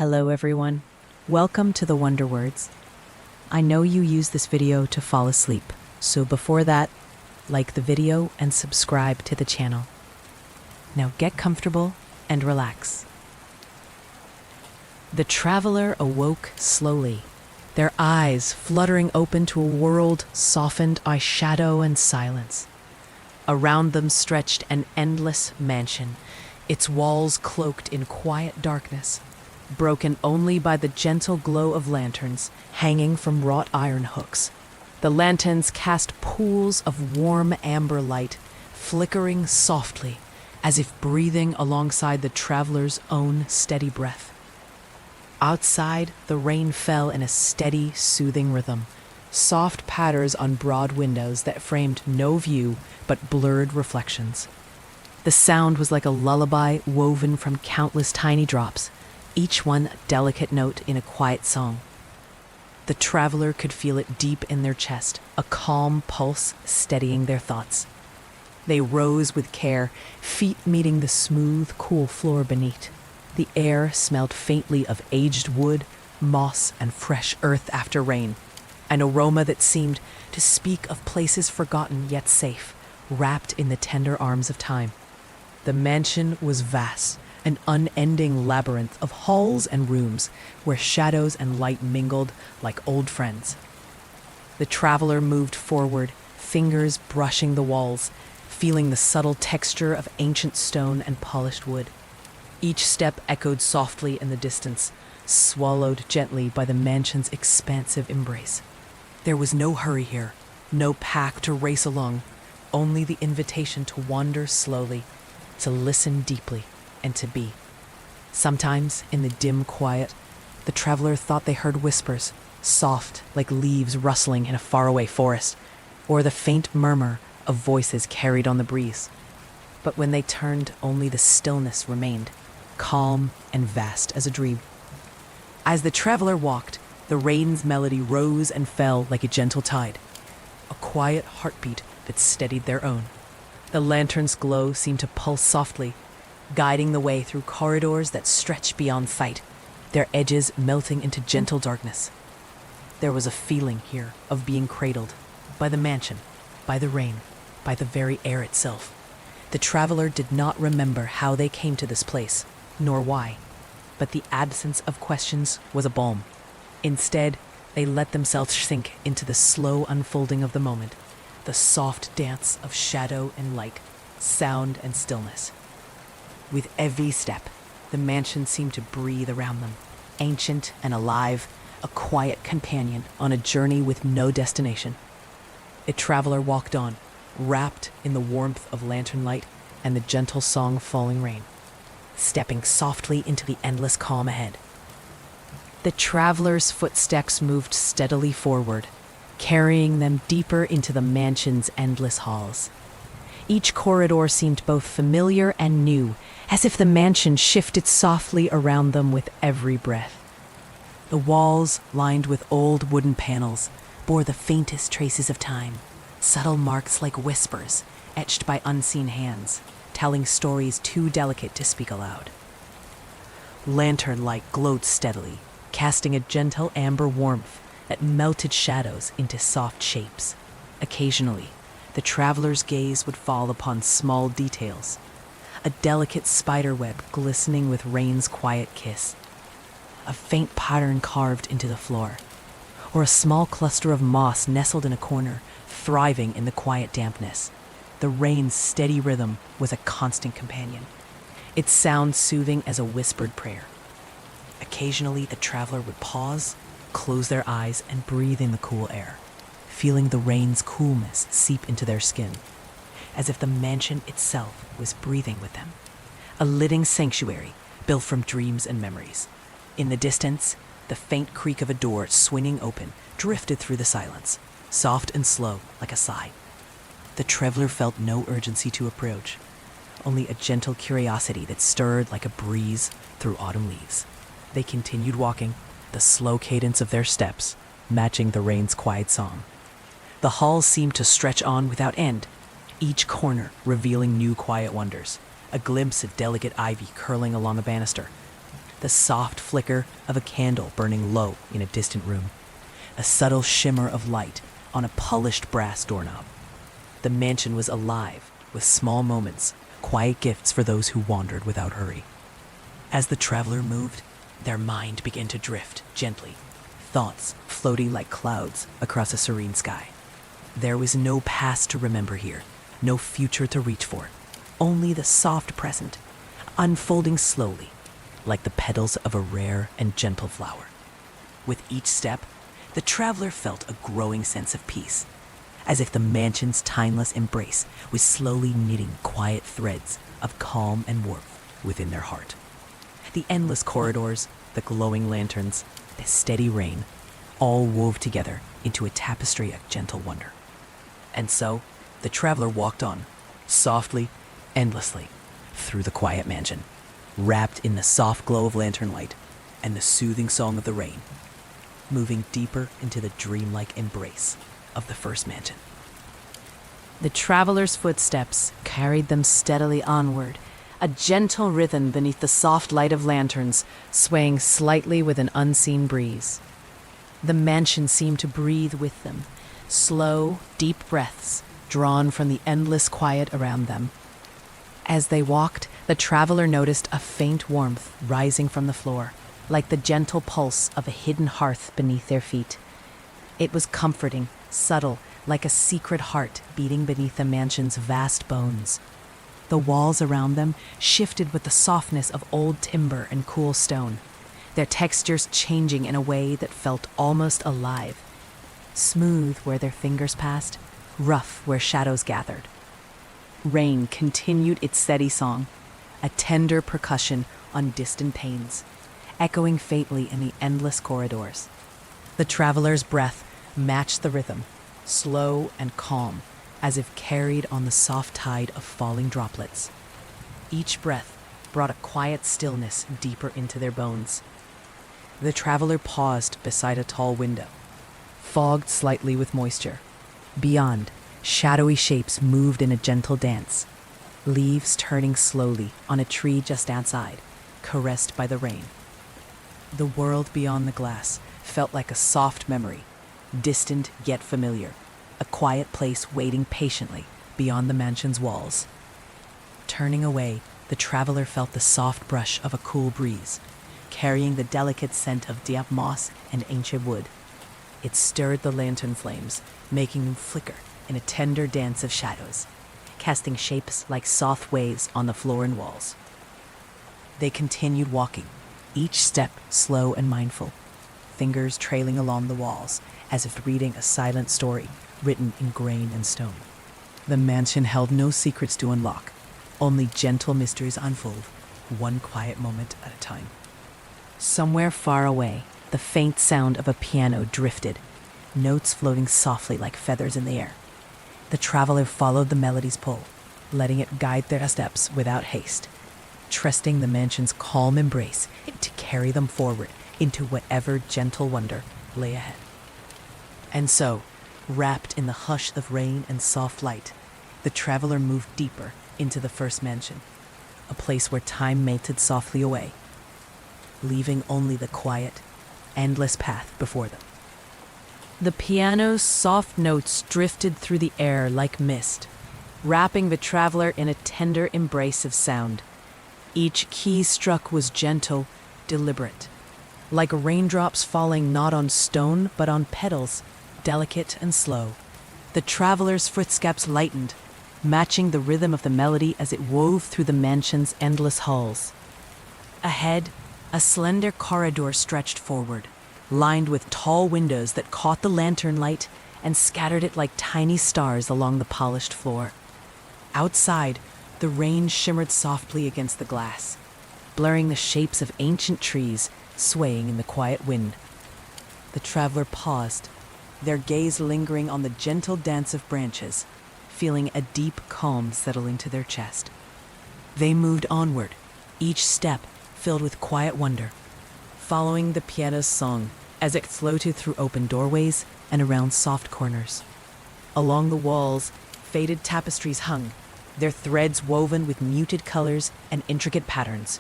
Hello everyone. Welcome to the Wonder Words. I know you use this video to fall asleep, so before that, like the video and subscribe to the channel. Now get comfortable and relax. The traveler awoke slowly, their eyes fluttering open to a world softened by shadow and silence. Around them stretched an endless mansion, its walls cloaked in quiet darkness, broken only by the gentle glow of lanterns hanging from wrought iron hooks. The lanterns cast pools of warm amber light, flickering softly, as if breathing alongside the traveler's own steady breath. Outside, the rain fell in a steady, soothing rhythm, soft patters on broad windows that framed no view but blurred reflections. The sound was like a lullaby woven from countless tiny drops, each one a delicate note in a quiet song. The traveler could feel it deep in their chest, a calm pulse steadying their thoughts. They rose with care, feet meeting the smooth, cool floor beneath. The air smelled faintly of aged wood, moss, and fresh earth after rain, an aroma that seemed to speak of places forgotten yet safe, wrapped in the tender arms of time. The mansion was vast, an unending labyrinth of halls and rooms where shadows and light mingled like old friends. The traveler moved forward, fingers brushing the walls, feeling the subtle texture of ancient stone and polished wood. Each step echoed softly in the distance, swallowed gently by the mansion's expansive embrace. There was no hurry here, no pack to race along, only the invitation to wander slowly, to listen deeply, and to be. Sometimes, in the dim quiet, the traveler thought they heard whispers, soft like leaves rustling in a faraway forest, or the faint murmur of voices carried on the breeze. But when they turned, only the stillness remained, calm and vast as a dream. As the traveler walked, the rain's melody rose and fell like a gentle tide, a quiet heartbeat that steadied their own. The lantern's glow seemed to pulse softly, guiding the way through corridors that stretched beyond sight, their edges melting into gentle darkness. There was a feeling here of being cradled by the mansion, by the rain, by the very air itself. The traveler did not remember how they came to this place, nor why, but the absence of questions was a balm. Instead, they let themselves sink into the slow unfolding of the moment, the soft dance of shadow and light, sound and stillness. With every step, the mansion seemed to breathe around them, ancient and alive, a quiet companion on a journey with no destination. A traveler walked on, wrapped in the warmth of lantern light and the gentle song of falling rain, stepping softly into the endless calm ahead. The traveler's footsteps moved steadily forward, carrying them deeper into the mansion's endless halls. Each corridor seemed both familiar and new, as if the mansion shifted softly around them with every breath. The walls, lined with old wooden panels, bore the faintest traces of time, subtle marks like whispers, etched by unseen hands, telling stories too delicate to speak aloud. Lantern light glowed steadily, casting a gentle amber warmth that melted shadows into soft shapes. Occasionally, the traveler's gaze would fall upon small details, a delicate spider web glistening with rain's quiet kiss, a faint pattern carved into the floor, or a small cluster of moss nestled in a corner, thriving in the quiet dampness. The rain's steady rhythm was a constant companion, its sound soothing as a whispered prayer. Occasionally, the traveler would pause, close their eyes, and breathe in the cool air, feeling the rain's coolness seep into their skin, as if the mansion itself was breathing with them, a living sanctuary built from dreams and memories. In the distance, the faint creak of a door swinging open drifted through the silence, soft and slow like a sigh. The traveler felt no urgency to approach, only a gentle curiosity that stirred like a breeze through autumn leaves. They continued walking, the slow cadence of their steps matching the rain's quiet song. The halls seemed to stretch on without end, each corner revealing new quiet wonders, a glimpse of delicate ivy curling along a banister, the soft flicker of a candle burning low in a distant room, a subtle shimmer of light on a polished brass doorknob. The mansion was alive with small moments, quiet gifts for those who wandered without hurry. As the traveler moved, their mind began to drift gently, thoughts floating like clouds across a serene sky. There was no past to remember here, no future to reach for, only the soft present, unfolding slowly, like the petals of a rare and gentle flower. With each step, the traveler felt a growing sense of peace, as if the mansion's timeless embrace was slowly knitting quiet threads of calm and warmth within their heart. The endless corridors, the glowing lanterns, the steady rain, all wove together into a tapestry of gentle wonder. And so, the traveler walked on, softly, endlessly, through the quiet mansion, wrapped in the soft glow of lantern light and the soothing song of the rain, moving deeper into the dreamlike embrace of the first mansion. The traveler's footsteps carried them steadily onward, a gentle rhythm beneath the soft light of lanterns, swaying slightly with an unseen breeze. The mansion seemed to breathe with them, slow, deep breaths drawn from the endless quiet around them. As they walked, the traveler noticed a faint warmth rising from the floor, like the gentle pulse of a hidden hearth beneath their feet. It was comforting, subtle, like a secret heart beating beneath the mansion's vast bones. The walls around them shifted with the softness of old timber and cool stone, their textures changing in a way that felt almost alive. Smooth where their fingers passed, rough where shadows gathered. Rain continued its steady song, a tender percussion on distant panes, echoing faintly in the endless corridors. The traveler's breath matched the rhythm, slow and calm, as if carried on the soft tide of falling droplets. Each breath brought a quiet stillness deeper into their bones. The traveler paused beside a tall window, fogged slightly with moisture. Beyond, shadowy shapes moved in a gentle dance, leaves turning slowly on a tree just outside, caressed by the rain. The world beyond the glass felt like a soft memory, distant yet familiar, a quiet place waiting patiently beyond the mansion's walls. Turning away, the traveler felt the soft brush of a cool breeze, carrying the delicate scent of damp moss and ancient wood. It stirred the lantern flames, making them flicker in a tender dance of shadows, casting shapes like soft waves on the floor and walls. They continued walking, each step slow and mindful, fingers trailing along the walls as if reading a silent story written in grain and stone. The mansion held no secrets to unlock, only gentle mysteries unfold, one quiet moment at a time. Somewhere far away, the faint sound of a piano drifted, notes floating softly like feathers in the air. The traveler followed the melody's pull, letting it guide their steps without haste, trusting the mansion's calm embrace to carry them forward into whatever gentle wonder lay ahead. And so, wrapped in the hush of rain and soft light, the traveler moved deeper into the first mansion, a place where time melted softly away, leaving only the quiet, endless path before them. The piano's soft notes drifted through the air like mist, wrapping the traveler in a tender embrace of sound. Each key struck was gentle, deliberate, like raindrops falling not on stone but on petals, delicate and slow. The traveler's footsteps lightened, matching the rhythm of the melody as it wove through the mansion's endless halls. Ahead, a slender corridor stretched forward, lined with tall windows that caught the lantern light and scattered it like tiny stars along the polished floor. Outside, the rain shimmered softly against the glass, blurring the shapes of ancient trees swaying in the quiet wind. The traveler paused, their gaze lingering on the gentle dance of branches, feeling a deep calm settle into their chest. They moved onward, each step filled with quiet wonder, following the piano's song as it floated through open doorways and around soft corners. Along the walls, faded tapestries hung, their threads woven with muted colors and intricate patterns,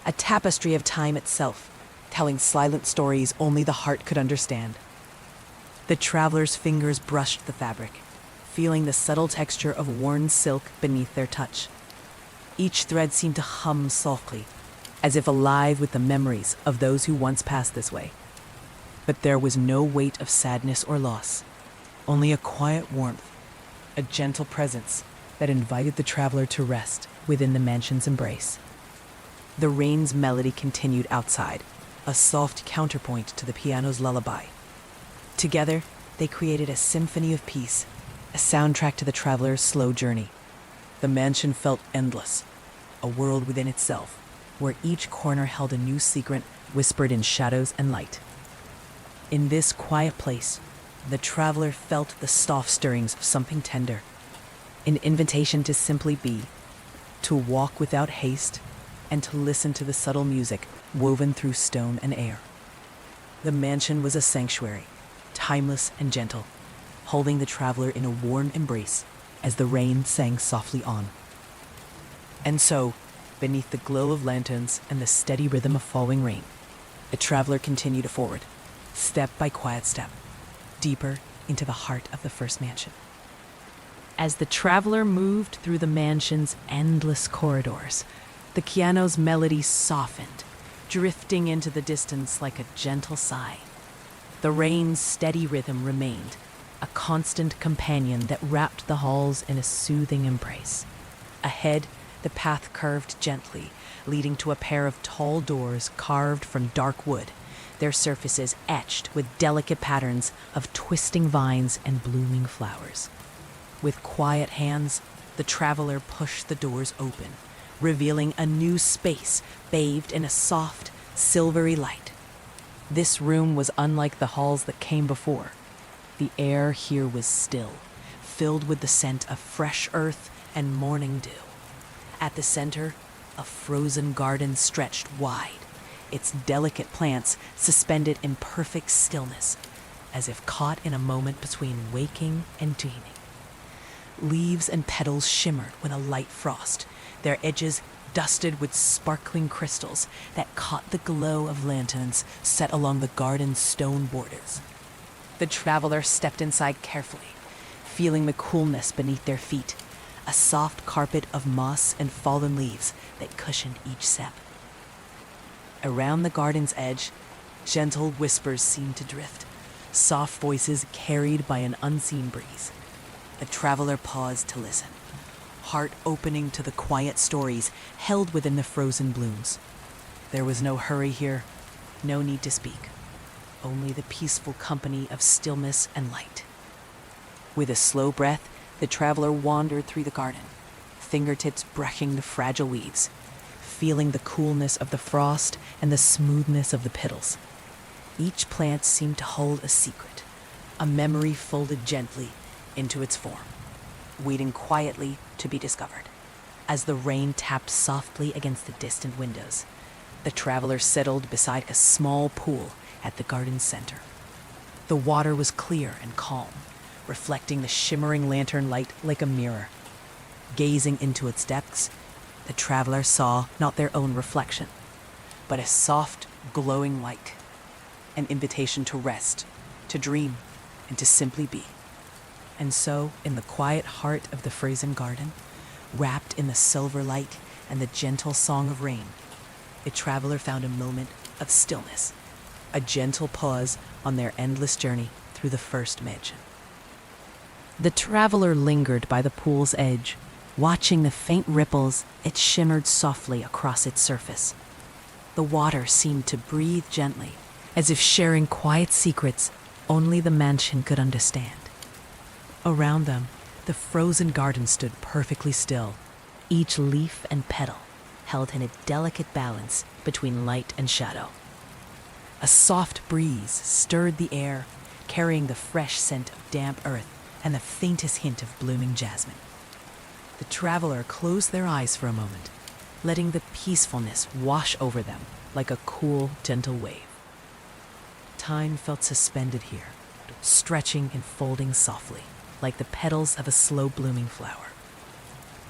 a tapestry of time itself, telling silent stories only the heart could understand. The traveler's fingers brushed the fabric, feeling the subtle texture of worn silk beneath their touch. Each thread seemed to hum softly, as if alive with the memories of those who once passed this way. But there was no weight of sadness or loss, only a quiet warmth, a gentle presence that invited the traveler to rest within the mansion's embrace. The rain's melody continued outside, a soft counterpoint to the piano's lullaby. Together, they created a symphony of peace, a soundtrack to the traveler's slow journey. The mansion felt endless, a world within itself, where each corner held a new secret whispered in shadows and light. In this quiet place, the traveler felt the soft stirrings of something tender, an invitation to simply be, to walk without haste, and to listen to the subtle music woven through stone and air. The mansion was a sanctuary, timeless and gentle, holding the traveler in a warm embrace as the rain sang softly on. And so, beneath the glow of lanterns and the steady rhythm of falling rain, the traveler continued forward, step by quiet step, deeper into the heart of the first mansion. As the traveler moved through the mansion's endless corridors, the piano's melody softened, drifting into the distance like a gentle sigh. The rain's steady rhythm remained, a constant companion that wrapped the halls in a soothing embrace. Ahead, the path curved gently, leading to a pair of tall doors carved from dark wood, their surfaces etched with delicate patterns of twisting vines and blooming flowers. With quiet hands, the traveler pushed the doors open, revealing a new space bathed in a soft, silvery light. This room was unlike the halls that came before. The air here was still, filled with the scent of fresh earth and morning dew. At the center, a frozen garden stretched wide, its delicate plants suspended in perfect stillness, as if caught in a moment between waking and dreaming. Leaves and petals shimmered with a light frost, their edges dusted with sparkling crystals that caught the glow of lanterns set along the garden's stone borders. The traveler stepped inside carefully, feeling the coolness beneath their feet, a soft carpet of moss and fallen leaves that cushioned each step. Around the garden's edge, gentle whispers seemed to drift, soft voices carried by an unseen breeze. The traveler paused to listen, heart opening to the quiet stories held within the frozen blooms. There was no hurry here, no need to speak, only the peaceful company of stillness and light. With a slow breath, the traveler wandered through the garden, fingertips brushing the fragile leaves, feeling the coolness of the frost and the smoothness of the petals. Each plant seemed to hold a secret, a memory folded gently into its form, waiting quietly to be discovered. As the rain tapped softly against the distant windows, the traveler settled beside a small pool at the garden's center. The water was clear and calm, reflecting the shimmering lantern light like a mirror. Gazing into its depths, the traveler saw not their own reflection, but a soft, glowing light, an invitation to rest, to dream, and to simply be. And so, in the quiet heart of the frozen garden, wrapped in the silver light and the gentle song of rain, the traveler found a moment of stillness, a gentle pause on their endless journey through the first mansion. The traveler lingered by the pool's edge, watching the faint ripples it shimmered softly across its surface. The water seemed to breathe gently, as if sharing quiet secrets only the mansion could understand. Around them, the frozen garden stood perfectly still, each leaf and petal held in a delicate balance between light and shadow. A soft breeze stirred the air, carrying the fresh scent of damp earth and the faintest hint of blooming jasmine. The traveler closed their eyes for a moment, letting the peacefulness wash over them like a cool, gentle wave. Time felt suspended here, stretching and folding softly, like the petals of a slow-blooming flower.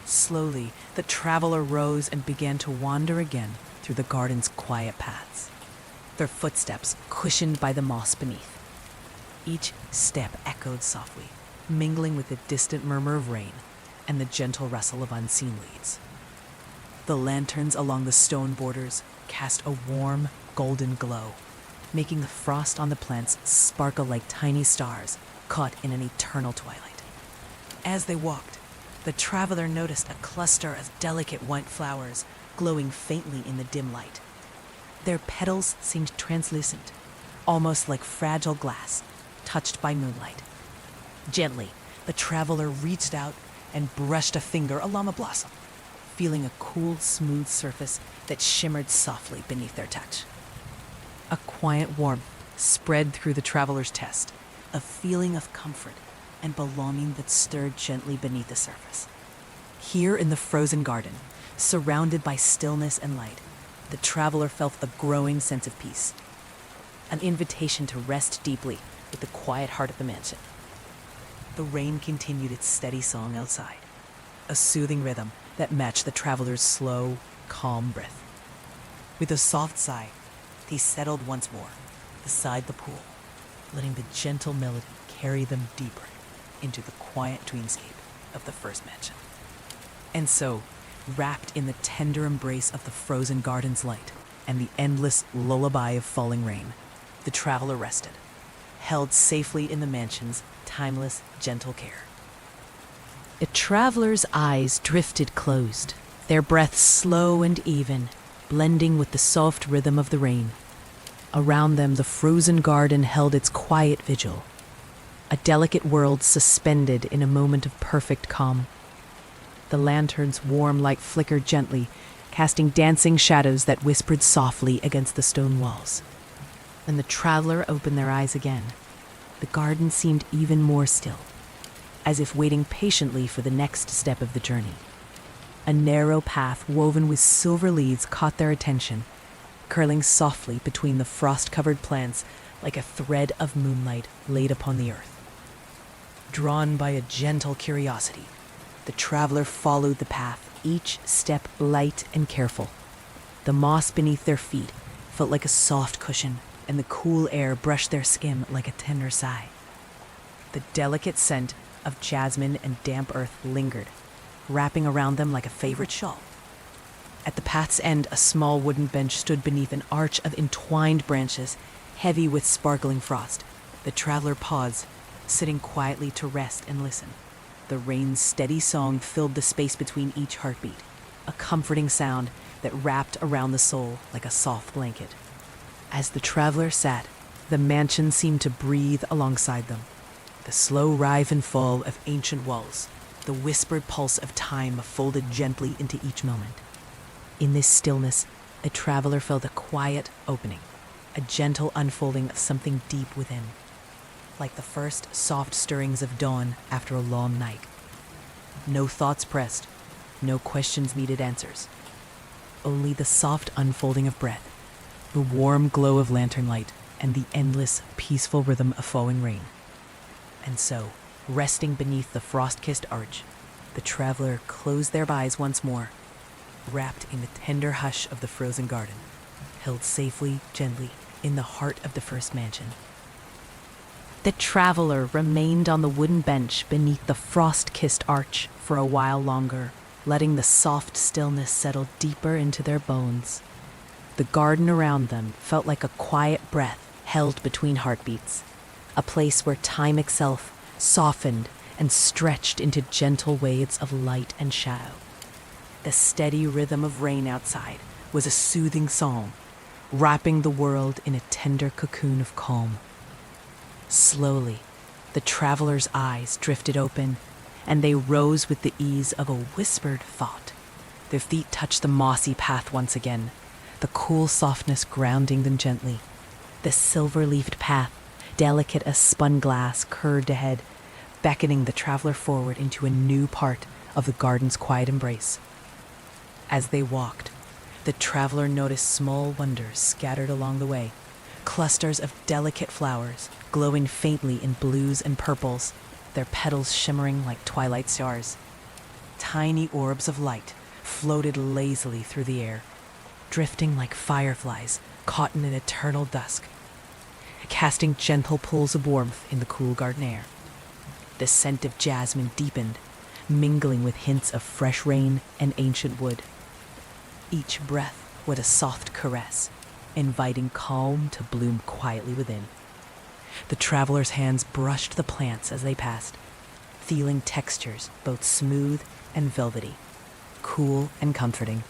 Slowly, the traveler rose and began to wander again through the garden's quiet paths, their footsteps cushioned by the moss beneath. Each step echoed softly, mingling with the distant murmur of rain and the gentle rustle of unseen leaves. The lanterns along the stone borders cast a warm, golden glow, making the frost on the plants sparkle like tiny stars caught in an eternal twilight. As they walked, the traveler noticed a cluster of delicate white flowers glowing faintly in the dim light. Their petals seemed translucent, almost like fragile glass, touched by moonlight. Gently, the traveler reached out and brushed a finger along a blossom, feeling a cool, smooth surface that shimmered softly beneath their touch. A quiet warmth spread through the traveler's chest, a feeling of comfort and belonging that stirred gently beneath the surface. Here in the frozen garden, surrounded by stillness and light, the traveler felt a growing sense of peace, an invitation to rest deeply with the quiet heart of the mansion. The rain continued its steady song outside, a soothing rhythm that matched the traveler's slow, calm breath. With a soft sigh, he settled once more beside the pool, letting the gentle melody carry them deeper into the quiet dreamscape of the first mansion. And so, wrapped in the tender embrace of the frozen garden's light and the endless lullaby of falling rain, the traveler rested, held safely in the mansion's timeless, gentle care. The traveler's eyes drifted closed, their breath slow and even, blending with the soft rhythm of the rain. Around them, the frozen garden held its quiet vigil, a delicate world suspended in a moment of perfect calm. The lantern's warm light flickered gently, casting dancing shadows that whispered softly against the stone walls. When the traveler opened their eyes again, the garden seemed even more still, as if waiting patiently for the next step of the journey. A narrow path woven with silver leaves caught their attention, curling softly between the frost-covered plants like a thread of moonlight laid upon the earth. Drawn by a gentle curiosity, the traveler followed the path, each step light and careful. The moss beneath their feet felt like a soft cushion, and the cool air brushed their skin like a tender sigh. The delicate scent of jasmine and damp earth lingered, wrapping around them like a favorite shawl. At the path's end, a small wooden bench stood beneath an arch of entwined branches, heavy with sparkling frost. The traveler paused, sitting quietly to rest and listen. The rain's steady song filled the space between each heartbeat, a comforting sound that wrapped around the soul like a soft blanket. As the traveler sat, the mansion seemed to breathe alongside them. The slow rise and fall of ancient walls, the whispered pulse of time folded gently into each moment. In this stillness, a traveler felt a quiet opening, a gentle unfolding of something deep within, like the first soft stirrings of dawn after a long night. No thoughts pressed, no questions needed answers. Only the soft unfolding of breath, the warm glow of lantern light, and the endless, peaceful rhythm of falling rain. And so, resting beneath the frost-kissed arch, the traveler closed their eyes once more, wrapped in the tender hush of the frozen garden, held safely, gently, in the heart of the first mansion. The traveler remained on the wooden bench beneath the frost-kissed arch for a while longer, letting the soft stillness settle deeper into their bones. The garden around them felt like a quiet breath held between heartbeats, a place where time itself softened and stretched into gentle waves of light and shadow. The steady rhythm of rain outside was a soothing song, wrapping the world in a tender cocoon of calm. Slowly, the traveler's eyes drifted open, and they rose with the ease of a whispered thought. Their feet touched the mossy path once again, the cool softness grounding them gently. The silver-leafed path, delicate as spun glass, curved ahead, beckoning the traveler forward into a new part of the garden's quiet embrace. As they walked, the traveler noticed small wonders scattered along the way, clusters of delicate flowers glowing faintly in blues and purples, their petals shimmering like twilight stars. Tiny orbs of light floated lazily through the air, drifting like fireflies caught in an eternal dusk, casting gentle pulls of warmth in the cool garden air. The scent of jasmine deepened, mingling with hints of fresh rain and ancient wood. Each breath was a soft caress, inviting calm to bloom quietly within. The traveler's hands brushed the plants as they passed, feeling textures both smooth and velvety, cool and comforting,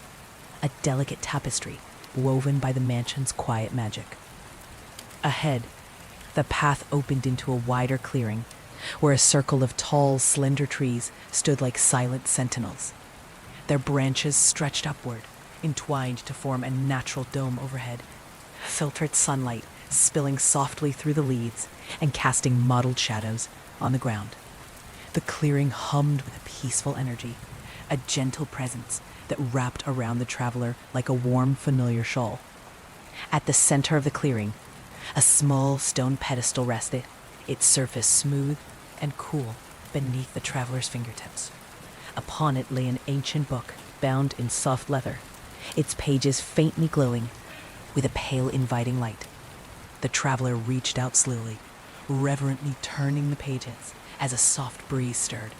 a delicate tapestry woven by the mansion's quiet magic. Ahead, the path opened into a wider clearing, where a circle of tall, slender trees stood like silent sentinels. Their branches stretched upward, entwined to form a natural dome overhead, filtered sunlight spilling softly through the leaves and casting mottled shadows on the ground. The clearing hummed with a peaceful energy, a gentle presence that wrapped around the traveler like a warm, familiar shawl. At the center of the clearing, a small stone pedestal rested, its surface smooth and cool beneath the traveler's fingertips. Upon it lay an ancient book bound in soft leather, its pages faintly glowing with a pale, inviting light. The traveler reached out slowly, reverently turning the pages as a soft breeze stirred,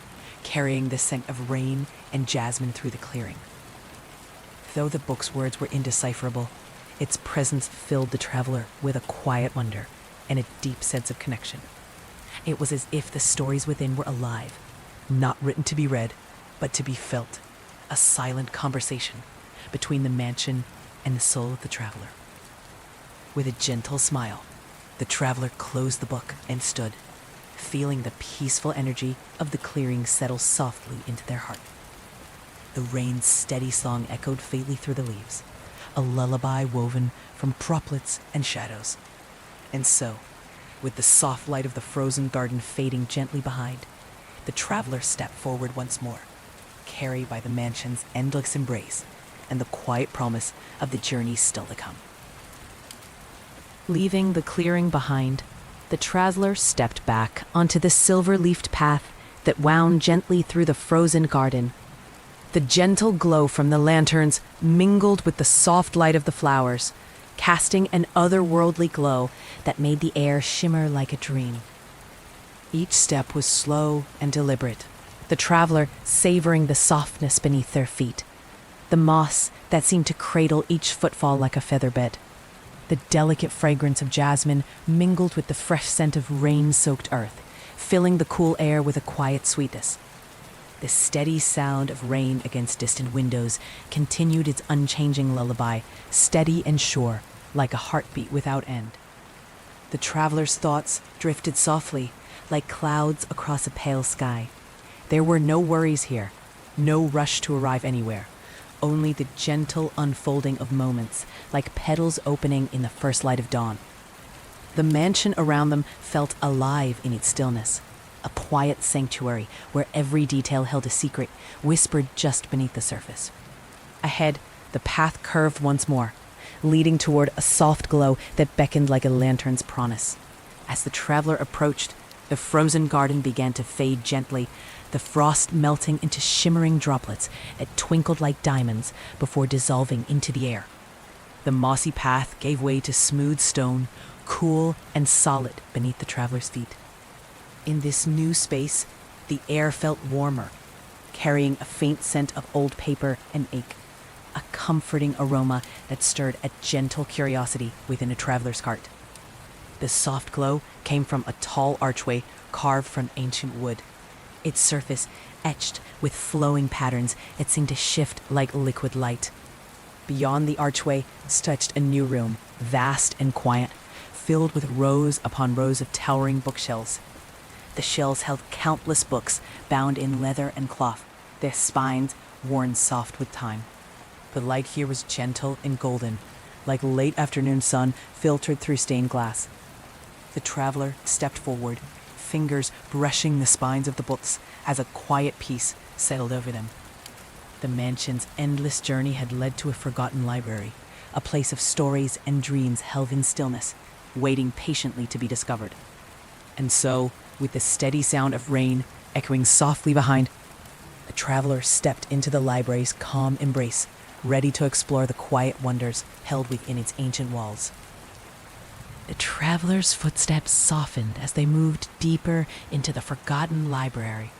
carrying the scent of rain and jasmine through the clearing. Though the book's words were indecipherable, its presence filled the traveler with a quiet wonder and a deep sense of connection. It was as if the stories within were alive, not written to be read, but to be felt, a silent conversation between the mansion and the soul of the traveler. With a gentle smile, the traveler closed the book and stood, feeling the peaceful energy of the clearing settle softly into their heart. The rain's steady song echoed faintly through the leaves, a lullaby woven from droplets and shadows. And so, with the soft light of the frozen garden fading gently behind, the traveler stepped forward once more, carried by the mansion's endless embrace and the quiet promise of the journey still to come. Leaving the clearing behind, the traveler stepped back onto the silver-leafed path that wound gently through the frozen garden. The gentle glow from the lanterns mingled with the soft light of the flowers, casting an otherworldly glow that made the air shimmer like a dream. Each step was slow and deliberate, the traveler savoring the softness beneath their feet, the moss that seemed to cradle each footfall like a feather bed. The delicate fragrance of jasmine mingled with the fresh scent of rain-soaked earth, filling the cool air with a quiet sweetness. The steady sound of rain against distant windows continued its unchanging lullaby, steady and sure, like a heartbeat without end. The traveler's thoughts drifted softly, like clouds across a pale sky. There were no worries here, no rush to arrive anywhere. Only the gentle unfolding of moments, like petals opening in the first light of dawn. The mansion around them felt alive in its stillness, a quiet sanctuary where every detail held a secret, whispered just beneath the surface. Ahead, the path curved once more, leading toward a soft glow that beckoned like a lantern's promise. As the traveler approached, the frozen garden began to fade gently, the frost melting into shimmering droplets that twinkled like diamonds before dissolving into the air. The mossy path gave way to smooth stone, cool and solid beneath the traveler's feet. In this new space, the air felt warmer, carrying a faint scent of old paper and ink, a comforting aroma that stirred a gentle curiosity within a traveler's heart. The soft glow came from a tall archway carved from ancient wood, its surface etched with flowing patterns that seemed to shift like liquid light. Beyond the archway stretched a new room, vast and quiet, filled with rows upon rows of towering bookshelves. The shelves held countless books bound in leather and cloth, their spines worn soft with time. The light here was gentle and golden, like late afternoon sun filtered through stained glass. The traveler stepped forward, fingers brushing the spines of the books as a quiet peace settled over them. The mansion's endless journey had led to a forgotten library, a place of stories and dreams held in stillness, waiting patiently to be discovered. And so, with the steady sound of rain echoing softly behind, the traveler stepped into the library's calm embrace, ready to explore the quiet wonders held within its ancient walls. The travelers' footsteps softened as they moved deeper into the forgotten library.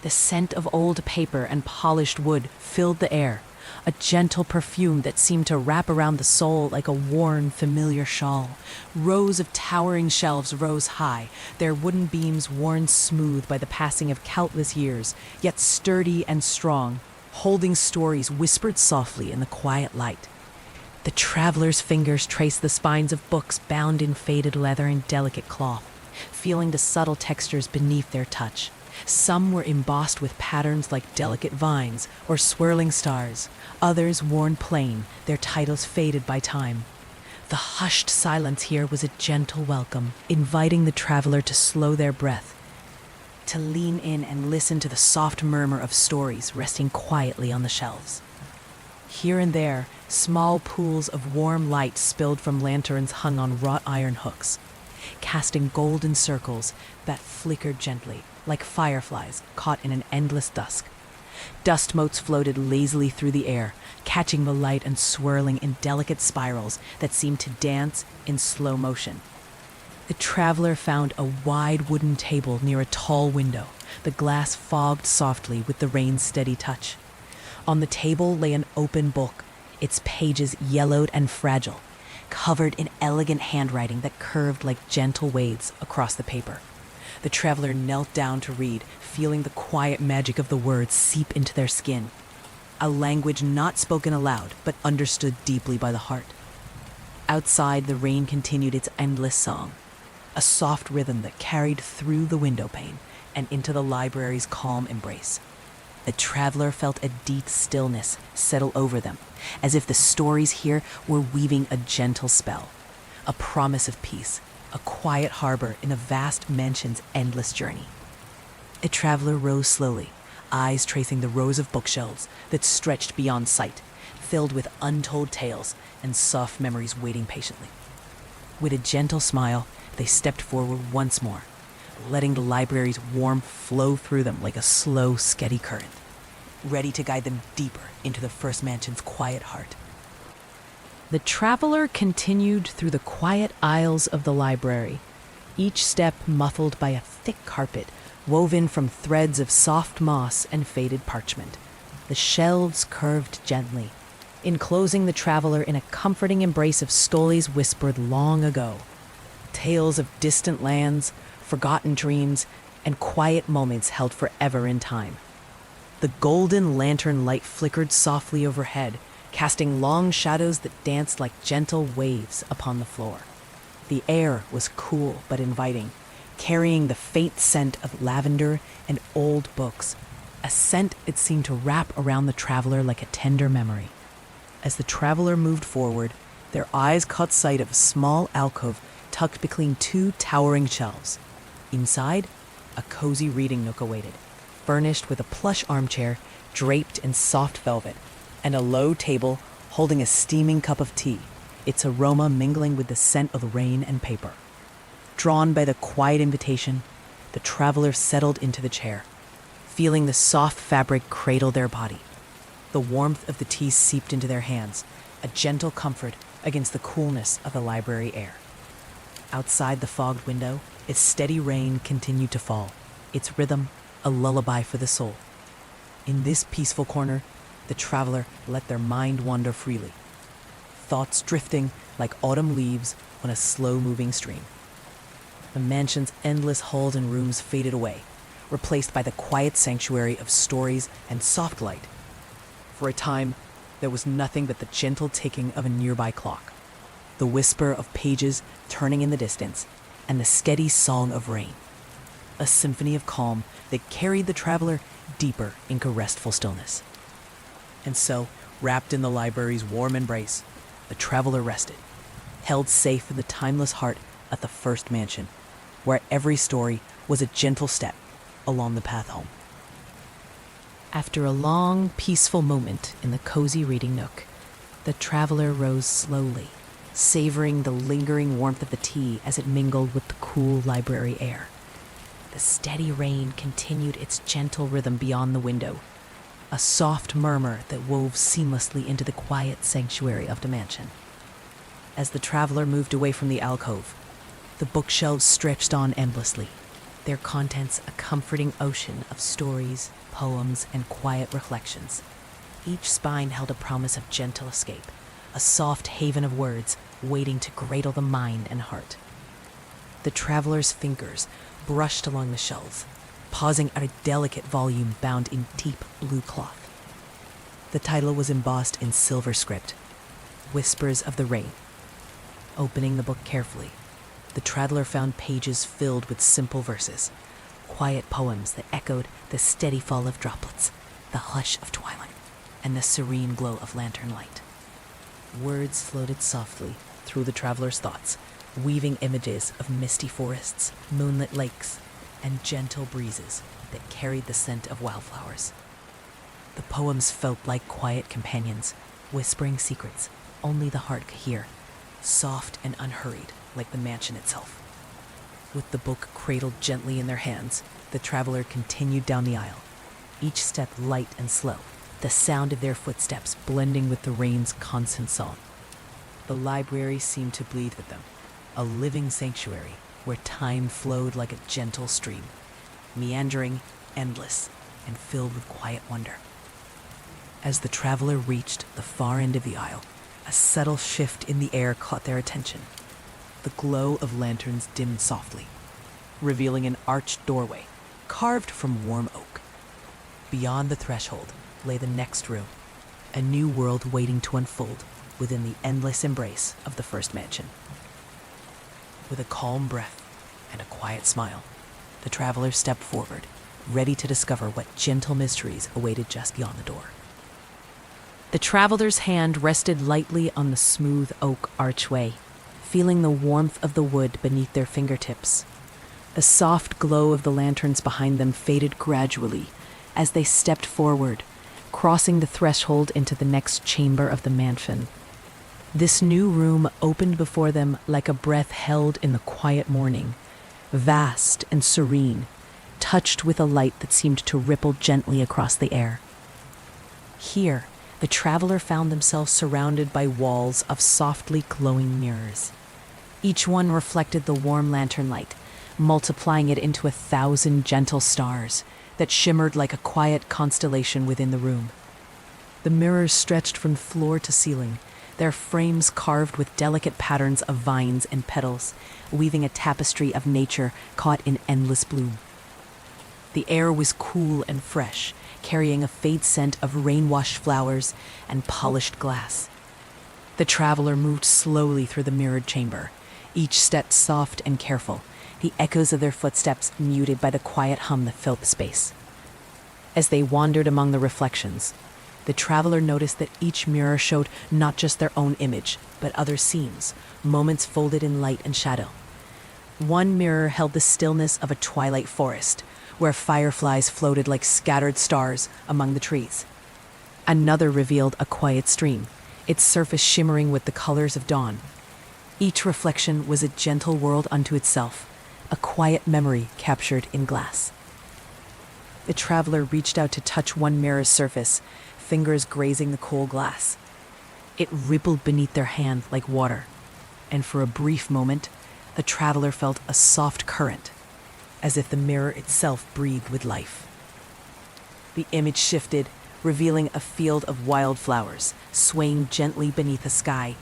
The scent of old paper and polished wood filled the air, a gentle perfume that seemed to wrap around the soul like a worn, familiar shawl. Rows of towering shelves rose high, their wooden beams worn smooth by the passing of countless years, yet sturdy and strong, holding stories whispered softly in the quiet light. The traveler's fingers traced the spines of books bound in faded leather and delicate cloth, feeling the subtle textures beneath their touch. Some were embossed with patterns like delicate vines or swirling stars, others worn plain, their titles faded by time. The hushed silence here was a gentle welcome, inviting the traveler to slow their breath, to lean in and listen to the soft murmur of stories resting quietly on the shelves. Here and there, small pools of warm light spilled from lanterns hung on wrought iron hooks, casting golden circles that flickered gently, like fireflies caught in an endless dusk. Dust motes floated lazily through the air, catching the light and swirling in delicate spirals that seemed to dance in slow motion. The traveler found a wide wooden table near a tall window, the glass fogged softly with the rain's steady touch. On the table lay an open book, its pages yellowed and fragile, covered in elegant handwriting that curved like gentle waves across the paper. The traveler knelt down to read, feeling the quiet magic of the words seep into their skin, a language not spoken aloud but understood deeply by the heart. Outside, the rain continued its endless song, a soft rhythm that carried through the window pane and into the library's calm embrace. The traveler felt a deep stillness settle over them, as if the stories here were weaving a gentle spell, a promise of peace, a quiet harbor in a vast mansion's endless journey. The traveler rose slowly, eyes tracing the rows of bookshelves that stretched beyond sight, filled with untold tales and soft memories waiting patiently. With a gentle smile, they stepped forward once more, letting the library's warmth flow through them like a slow, steady current, ready to guide them deeper into the first mansion's quiet heart. The traveler continued through the quiet aisles of the library, each step muffled by a thick carpet woven from threads of soft moss and faded parchment. The shelves curved gently, enclosing the traveler in a comforting embrace of stories whispered long ago, tales of distant lands, forgotten dreams, and quiet moments held forever in time. The golden lantern light flickered softly overhead, casting long shadows that danced like gentle waves upon the floor. The air was cool but inviting, carrying the faint scent of lavender and old books, a scent it seemed to wrap around the traveler like a tender memory. As the traveler moved forward, their eyes caught sight of a small alcove tucked between two towering shelves. Inside, a cozy reading nook awaited, furnished with a plush armchair draped in soft velvet, and a low table holding a steaming cup of tea, its aroma mingling with the scent of rain and paper. Drawn by the quiet invitation, the traveler settled into the chair, feeling the soft fabric cradle their body. The warmth of the tea seeped into their hands, a gentle comfort against the coolness of the library air. Outside the fogged window, its steady rain continued to fall, its rhythm a lullaby for the soul. In this peaceful corner, the traveler let their mind wander freely, thoughts drifting like autumn leaves on a slow-moving stream. The mansion's endless halls and rooms faded away, replaced by the quiet sanctuary of stories and soft light. For a time, there was nothing but the gentle ticking of a nearby clock, the whisper of pages turning in the distance, and the steady song of rain, a symphony of calm that carried the traveler deeper into restful stillness. And so, wrapped in the library's warm embrace, the traveler rested, held safe in the timeless heart of the first mansion, where every story was a gentle step along the path home. After a long, peaceful moment in the cozy reading nook, the traveler rose slowly, savoring the lingering warmth of the tea as it mingled with the cool library air. The steady rain continued its gentle rhythm beyond the window, a soft murmur that wove seamlessly into the quiet sanctuary of the mansion. As the traveler moved away from the alcove, the bookshelves stretched on endlessly, their contents a comforting ocean of stories, poems, and quiet reflections. Each spine held a promise of gentle escape, a soft haven of words waiting to cradle the mind and heart. The traveler's fingers brushed along the shelves, pausing at a delicate volume bound in deep blue cloth. The title was embossed in silver script, Whispers of the Rain. Opening the book carefully, the traveler found pages filled with simple verses, quiet poems that echoed the steady fall of droplets, the hush of twilight, and the serene glow of lantern light. Words floated softly through the traveler's thoughts, weaving images of misty forests, moonlit lakes, and gentle breezes that carried the scent of wildflowers. The poems felt like quiet companions, whispering secrets only the heart could hear, soft and unhurried like the mansion itself. With the book cradled gently in their hands, the traveler continued down the aisle, each step light and slow, the sound of their footsteps blending with the rain's constant song. The library seemed to bleed with them, a living sanctuary where time flowed like a gentle stream, meandering, endless, and filled with quiet wonder. As the traveler reached the far end of the aisle, a subtle shift in the air caught their attention. The glow of lanterns dimmed softly, revealing an arched doorway carved from warm oak. Beyond the threshold lay the next room, a new world waiting to unfold within the endless embrace of the first mansion. With a calm breath and a quiet smile, the traveler stepped forward, ready to discover what gentle mysteries awaited just beyond the door. The traveler's hand rested lightly on the smooth oak archway, feeling the warmth of the wood beneath their fingertips. The soft glow of the lanterns behind them faded gradually as they stepped forward, crossing the threshold into the next chamber of the mansion. This new room opened before them like a breath held in the quiet morning, vast and serene, touched with a light that seemed to ripple gently across the air. Here, the traveler found themselves surrounded by walls of softly glowing mirrors. Each one reflected the warm lantern light, multiplying it into 1,000 gentle stars that shimmered like a quiet constellation within the room. The mirrors stretched from floor to ceiling, their frames carved with delicate patterns of vines and petals, weaving a tapestry of nature caught in endless bloom. The air was cool and fresh, carrying a faint scent of rain-washed flowers and polished glass. The traveler moved slowly through the mirrored chamber, each step soft and careful, the echoes of their footsteps muted by the quiet hum that filled the space. As they wandered among the reflections, the traveler noticed that each mirror showed not just their own image, but other scenes, moments folded in light and shadow. One mirror held the stillness of a twilight forest, where fireflies floated like scattered stars among the trees. Another revealed a quiet stream, its surface shimmering with the colors of dawn. Each reflection was a gentle world unto itself, a quiet memory captured in glass. The traveler reached out to touch one mirror's surface, fingers grazing the cool glass. It rippled beneath their hand like water, and for a brief moment, the traveler felt a soft current, as if the mirror itself breathed with life. The image shifted, revealing a field of wildflowers swaying gently beneath a sky,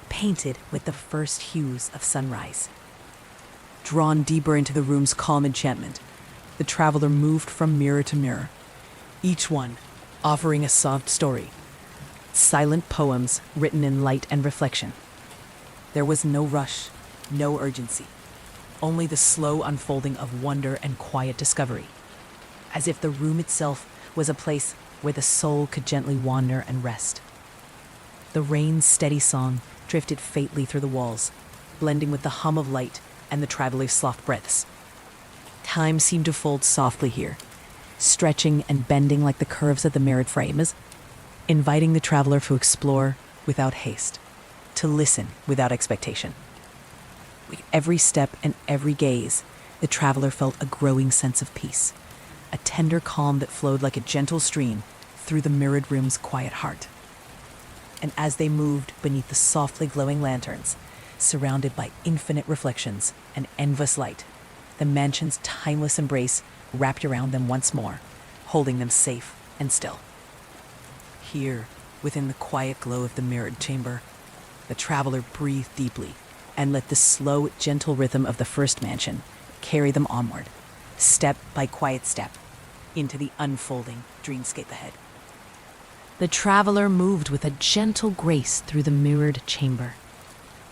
painted with the first hues of sunrise. Drawn deeper into the room's calm enchantment, the traveler moved from mirror to mirror, each one offering a soft story, silent poems written in light and reflection. There was no rush, no urgency, only the slow unfolding of wonder and quiet discovery, as if the room itself was a place where the soul could gently wander and rest. The rain's steady song drifted faintly through the walls, blending with the hum of light and the traveler's soft breaths. Time seemed to fold softly here, stretching and bending like the curves of the mirrored frames, inviting the traveler to explore without haste, to listen without expectation. With every step and every gaze, the traveler felt a growing sense of peace, a tender calm that flowed like a gentle stream, through the mirrored room's quiet heart. And as they moved beneath the softly glowing lanterns, surrounded by infinite reflections and endless light, the mansion's timeless embrace wrapped around them once more, holding them safe and still. Here, within the quiet glow of the mirrored chamber, the traveler breathed deeply and let the slow, gentle rhythm of the first mansion carry them onward, step by quiet step, into the unfolding dreamscape ahead. The traveler moved with a gentle grace through the mirrored chamber,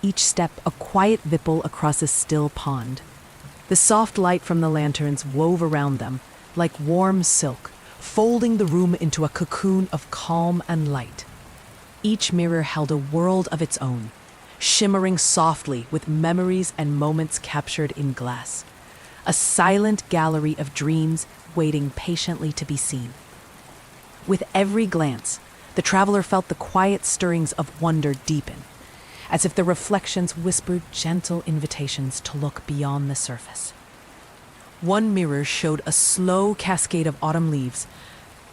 each step a quiet ripple across a still pond. The soft light from the lanterns wove around them like warm silk, folding the room into a cocoon of calm and light. Each mirror held a world of its own, shimmering softly with memories and moments captured in glass. A silent gallery of dreams waiting patiently to be seen. With every glance, the traveler felt the quiet stirrings of wonder deepen, as if the reflections whispered gentle invitations to look beyond the surface. One mirror showed a slow cascade of autumn leaves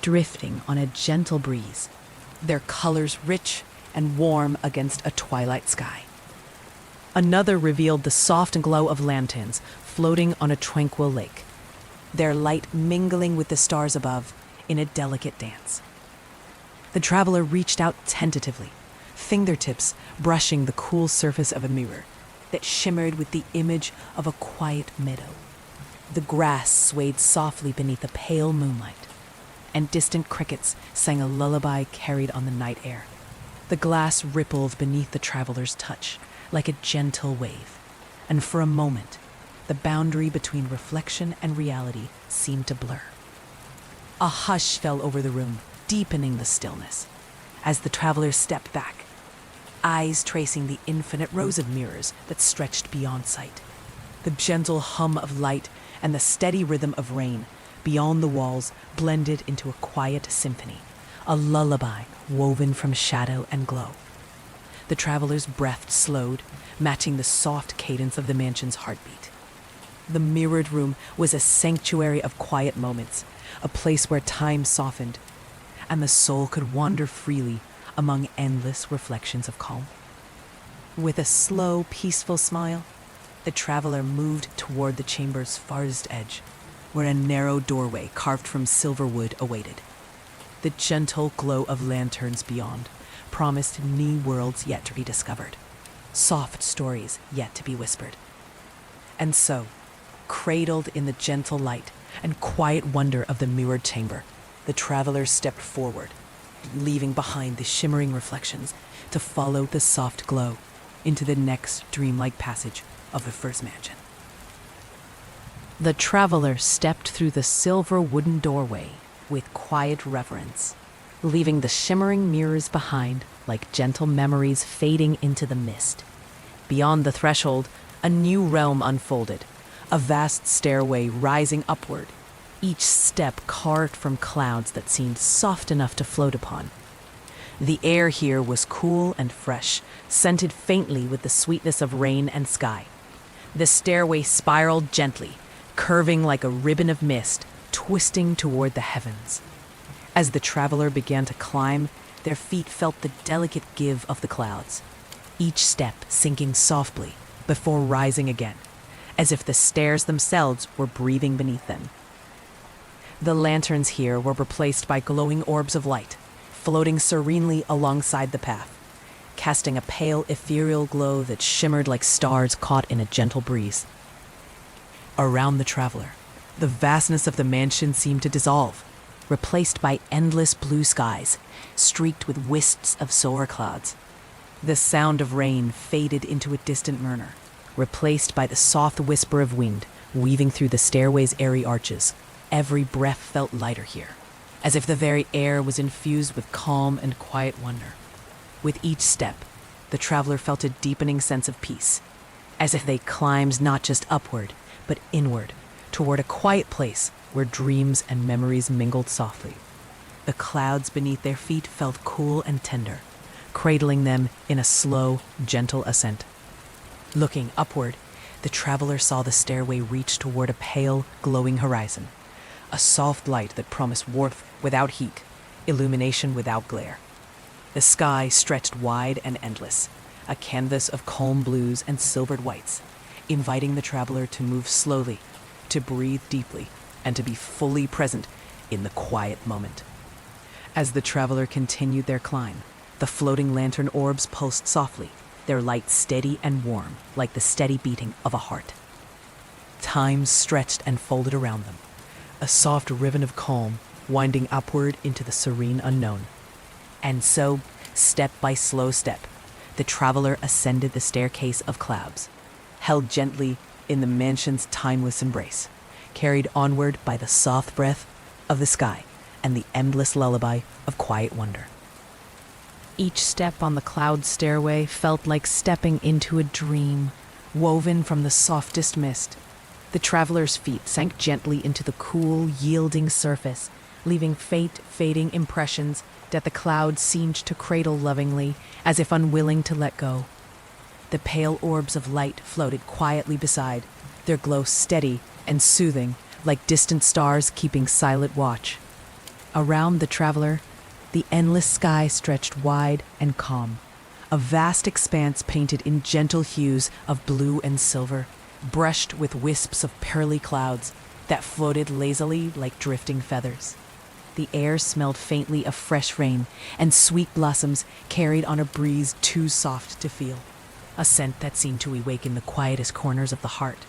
drifting on a gentle breeze, their colors rich and warm against a twilight sky. Another revealed the soft glow of lanterns floating on a tranquil lake, their light mingling with the stars above in a delicate dance. The traveler reached out tentatively, fingertips brushing the cool surface of a mirror that shimmered with the image of a quiet meadow. The grass swayed softly beneath a pale moonlight, and distant crickets sang a lullaby carried on the night air. The glass rippled beneath the traveler's touch like a gentle wave, and for a moment, the boundary between reflection and reality seemed to blur. A hush fell over the room, deepening the stillness, as the traveler stepped back, eyes tracing the infinite rows of mirrors that stretched beyond sight. The gentle hum of light and the steady rhythm of rain beyond the walls blended into a quiet symphony, a lullaby woven from shadow and glow. The traveler's breath slowed, matching the soft cadence of the mansion's heartbeat. The mirrored room was a sanctuary of quiet moments, a place where time softened, and the soul could wander freely among endless reflections of calm. With a slow, peaceful smile, the traveler moved toward the chamber's farthest edge, where a narrow doorway carved from silver wood awaited. The gentle glow of lanterns beyond promised new worlds yet to be discovered, soft stories yet to be whispered. And so, cradled in the gentle light and quiet wonder of the mirrored chamber, the traveler stepped forward, leaving behind the shimmering reflections to follow the soft glow into the next dreamlike passage of the first mansion. The traveler stepped through the silver wooden doorway with quiet reverence, leaving the shimmering mirrors behind like gentle memories fading into the mist. Beyond the threshold, a new realm unfolded, a vast stairway rising upward, each step carved from clouds that seemed soft enough to float upon. The air here was cool and fresh, scented faintly with the sweetness of rain and sky. The stairway spiraled gently, curving like a ribbon of mist, twisting toward the heavens. As the traveler began to climb, their feet felt the delicate give of the clouds, each step sinking softly before rising again, as if the stairs themselves were breathing beneath them. The lanterns here were replaced by glowing orbs of light, floating serenely alongside the path, casting a pale, ethereal glow that shimmered like stars caught in a gentle breeze. Around the traveler, the vastness of the mansion seemed to dissolve, replaced by endless blue skies, streaked with wisps of solar clouds. The sound of rain faded into a distant murmur, replaced by the soft whisper of wind weaving through the stairway's airy arches. Every breath felt lighter here, as if the very air was infused with calm and quiet wonder. With each step, the traveler felt a deepening sense of peace, as if they climbed not just upward, but inward, toward a quiet place where dreams and memories mingled softly. The clouds beneath their feet felt cool and tender, cradling them in a slow, gentle ascent. Looking upward, the traveler saw the stairway reach toward a pale, glowing horizon, a soft light that promised warmth without heat, illumination without glare. The sky stretched wide and endless, a canvas of calm blues and silvered whites, inviting the traveler to move slowly, to breathe deeply, and to be fully present in the quiet moment. As the traveler continued their climb, the floating lantern orbs pulsed softly, their light steady and warm, like the steady beating of a heart. Time stretched and folded around them, a soft ribbon of calm winding upward into the serene unknown. And so, step by slow step, the traveler ascended the staircase of clouds, held gently in the mansion's timeless embrace, carried onward by the soft breath of the sky and the endless lullaby of quiet wonder. Each step on the cloud stairway felt like stepping into a dream, woven from the softest mist. The traveler's feet sank gently into the cool, yielding surface, leaving faint, fading impressions that the clouds seemed to cradle lovingly, as if unwilling to let go. The pale orbs of light floated quietly beside, their glow steady and soothing, like distant stars keeping silent watch. Around the traveler, the endless sky stretched wide and calm, a vast expanse painted in gentle hues of blue and silver, brushed with wisps of pearly clouds that floated lazily like drifting feathers. The air smelled faintly of fresh rain and sweet blossoms carried on a breeze too soft to feel, a scent that seemed to awaken the quietest corners of the heart.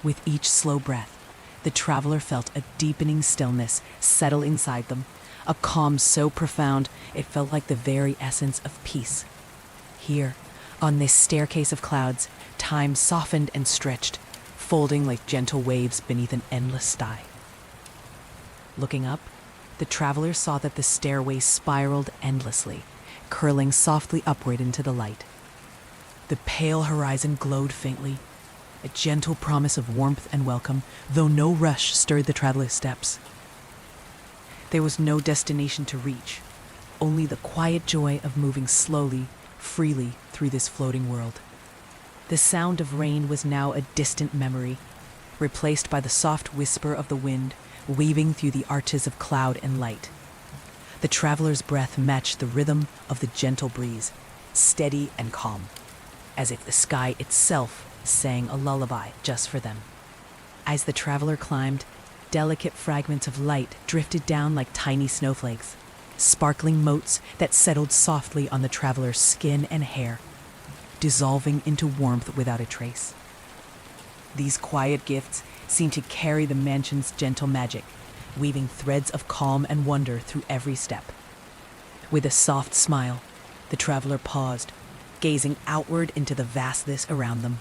With each slow breath, the traveler felt a deepening stillness settle inside them, a calm so profound it felt like the very essence of peace. Here, on this staircase of clouds, time softened and stretched, folding like gentle waves beneath an endless sky. Looking up, the traveler saw that the stairway spiraled endlessly, curling softly upward into the light. The pale horizon glowed faintly, a gentle promise of warmth and welcome, though no rush stirred the traveler's steps. There was no destination to reach, only the quiet joy of moving slowly, freely through this floating world. The sound of rain was now a distant memory, replaced by the soft whisper of the wind weaving through the arches of cloud and light. The traveler's breath matched the rhythm of the gentle breeze, steady and calm, as if the sky itself sang a lullaby just for them. As the traveler climbed, delicate fragments of light drifted down like tiny snowflakes, sparkling motes that settled softly on the traveler's skin and hair, dissolving into warmth without a trace. These quiet gifts seemed to carry the mansion's gentle magic, weaving threads of calm and wonder through every step. With a soft smile, the traveler paused, gazing outward into the vastness around them.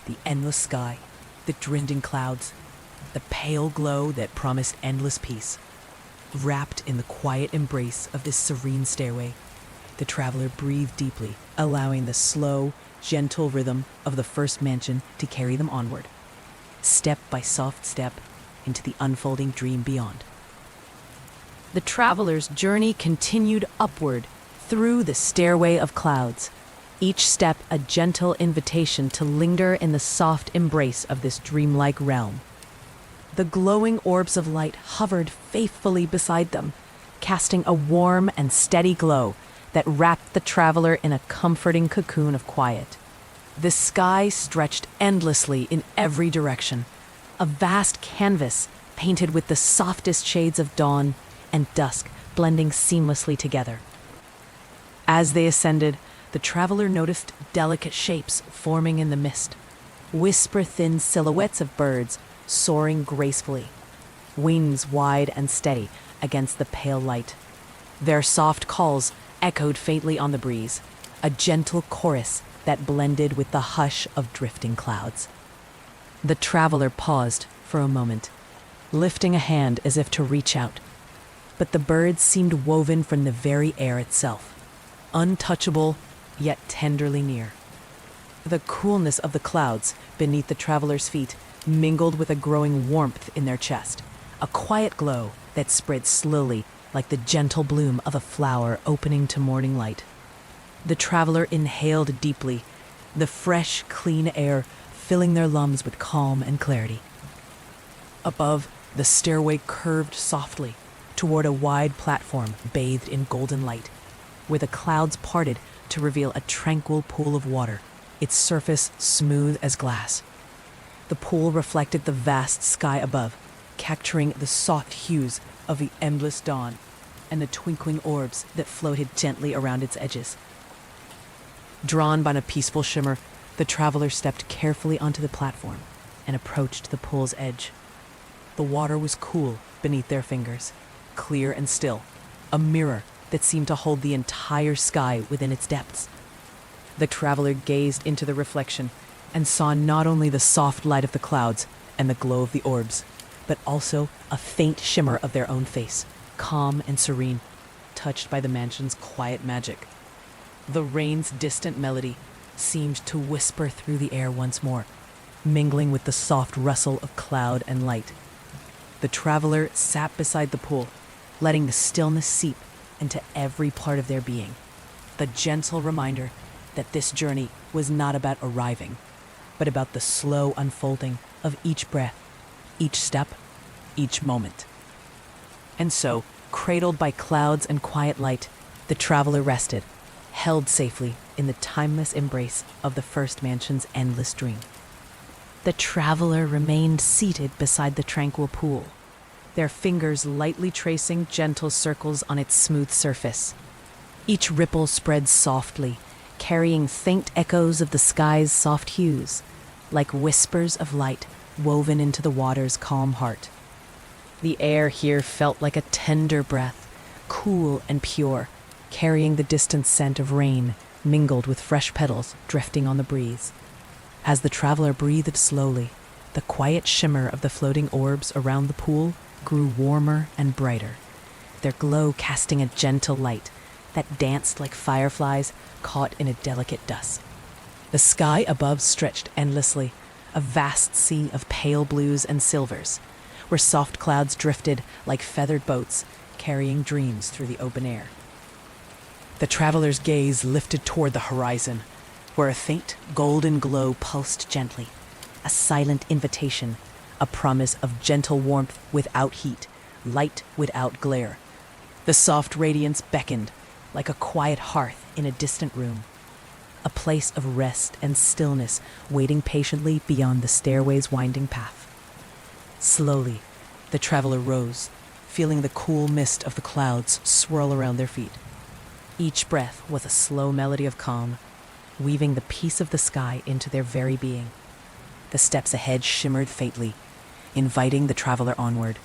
The endless sky, the drifting clouds, the pale glow that promised endless peace. Wrapped in the quiet embrace of this serene stairway, the traveler breathed deeply, allowing the slow, gentle rhythm of the first mansion to carry them onward, step by soft step, into the unfolding dream beyond. The traveler's journey continued upward through the stairway of clouds, each step a gentle invitation to linger in the soft embrace of this dreamlike realm. The glowing orbs of light hovered faithfully beside them, casting a warm and steady glow that wrapped the traveler in a comforting cocoon of quiet. The sky stretched endlessly in every direction, a vast canvas painted with the softest shades of dawn and dusk blending seamlessly together. As they ascended, the traveler noticed delicate shapes forming in the mist, whisper-thin silhouettes of birds soaring gracefully, wings wide and steady against the pale light. Their soft calls echoed faintly on the breeze, a gentle chorus that blended with the hush of drifting clouds. The traveler paused for a moment, lifting a hand as if to reach out, but the birds seemed woven from the very air itself, untouchable yet tenderly near. The coolness of the clouds beneath the traveler's feet mingled with a growing warmth in their chest, a quiet glow that spread slowly like the gentle bloom of a flower opening to morning light. The traveler inhaled deeply, the fresh, clean air filling their lungs with calm and clarity. Above, the stairway curved softly, toward a wide platform bathed in golden light, where the clouds parted to reveal a tranquil pool of water, its surface smooth as glass. The pool reflected the vast sky above, capturing the soft hues of the endless dawn and the twinkling orbs that floated gently around its edges. Drawn by a peaceful shimmer, the traveler stepped carefully onto the platform and approached the pool's edge. The water was cool beneath their fingers, clear and still, a mirror that seemed to hold the entire sky within its depths. The traveler gazed into the reflection and saw not only the soft light of the clouds and the glow of the orbs, but also a faint shimmer of their own face, calm and serene, touched by the mansion's quiet magic. The rain's distant melody seemed to whisper through the air once more, mingling with the soft rustle of cloud and light. The traveler sat beside the pool, letting the stillness seep into every part of their being, the gentle reminder that this journey was not about arriving, but about the slow unfolding of each breath, each step, each moment. And so, cradled by clouds and quiet light, the traveler rested, held safely in the timeless embrace of the first mansion's endless dream. The traveler remained seated beside the tranquil pool, their fingers lightly tracing gentle circles on its smooth surface. Each ripple spread softly, carrying faint echoes of the sky's soft hues, like whispers of light woven into the water's calm heart. The air here felt like a tender breath, cool and pure, carrying the distant scent of rain mingled with fresh petals drifting on the breeze. As the traveler breathed slowly, the quiet shimmer of the floating orbs around the pool grew warmer and brighter, their glow casting a gentle light that danced like fireflies caught in a delicate dusk. The sky above stretched endlessly, a vast sea of pale blues and silvers, where soft clouds drifted like feathered boats carrying dreams through the open air. The traveler's gaze lifted toward the horizon, where a faint golden glow pulsed gently, a silent invitation, a promise of gentle warmth without heat, light without glare. The soft radiance beckoned, like a quiet hearth in a distant room, a place of rest and stillness waiting patiently beyond the stairway's winding path. Slowly, the traveler rose, feeling the cool mist of the clouds swirl around their feet. Each breath was a slow melody of calm, weaving the peace of the sky into their very being. The steps ahead shimmered faintly, inviting the traveler onward,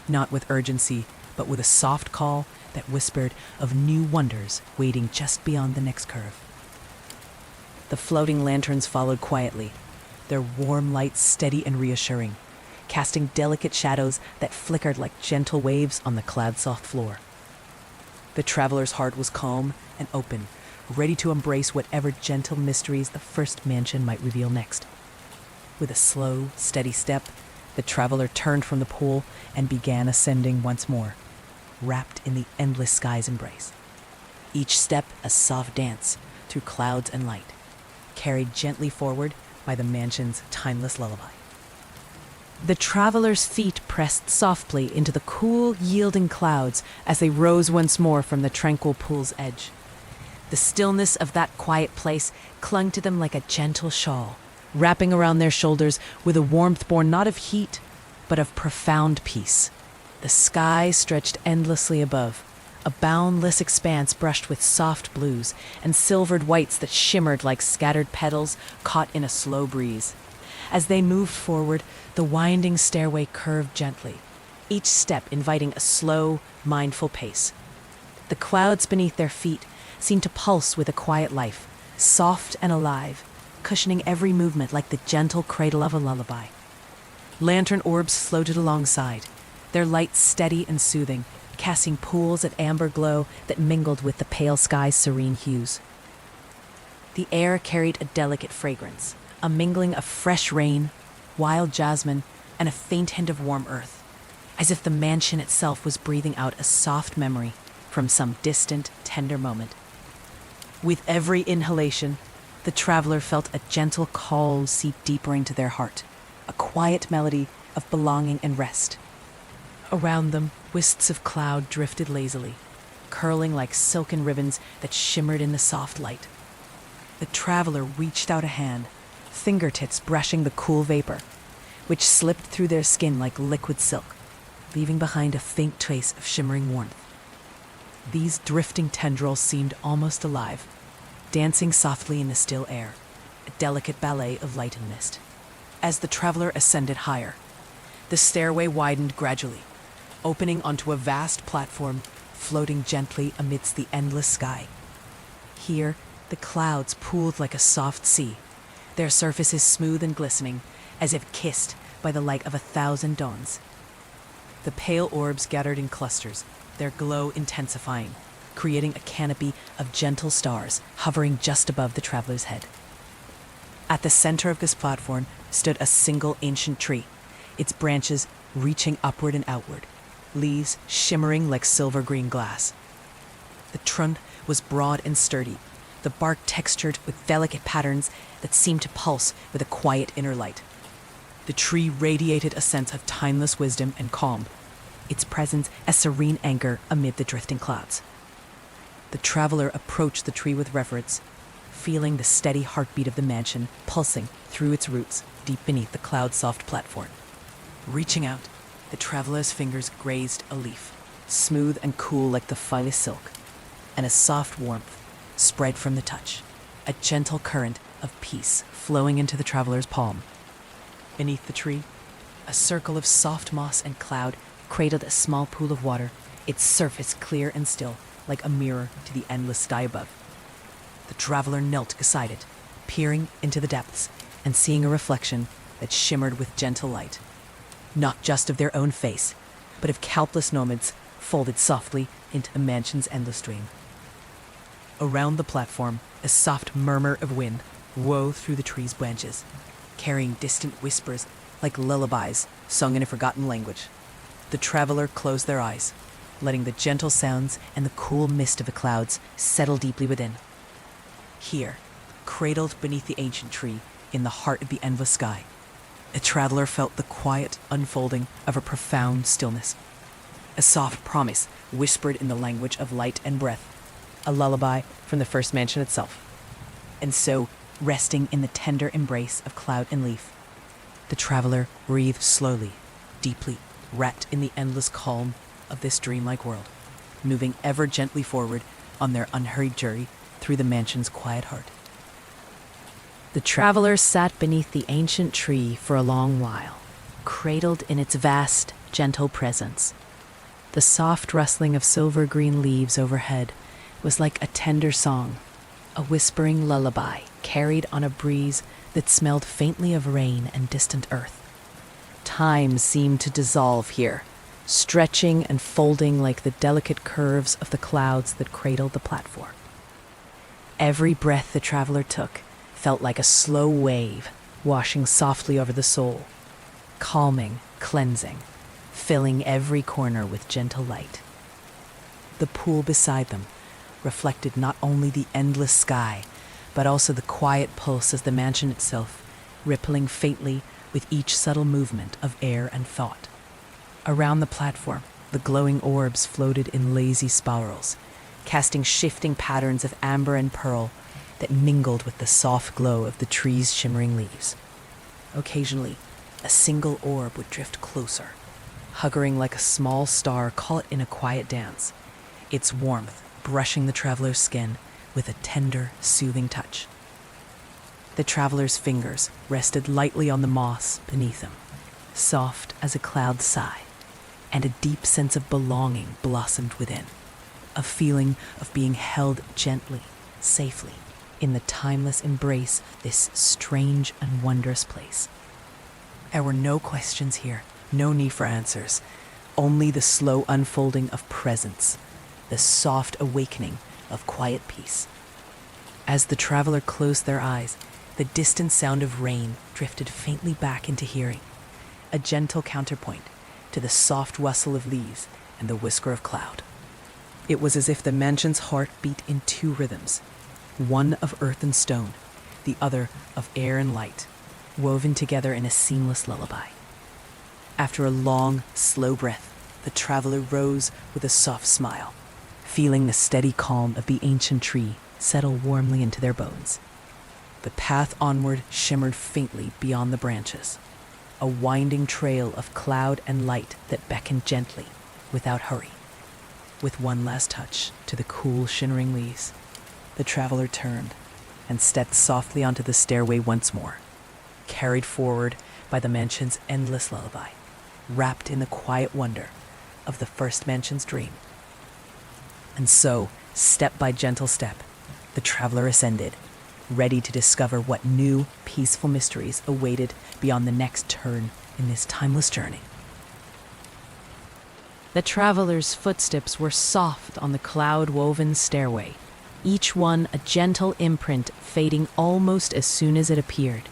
not with urgency, but with a soft call that whispered of new wonders waiting just beyond the next curve. The floating lanterns followed quietly, their warm light steady and reassuring, casting delicate shadows that flickered like gentle waves on the cloud-soft floor. The traveler's heart was calm and open, ready to embrace whatever gentle mysteries the first mansion might reveal next. With a slow, steady step, the traveler turned from the pool and began ascending once more, wrapped in the endless sky's embrace. Each step a soft dance through clouds and light, carried gently forward by the mansion's timeless lullaby. The traveler's feet pressed softly into the cool, yielding clouds as they rose once more from the tranquil pool's edge. The stillness of that quiet place clung to them like a gentle shawl, wrapping around their shoulders with a warmth born not of heat, but of profound peace. The sky stretched endlessly above, a boundless expanse brushed with soft blues and silvered whites that shimmered like scattered petals caught in a slow breeze. As they moved forward, the winding stairway curved gently, each step inviting a slow, mindful pace. The clouds beneath their feet seemed to pulse with a quiet life, soft and alive, cushioning every movement like the gentle cradle of a lullaby. Lantern orbs floated alongside, their light steady and soothing, casting pools of amber glow that mingled with the pale sky's serene hues. The air carried a delicate fragrance, a mingling of fresh rain, wild jasmine, and a faint hint of warm earth, as if the mansion itself was breathing out a soft memory from some distant, tender moment. With every inhalation, the traveler felt a gentle calm seep deeper into their heart, a quiet melody of belonging and rest. Around them, Wisps of cloud drifted lazily, curling like silken ribbons that shimmered in the soft light. The traveler reached out a hand, fingertips brushing the cool vapor, which slipped through their skin like liquid silk, leaving behind a faint trace of shimmering warmth. These drifting tendrils seemed almost alive, dancing softly in the still air, a delicate ballet of light and mist. As the traveler ascended higher, the stairway widened gradually, opening onto a vast platform floating gently amidst the endless sky. Here, the clouds pooled like a soft sea, their surfaces smooth and glistening, as if kissed by the light of 1,000 dawns. The pale orbs gathered in clusters, their glow intensifying, creating a canopy of gentle stars hovering just above the traveler's head. At the center of this platform stood a single ancient tree, its branches reaching upward and outward, leaves shimmering like silver-green glass. The trunk was broad and sturdy, the bark textured with delicate patterns that seemed to pulse with a quiet inner light. The tree radiated a sense of timeless wisdom and calm, its presence a serene anchor amid the drifting clouds. The traveler approached the tree with reverence, feeling the steady heartbeat of the mansion pulsing through its roots deep beneath the cloud-soft platform. Reaching out, the traveler's fingers grazed a leaf, smooth and cool like the finest silk, and a soft warmth spread from the touch, a gentle current of peace flowing into the traveler's palm. Beneath the tree, a circle of soft moss and cloud cradled a small pool of water, its surface clear and still, like a mirror to the endless sky above. The traveler knelt beside it, peering into the depths and seeing a reflection that shimmered with gentle light, not just of their own face, but of countless nomads folded softly into the mansion's endless dream. Around the platform, a soft murmur of wind wove through the tree's branches, carrying distant whispers like lullabies sung in a forgotten language. The traveler closed their eyes, letting the gentle sounds and the cool mist of the clouds settle deeply within. Here, cradled beneath the ancient tree in the heart of the endless sky, a traveler felt the quiet unfolding of a profound stillness. A soft promise whispered in the language of light and breath, a lullaby from the first mansion itself. And so, resting in the tender embrace of cloud and leaf, the traveler breathed slowly, deeply, wrapped in the endless calm of this dreamlike world, moving ever gently forward on their unhurried journey through the mansion's quiet heart. The traveler sat beneath the ancient tree for a long while, cradled in its vast, gentle presence. The soft rustling of silver-green leaves overhead was like a tender song, a whispering lullaby carried on a breeze that smelled faintly of rain and distant earth. Time seemed to dissolve here, stretching and folding like the delicate curves of the clouds that cradled the platform. Every breath the traveler took felt like a slow wave washing softly over the soul, calming, cleansing, filling every corner with gentle light. The pool beside them reflected not only the endless sky, but also the quiet pulse of the mansion itself, rippling faintly with each subtle movement of air and thought. Around the platform, the glowing orbs floated in lazy spirals, casting shifting patterns of amber and pearl that mingled with the soft glow of the tree's shimmering leaves. Occasionally, a single orb would drift closer, hovering like a small star caught in a quiet dance, its warmth brushing the traveler's skin with a tender, soothing touch. The traveler's fingers rested lightly on the moss beneath him, soft as a cloud sigh, and a deep sense of belonging blossomed within, a feeling of being held gently, safely, in the timeless embrace of this strange and wondrous place. There were no questions here, no need for answers, only the slow unfolding of presence, the soft awakening of quiet peace. As the traveler closed their eyes, the distant sound of rain drifted faintly back into hearing, a gentle counterpoint to the soft rustle of leaves and the whisper of cloud. It was as if the mansion's heart beat in two rhythms, one of earth and stone, the other of air and light, woven together in a seamless lullaby. After a long, slow breath, The traveler rose with a soft smile, feeling the steady calm of the ancient tree settle warmly into their bones. The path onward shimmered faintly beyond the branches, a winding trail of cloud and light that beckoned gently, without hurry. With one last touch to the cool, shimmering leaves, the traveler turned and stepped softly onto the stairway once more, carried forward by the mansion's endless lullaby, wrapped in the quiet wonder of the first mansion's dream. And so, step by gentle step, the traveler ascended, ready to discover what new, peaceful mysteries awaited beyond the next turn in this timeless journey. The traveler's footsteps were soft on the cloud-woven stairway, each one a gentle imprint fading almost as soon as it appeared.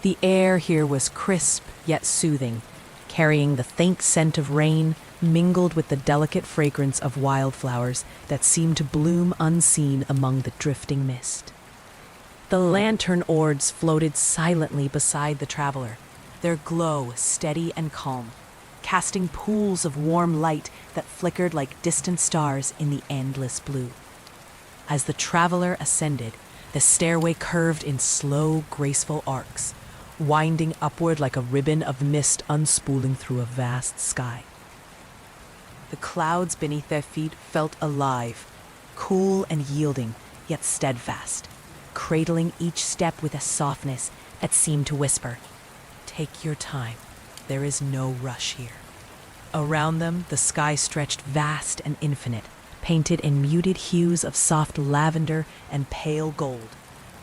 The air here was crisp yet soothing, carrying the faint scent of rain mingled with the delicate fragrance of wildflowers that seemed to bloom unseen among the drifting mist. The lantern orbs floated silently beside the traveler, their glow steady and calm, casting pools of warm light that flickered like distant stars in the endless blue. As the traveler ascended, the stairway curved in slow, graceful arcs, winding upward like a ribbon of mist unspooling through a vast sky. The clouds beneath their feet felt alive, cool and yielding, yet steadfast, cradling each step with a softness that seemed to whisper, "Take your time, there is no rush here." Around them, the sky stretched vast and infinite, painted in muted hues of soft lavender and pale gold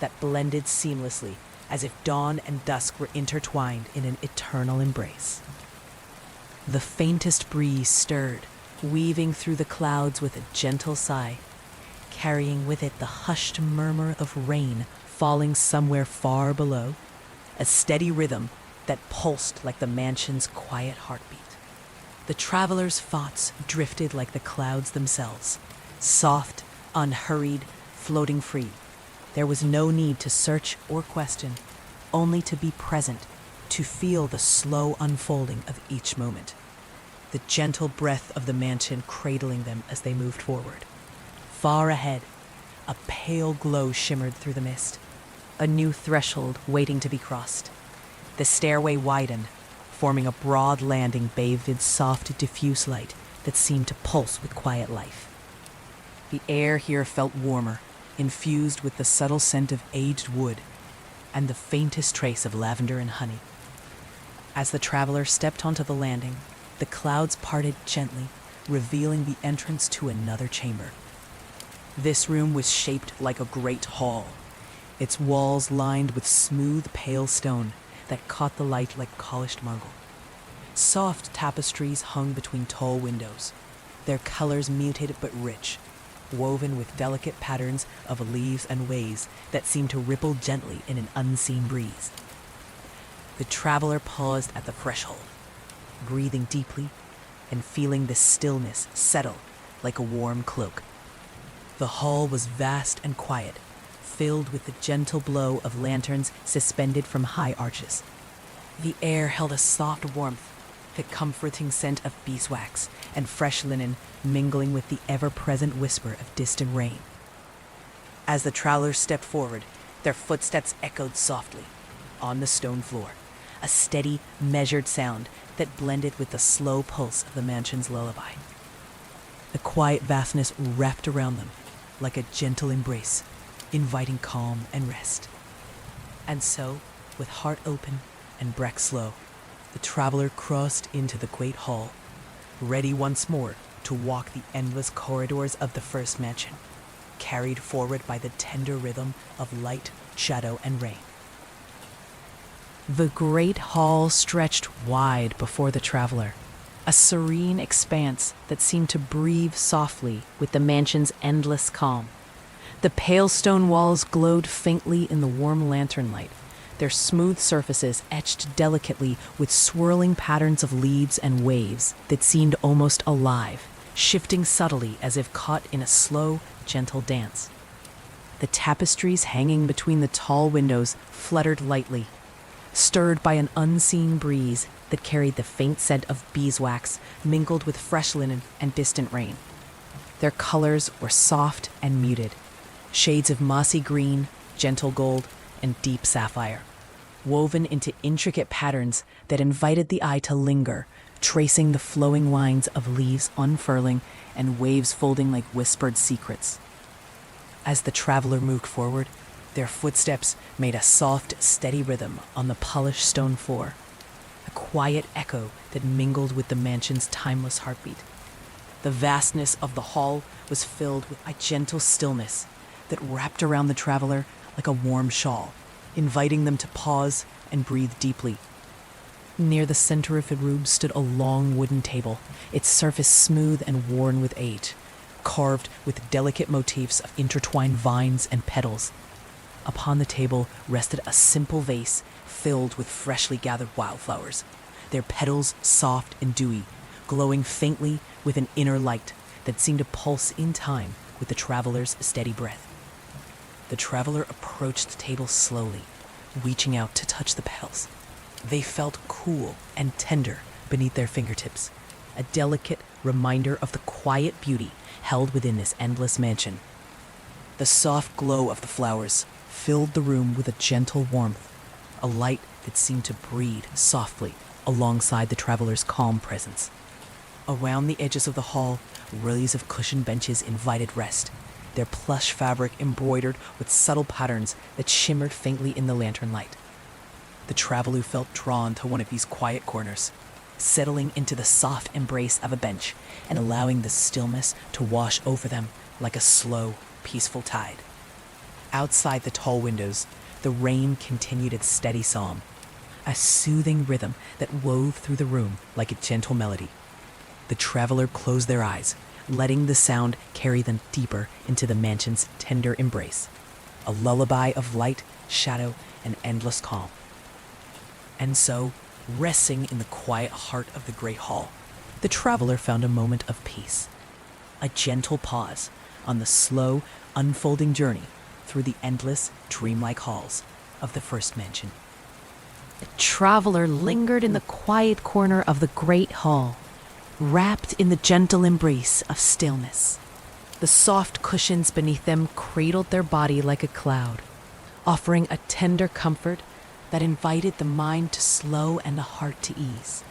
that blended seamlessly as if dawn and dusk were intertwined in an eternal embrace. The faintest breeze stirred, weaving through the clouds with a gentle sigh, carrying with it the hushed murmur of rain falling somewhere far below, a steady rhythm that pulsed like the mansion's quiet heartbeat. The traveler's thoughts drifted like the clouds themselves, soft, unhurried, floating free. There was no need to search or question, only to be present, to feel the slow unfolding of each moment. The gentle breath of the mansion cradling them as they moved forward. Far ahead, a pale glow shimmered through the mist, a new threshold waiting to be crossed. The stairway widened, forming a broad landing bathed in soft, diffuse light that seemed to pulse with quiet life. The air here felt warmer, infused with the subtle scent of aged wood and the faintest trace of lavender and honey. As the traveler stepped onto the landing, the clouds parted gently, revealing the entrance to another chamber. This room was shaped like a great hall, its walls lined with smooth, pale stone that caught the light like polished marble. Soft tapestries hung between tall windows, their colors muted but rich, woven with delicate patterns of leaves and waves that seemed to ripple gently in an unseen breeze. The traveler paused at the threshold, breathing deeply and feeling the stillness settle like a warm cloak. The hall was vast and quiet, filled with the gentle glow of lanterns suspended from high arches. The air held a soft warmth, the comforting scent of beeswax and fresh linen mingling with the ever-present whisper of distant rain. As the travelers stepped forward, their footsteps echoed softly on the stone floor, a steady, measured sound that blended with the slow pulse of the mansion's lullaby. The quiet vastness wrapped around them like a gentle embrace, inviting calm and rest. And so, with heart open and breath slow, the traveler crossed into the great hall, ready once more to walk the endless corridors of the first mansion, carried forward by the tender rhythm of light, shadow, and rain. The great hall stretched wide before the traveler, a serene expanse that seemed to breathe softly with the mansion's endless calm. The pale stone walls glowed faintly in the warm lantern light, their smooth surfaces etched delicately with swirling patterns of leaves and waves that seemed almost alive, shifting subtly as if caught in a slow, gentle dance. The tapestries hanging between the tall windows fluttered lightly, stirred by an unseen breeze that carried the faint scent of beeswax mingled with fresh linen and distant rain. Their colors were soft and muted, shades of mossy green, gentle gold, and deep sapphire, woven into intricate patterns that invited the eye to linger, tracing the flowing lines of leaves unfurling and waves folding like whispered secrets. As the traveler moved forward, their footsteps made a soft, steady rhythm on the polished stone floor, a quiet echo that mingled with the mansion's timeless heartbeat. The vastness of the hall was filled with a gentle stillness that wrapped around the traveler like a warm shawl, inviting them to pause and breathe deeply. Near the center of the room stood a long wooden table, its surface smooth and worn with age, carved with delicate motifs of intertwined vines and petals. Upon the table rested a simple vase filled with freshly gathered wildflowers, their petals soft and dewy, glowing faintly with an inner light that seemed to pulse in time with the traveler's steady breath. The traveler approached the table slowly, reaching out to touch the petals. They felt cool and tender beneath their fingertips, a delicate reminder of the quiet beauty held within this endless mansion. The soft glow of the flowers filled the room with a gentle warmth, a light that seemed to breathe softly alongside the traveler's calm presence. Around the edges of the hall, rows of cushioned benches invited rest, their plush fabric embroidered with subtle patterns that shimmered faintly in the lantern light. The traveler felt drawn to one of these quiet corners, settling into the soft embrace of a bench and allowing the stillness to wash over them like a slow, peaceful tide. Outside the tall windows, the rain continued its steady psalm, a soothing rhythm that wove through the room like a gentle melody. The traveler closed their eyes, letting the sound carry them deeper into the mansion's tender embrace, a lullaby of light, shadow, and endless calm. And so, resting in the quiet heart of the great hall, the traveler found a moment of peace, a gentle pause on the slow, unfolding journey through the endless, dreamlike halls of the first mansion. The traveler lingered in the quiet corner of the great hall, wrapped in the gentle embrace of stillness. The soft cushions beneath them cradled their body like a cloud, offering a tender comfort that invited the mind to slow and the heart to ease.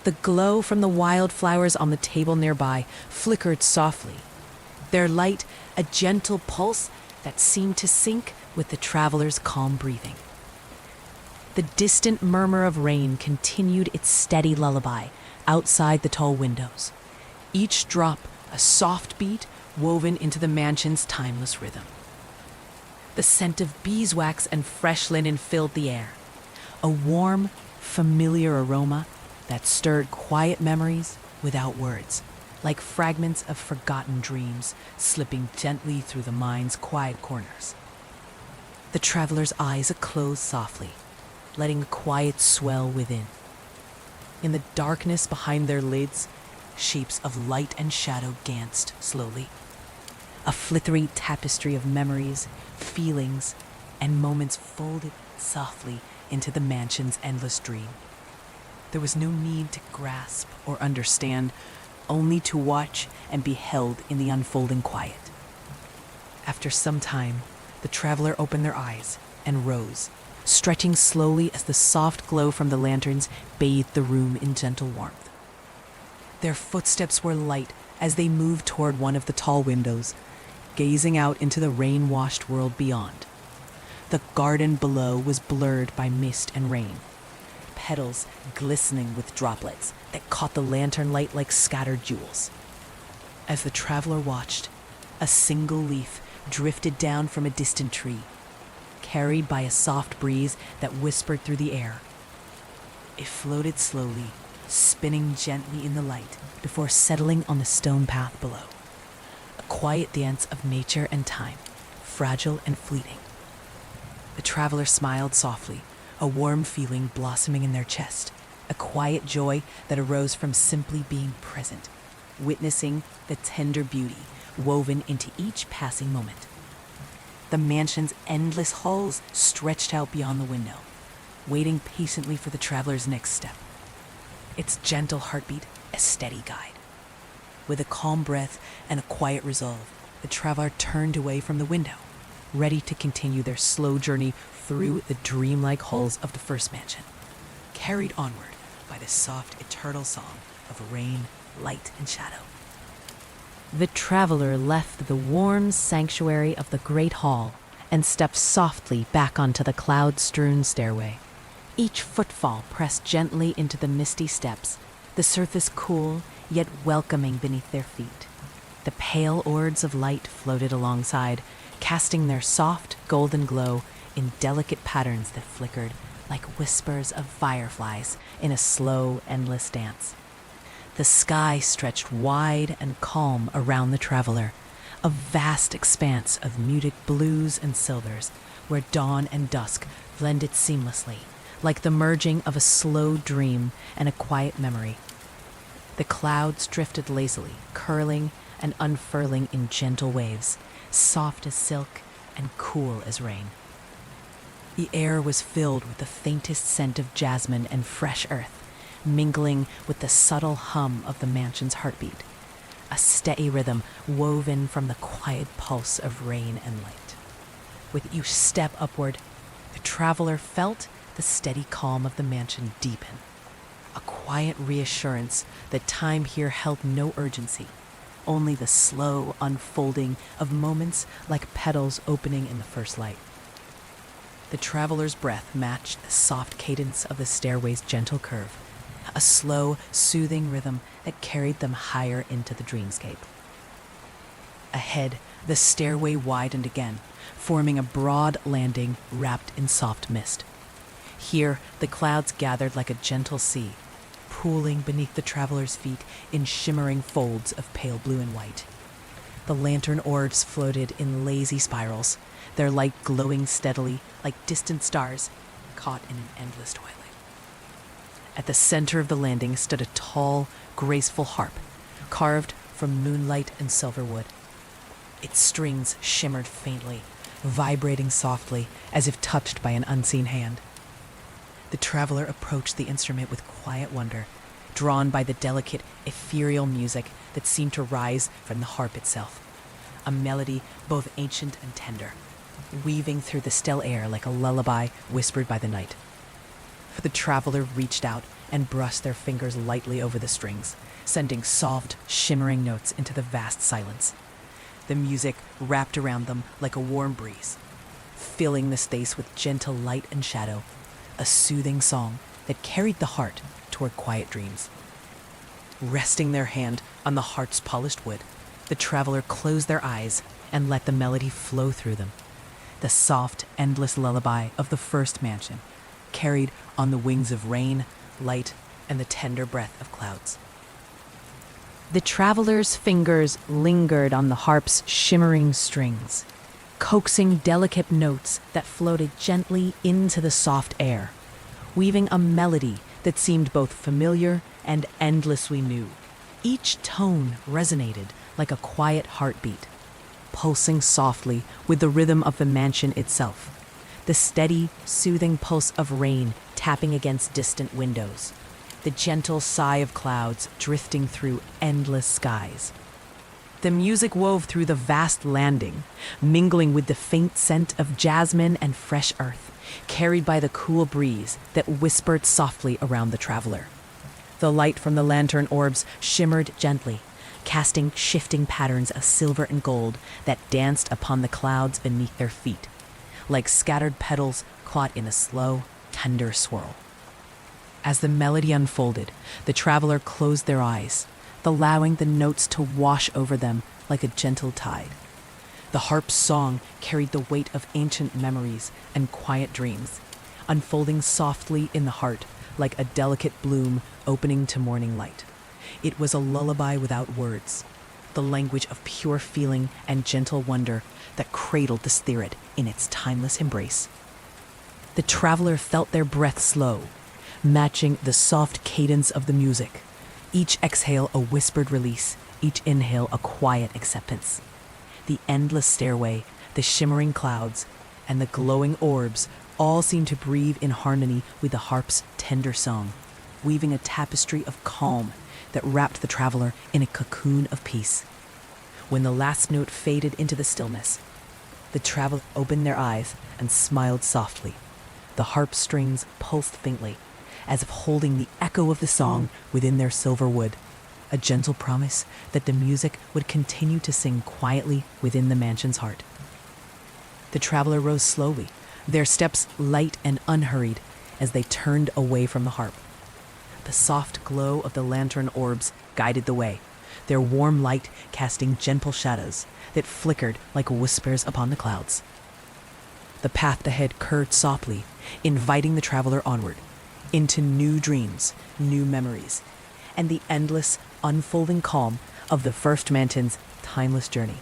The glow from the wildflowers on the table nearby flickered softly, their light a gentle pulse that seemed to sync with the traveler's calm breathing. The distant murmur of rain continued its steady lullaby outside the tall windows, each drop a soft beat woven into the mansion's timeless rhythm. The scent of beeswax and fresh linen filled the air, a warm, familiar aroma that stirred quiet memories without words, like fragments of forgotten dreams slipping gently through the mind's quiet corners. The traveler's eyes closed softly, letting a quiet swell within. In the darkness behind their lids, shapes of light and shadow danced slowly, a flittery tapestry of memories, feelings, and moments folded softly into the mansion's endless dream. There was no need to grasp or understand, only to watch and be held in the unfolding quiet. After some time, the traveler opened their eyes and rose, stretching slowly as the soft glow from the lanterns bathed the room in gentle warmth. Their footsteps were light as they moved toward one of the tall windows, gazing out into the rain-washed world beyond. The garden below was blurred by mist and rain, petals glistening with droplets that caught the lantern light like scattered jewels. As the traveler watched, a single leaf drifted down from a distant tree, carried by a soft breeze that whispered through the air. It floated slowly, spinning gently in the light before settling on the stone path below. A quiet dance of nature and time, fragile and fleeting. The traveler smiled softly, a warm feeling blossoming in their chest, a quiet joy that arose from simply being present, witnessing the tender beauty woven into each passing moment. The mansion's endless halls stretched out beyond the window, waiting patiently for the traveler's next step. Its gentle heartbeat a steady guide. With a calm breath and a quiet resolve, the traveler turned away from the window, ready to continue their slow journey through the dreamlike halls of the first mansion, carried onward by the soft, eternal song of rain, light, and shadow. The traveler left the warm sanctuary of the great hall and stepped softly back onto the cloud-strewn stairway. Each footfall pressed gently into the misty steps, the surface cool yet welcoming beneath their feet. The pale orbs of light floated alongside, casting their soft, golden glow in delicate patterns that flickered like whispers of fireflies in a slow, endless dance. The sky stretched wide and calm around the traveler, a vast expanse of muted blues and silvers, where dawn and dusk blended seamlessly, like the merging of a slow dream and a quiet memory. The clouds drifted lazily, curling and unfurling in gentle waves, soft as silk and cool as rain. The air was filled with the faintest scent of jasmine and fresh earth, mingling with the subtle hum of the mansion's heartbeat, a steady rhythm woven from the quiet pulse of rain and light. With each step upward, the traveler felt the steady calm of the mansion deepen, a quiet reassurance that time here held no urgency, only the slow unfolding of moments like petals opening in the first light. The traveler's breath matched the soft cadence of the stairway's gentle curve, a slow, soothing rhythm that carried them higher into the dreamscape. Ahead, the stairway widened again, forming a broad landing wrapped in soft mist. Here, the clouds gathered like a gentle sea, pooling beneath the traveler's feet in shimmering folds of pale blue and white. The lantern orbs floated in lazy spirals, their light glowing steadily like distant stars caught in an endless twilight. At the center of the landing stood a tall, graceful harp, carved from moonlight and silver wood. Its strings shimmered faintly, vibrating softly as if touched by an unseen hand. The traveler approached the instrument with quiet wonder, drawn by the delicate, ethereal music that seemed to rise from the harp itself, a melody both ancient and tender, weaving through the still air like a lullaby whispered by the night. The traveler reached out and brushed their fingers lightly over the strings, sending soft, shimmering notes into the vast silence. The music wrapped around them like a warm breeze, filling the space with gentle light and shadow, a soothing song that carried the heart toward quiet dreams. Resting their hand on the harp's polished wood, the traveler closed their eyes and let the melody flow through them, the soft, endless lullaby of the first mansion, carried on the wings of rain, light, and the tender breath of clouds. The traveler's fingers lingered on the harp's shimmering strings, coaxing delicate notes that floated gently into the soft air, weaving a melody that seemed both familiar and endlessly new. Each tone resonated like a quiet heartbeat, pulsing softly with the rhythm of the mansion itself, the steady, soothing pulse of rain tapping against distant windows, the gentle sigh of clouds drifting through endless skies. The music wove through the vast landing, mingling with the faint scent of jasmine and fresh earth, carried by the cool breeze that whispered softly around the traveler. The light from the lantern orbs shimmered gently, casting shifting patterns of silver and gold that danced upon the clouds beneath their feet, like scattered petals caught in a slow, tender swirl. As the melody unfolded, the traveler closed their eyes, allowing the notes to wash over them like a gentle tide. The harp's song carried the weight of ancient memories and quiet dreams, unfolding softly in the heart like a delicate bloom opening to morning light. It was a lullaby without words, the language of pure feeling and gentle wonder that cradled the spirit in its timeless embrace. The traveler felt their breath slow, matching the soft cadence of the music, each exhale a whispered release, each inhale a quiet acceptance. The endless stairway, the shimmering clouds, and the glowing orbs All seemed to breathe in harmony with the harp's tender song, weaving a tapestry of calm that wrapped the traveler in a cocoon of peace. When the last note faded into the stillness, the traveler opened their eyes and smiled softly. The harp strings pulsed faintly, as if holding the echo of the song within their silver wood, a gentle promise that the music would continue to sing quietly within the mansion's heart. The traveler rose slowly, their steps light and unhurried as they turned away from the harp. The soft glow of the lantern orbs guided the way, their warm light casting gentle shadows that flickered like whispers upon the clouds. The path ahead curved softly, inviting the traveler onward, into new dreams, new memories, and the endless, unfolding calm of the first mansion's timeless journey.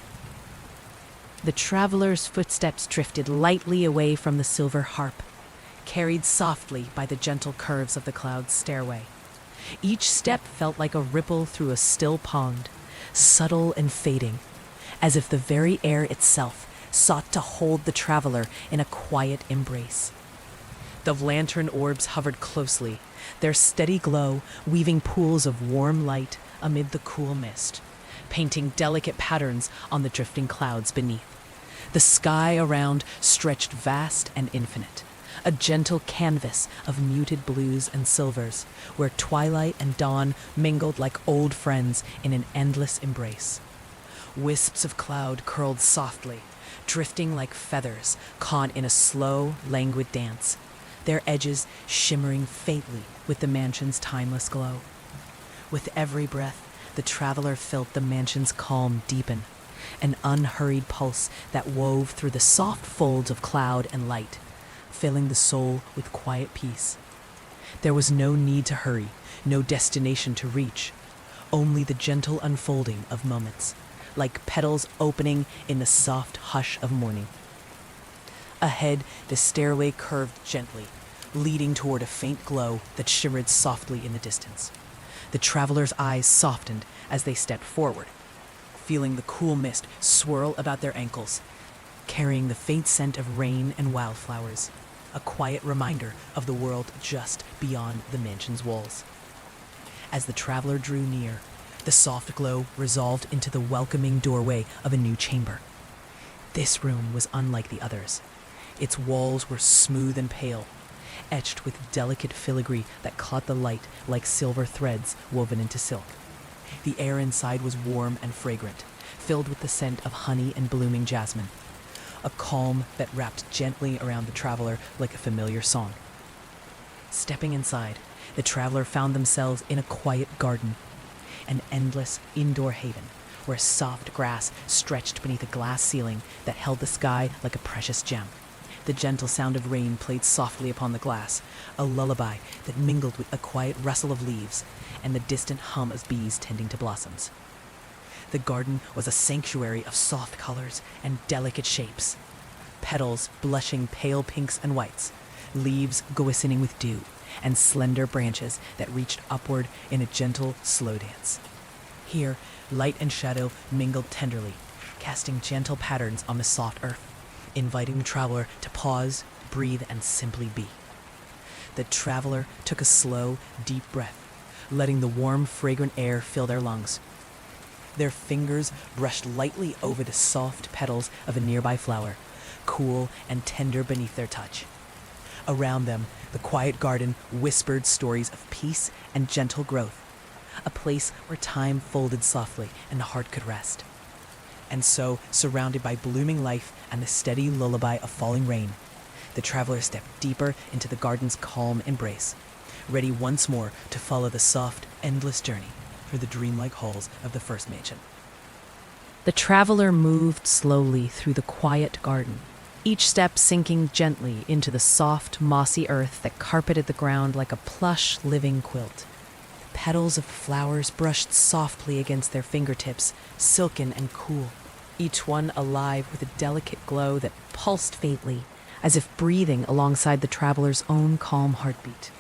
The traveler's footsteps drifted lightly away from the silver harp, carried softly by the gentle curves of the cloud's stairway. Each step felt like a ripple through a still pond, subtle and fading, as if the very air itself sought to hold the traveler in a quiet embrace. The lantern orbs hovered closely, their steady glow weaving pools of warm light amid the cool mist, painting delicate patterns on the drifting clouds beneath. The sky around stretched vast and infinite, a gentle canvas of muted blues and silvers, where twilight and dawn mingled like old friends in an endless embrace. Wisps of cloud curled softly, drifting like feathers caught in a slow, languid dance, their edges shimmering faintly with the mansion's timeless glow. With every breath, the traveler felt the mansion's calm deepen, an unhurried pulse that wove through the soft folds of cloud and light, filling the soul with quiet peace. There was no need to hurry, no destination to reach, only the gentle unfolding of moments, like petals opening in the soft hush of morning. Ahead, the stairway curved gently, leading toward a faint glow that shimmered softly in the distance. The traveler's eyes softened as they stepped forward, feeling the cool mist swirl about their ankles, carrying the faint scent of rain and wildflowers, a quiet reminder of the world just beyond the mansion's walls. As the traveler drew near, the soft glow resolved into the welcoming doorway of a new chamber. This room was unlike the others. Its walls were smooth and pale, etched with delicate filigree that caught the light like silver threads woven into silk. The air inside was warm and fragrant, filled with the scent of honey and blooming jasmine, a calm that wrapped gently around the traveler like a familiar song. Stepping inside, the traveler found themselves in a quiet garden, an endless indoor haven where soft grass stretched beneath a glass ceiling that held the sky like a precious gem. The gentle sound of rain played softly upon the glass, a lullaby that mingled with a quiet rustle of leaves and the distant hum of bees tending to blossoms. The garden was a sanctuary of soft colors and delicate shapes, petals blushing pale pinks and whites, leaves glistening with dew, and slender branches that reached upward in a gentle, slow dance. Here, light and shadow mingled tenderly, casting gentle patterns on the soft earth, inviting the traveler to pause, breathe, and simply be. The traveler took a slow, deep breath, letting the warm, fragrant air fill their lungs. Their fingers brushed lightly over the soft petals of a nearby flower, cool and tender beneath their touch. Around them, the quiet garden whispered stories of peace and gentle growth, a place where time folded softly and the heart could rest. And so, surrounded by blooming life and the steady lullaby of falling rain, the traveler stepped deeper into the garden's calm embrace, ready once more to follow the soft, endless journey through the dreamlike halls of the first mansion. The traveler moved slowly through the quiet garden, each step sinking gently into the soft, mossy earth that carpeted the ground like a plush, living quilt. Petals of flowers brushed softly against their fingertips, silken and cool, each one alive with a delicate glow that pulsed faintly, as if breathing alongside the traveler's own calm heartbeat.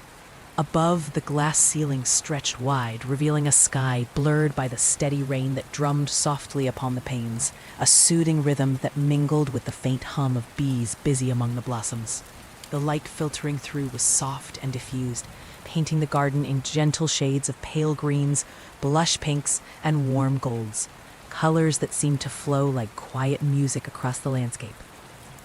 Above, the glass ceiling stretched wide, revealing a sky blurred by the steady rain that drummed softly upon the panes, a soothing rhythm that mingled with the faint hum of bees busy among the blossoms. The light filtering through was soft and diffused, painting the garden in gentle shades of pale greens, blush pinks, and warm golds, colors that seemed to flow like quiet music across the landscape.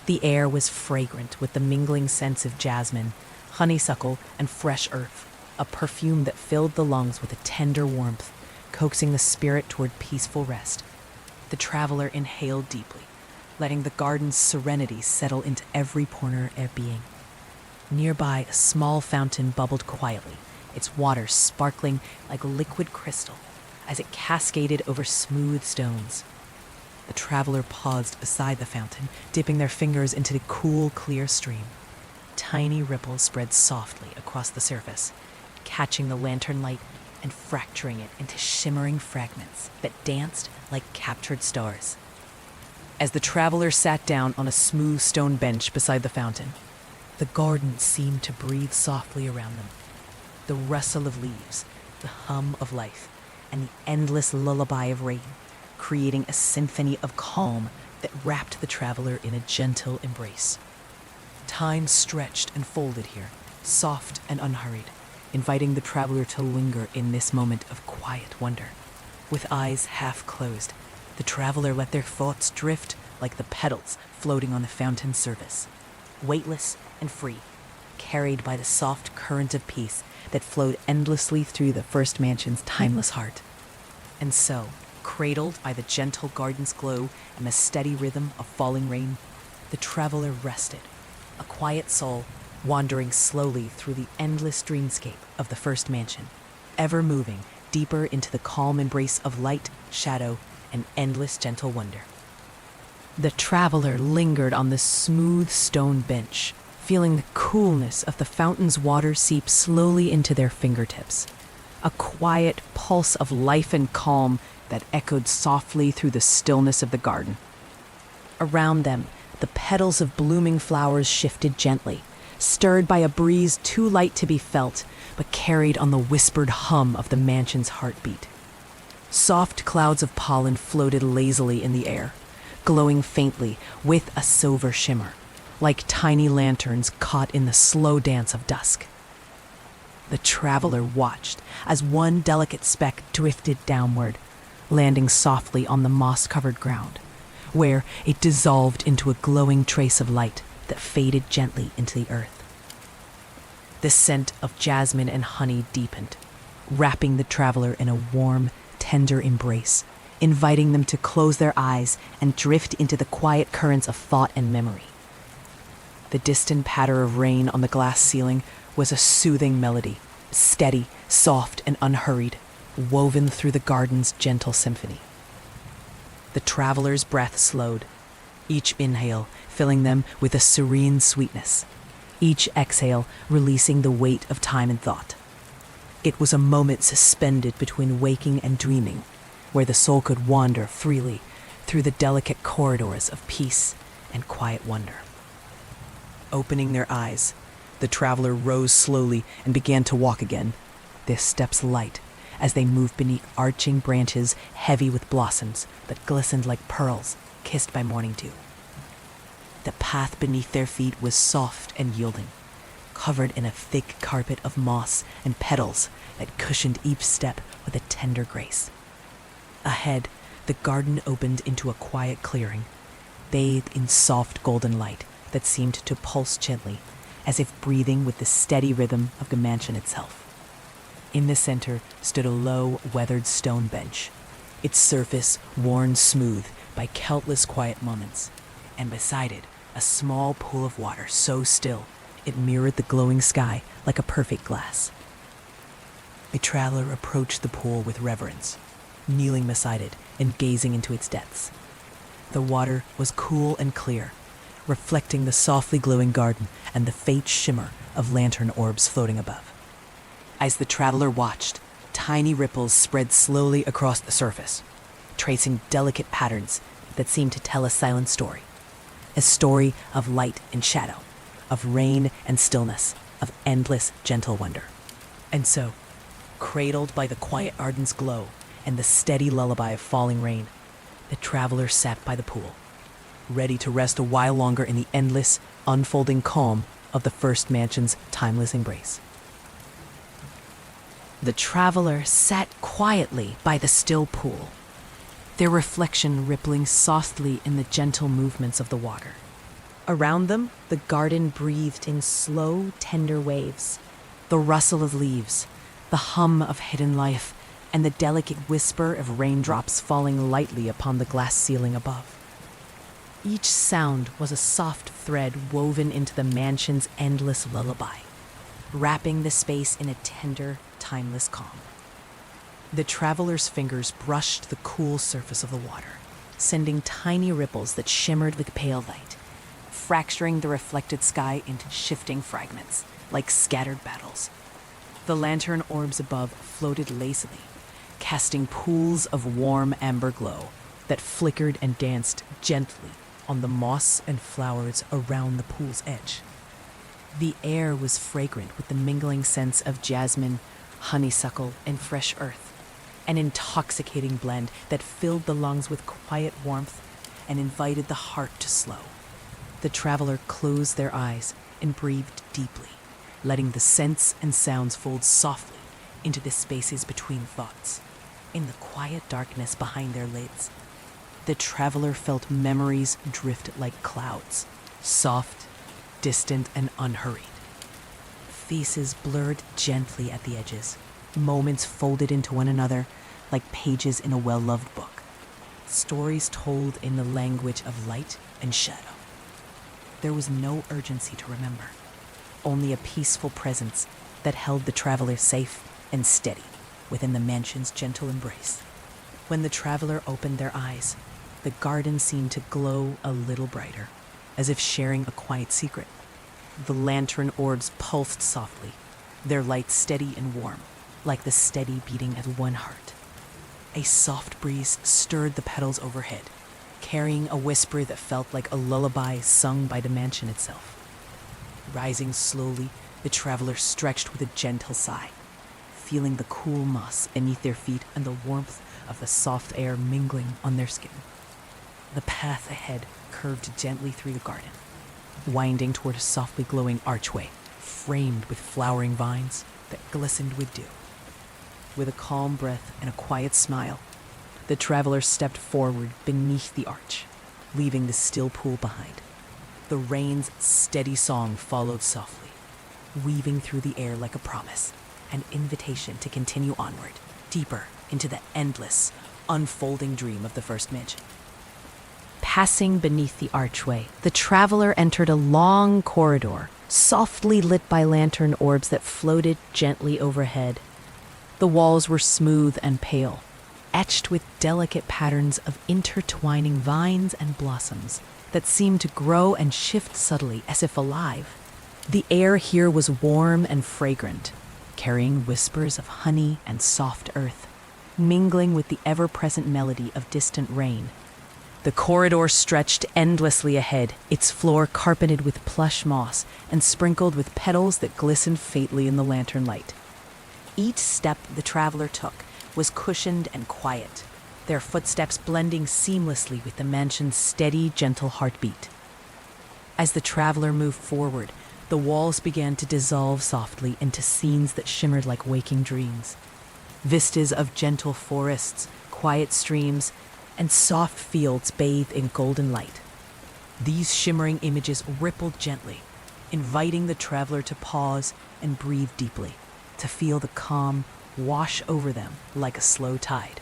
The air was fragrant with the mingling scents of jasmine, honeysuckle, and fresh earth, a perfume that filled the lungs with a tender warmth, coaxing the spirit toward peaceful rest. The traveler inhaled deeply, letting the garden's serenity settle into every pore of being. Nearby, a small fountain bubbled quietly, its water sparkling like liquid crystal as it cascaded over smooth stones. The traveler paused beside the fountain, dipping their fingers into the cool, clear stream. Tiny ripples spread softly across the surface, catching the lantern light and fracturing it into shimmering fragments that danced like captured stars. As the traveler sat down on a smooth stone bench beside the fountain, the garden seemed to breathe softly around them. The rustle of leaves, the hum of life, and the endless lullaby of rain, creating a symphony of calm that wrapped the traveler in a gentle embrace. Time stretched and folded here, soft and unhurried, inviting the traveler to linger in this moment of quiet wonder. With eyes half closed, the traveler let their thoughts drift like the petals floating on the fountain's surface, weightless and free, carried by the soft current of peace that flowed endlessly through the first mansion's timeless heart. And so, cradled by the gentle garden's glow and the steady rhythm of falling rain, the traveler rested, a quiet soul wandering slowly through the endless dreamscape of the first mansion, ever moving deeper into the calm embrace of light, shadow, and endless gentle wonder. The traveler lingered on the smooth stone bench, feeling the coolness of the fountain's water seep slowly into their fingertips, a quiet pulse of life and calm that echoed softly through the stillness of the garden. Around them, the petals of blooming flowers shifted gently, stirred by a breeze too light to be felt, but carried on the whispered hum of the mansion's heartbeat. Soft clouds of pollen floated lazily in the air, glowing faintly with a silver shimmer, like tiny lanterns caught in the slow dance of dusk. The traveler watched as one delicate speck drifted downward, landing softly on the moss-covered ground, where it dissolved into a glowing trace of light that faded gently into the earth. The scent of jasmine and honey deepened, wrapping the traveler in a warm, tender embrace, inviting them to close their eyes and drift into the quiet currents of thought and memory. The distant patter of rain on the glass ceiling was a soothing melody, steady, soft, and unhurried, woven through the garden's gentle symphony. The traveler's breath slowed, each inhale filling them with a serene sweetness, each exhale releasing the weight of time and thought. It was a moment suspended between waking and dreaming, where the soul could wander freely through the delicate corridors of peace and quiet wonder. Opening their eyes, the traveler rose slowly and began to walk again, their steps light as they moved beneath arching branches heavy with blossoms that glistened like pearls kissed by morning dew. The path beneath their feet was soft and yielding, covered in a thick carpet of moss and petals that cushioned each step with a tender grace. Ahead, the garden opened into a quiet clearing, bathed in soft golden light that seemed to pulse gently, as if breathing with the steady rhythm of the mansion itself. In the center stood a low, weathered stone bench, its surface worn smooth by countless quiet moments, and beside it, a small pool of water so still it mirrored the glowing sky like a perfect glass. A traveler approached the pool with reverence, kneeling beside it and gazing into its depths. The water was cool and clear, reflecting the softly glowing garden and the faint shimmer of lantern orbs floating above. As the traveler watched, tiny ripples spread slowly across the surface, tracing delicate patterns that seemed to tell a silent story. A story of light and shadow, of rain and stillness, of endless gentle wonder. And so, cradled by the quiet garden's glow and the steady lullaby of falling rain, the traveler sat by the pool, ready to rest a while longer in the endless, unfolding calm of the first mansion's timeless embrace. The traveler sat quietly by the still pool, their reflection rippling softly in the gentle movements of the water. Around them, the garden breathed in slow, tender waves. The rustle of leaves, the hum of hidden life, and the delicate whisper of raindrops falling lightly upon the glass ceiling above. Each sound was a soft thread woven into the mansion's endless lullaby, wrapping the space in a tender, timeless calm. The traveler's fingers brushed the cool surface of the water, sending tiny ripples that shimmered with pale light, fracturing the reflected sky into shifting fragments, like scattered battles. The lantern orbs above floated lazily, casting pools of warm amber glow that flickered and danced gently on the moss and flowers around the pool's edge. The air was fragrant with the mingling scents of jasmine, honeysuckle, and fresh earth, an intoxicating blend that filled the lungs with quiet warmth and invited the heart to slow. The traveler closed their eyes and breathed deeply, letting the scents and sounds fold softly into the spaces between thoughts. In the quiet darkness behind their lids, the traveler felt memories drift like clouds, soft, distant, and unhurried. Faces blurred gently at the edges, moments folded into one another like pages in a well-loved book, stories told in the language of light and shadow. There was no urgency to remember, only a peaceful presence that held the traveler safe and steady within the mansion's gentle embrace. When the traveler opened their eyes, the garden seemed to glow a little brighter, as if sharing a quiet secret. The lantern orbs pulsed softly, their light steady and warm, like the steady beating of one heart. A soft breeze stirred the petals overhead, carrying a whisper that felt like a lullaby sung by the mansion itself. Rising slowly, the traveler stretched with a gentle sigh, feeling the cool moss beneath their feet and the warmth of the soft air mingling on their skin. The path ahead curved gently through the garden, winding toward a softly glowing archway framed with flowering vines that glistened with dew. With a calm breath and a quiet smile, the traveler stepped forward beneath the arch, leaving the still pool behind. The rain's steady song followed softly, weaving through the air like a promise, an invitation to continue onward, deeper into the endless, unfolding dream of the first mansion. Passing beneath the archway, the traveler entered a long corridor, softly lit by lantern orbs that floated gently overhead. The walls were smooth and pale, etched with delicate patterns of intertwining vines and blossoms that seemed to grow and shift subtly as if alive. The air here was warm and fragrant, carrying whispers of honey and soft earth, mingling with the ever-present melody of distant rain. The corridor stretched endlessly ahead, its floor carpeted with plush moss and sprinkled with petals that glistened faintly in the lantern light. Each step the traveler took was cushioned and quiet, their footsteps blending seamlessly with the mansion's steady, gentle heartbeat. As the traveler moved forward, the walls began to dissolve softly into scenes that shimmered like waking dreams. Vistas of gentle forests, quiet streams, and soft fields bathed in golden light. These shimmering images rippled gently, inviting the traveler to pause and breathe deeply, to feel the calm wash over them like a slow tide.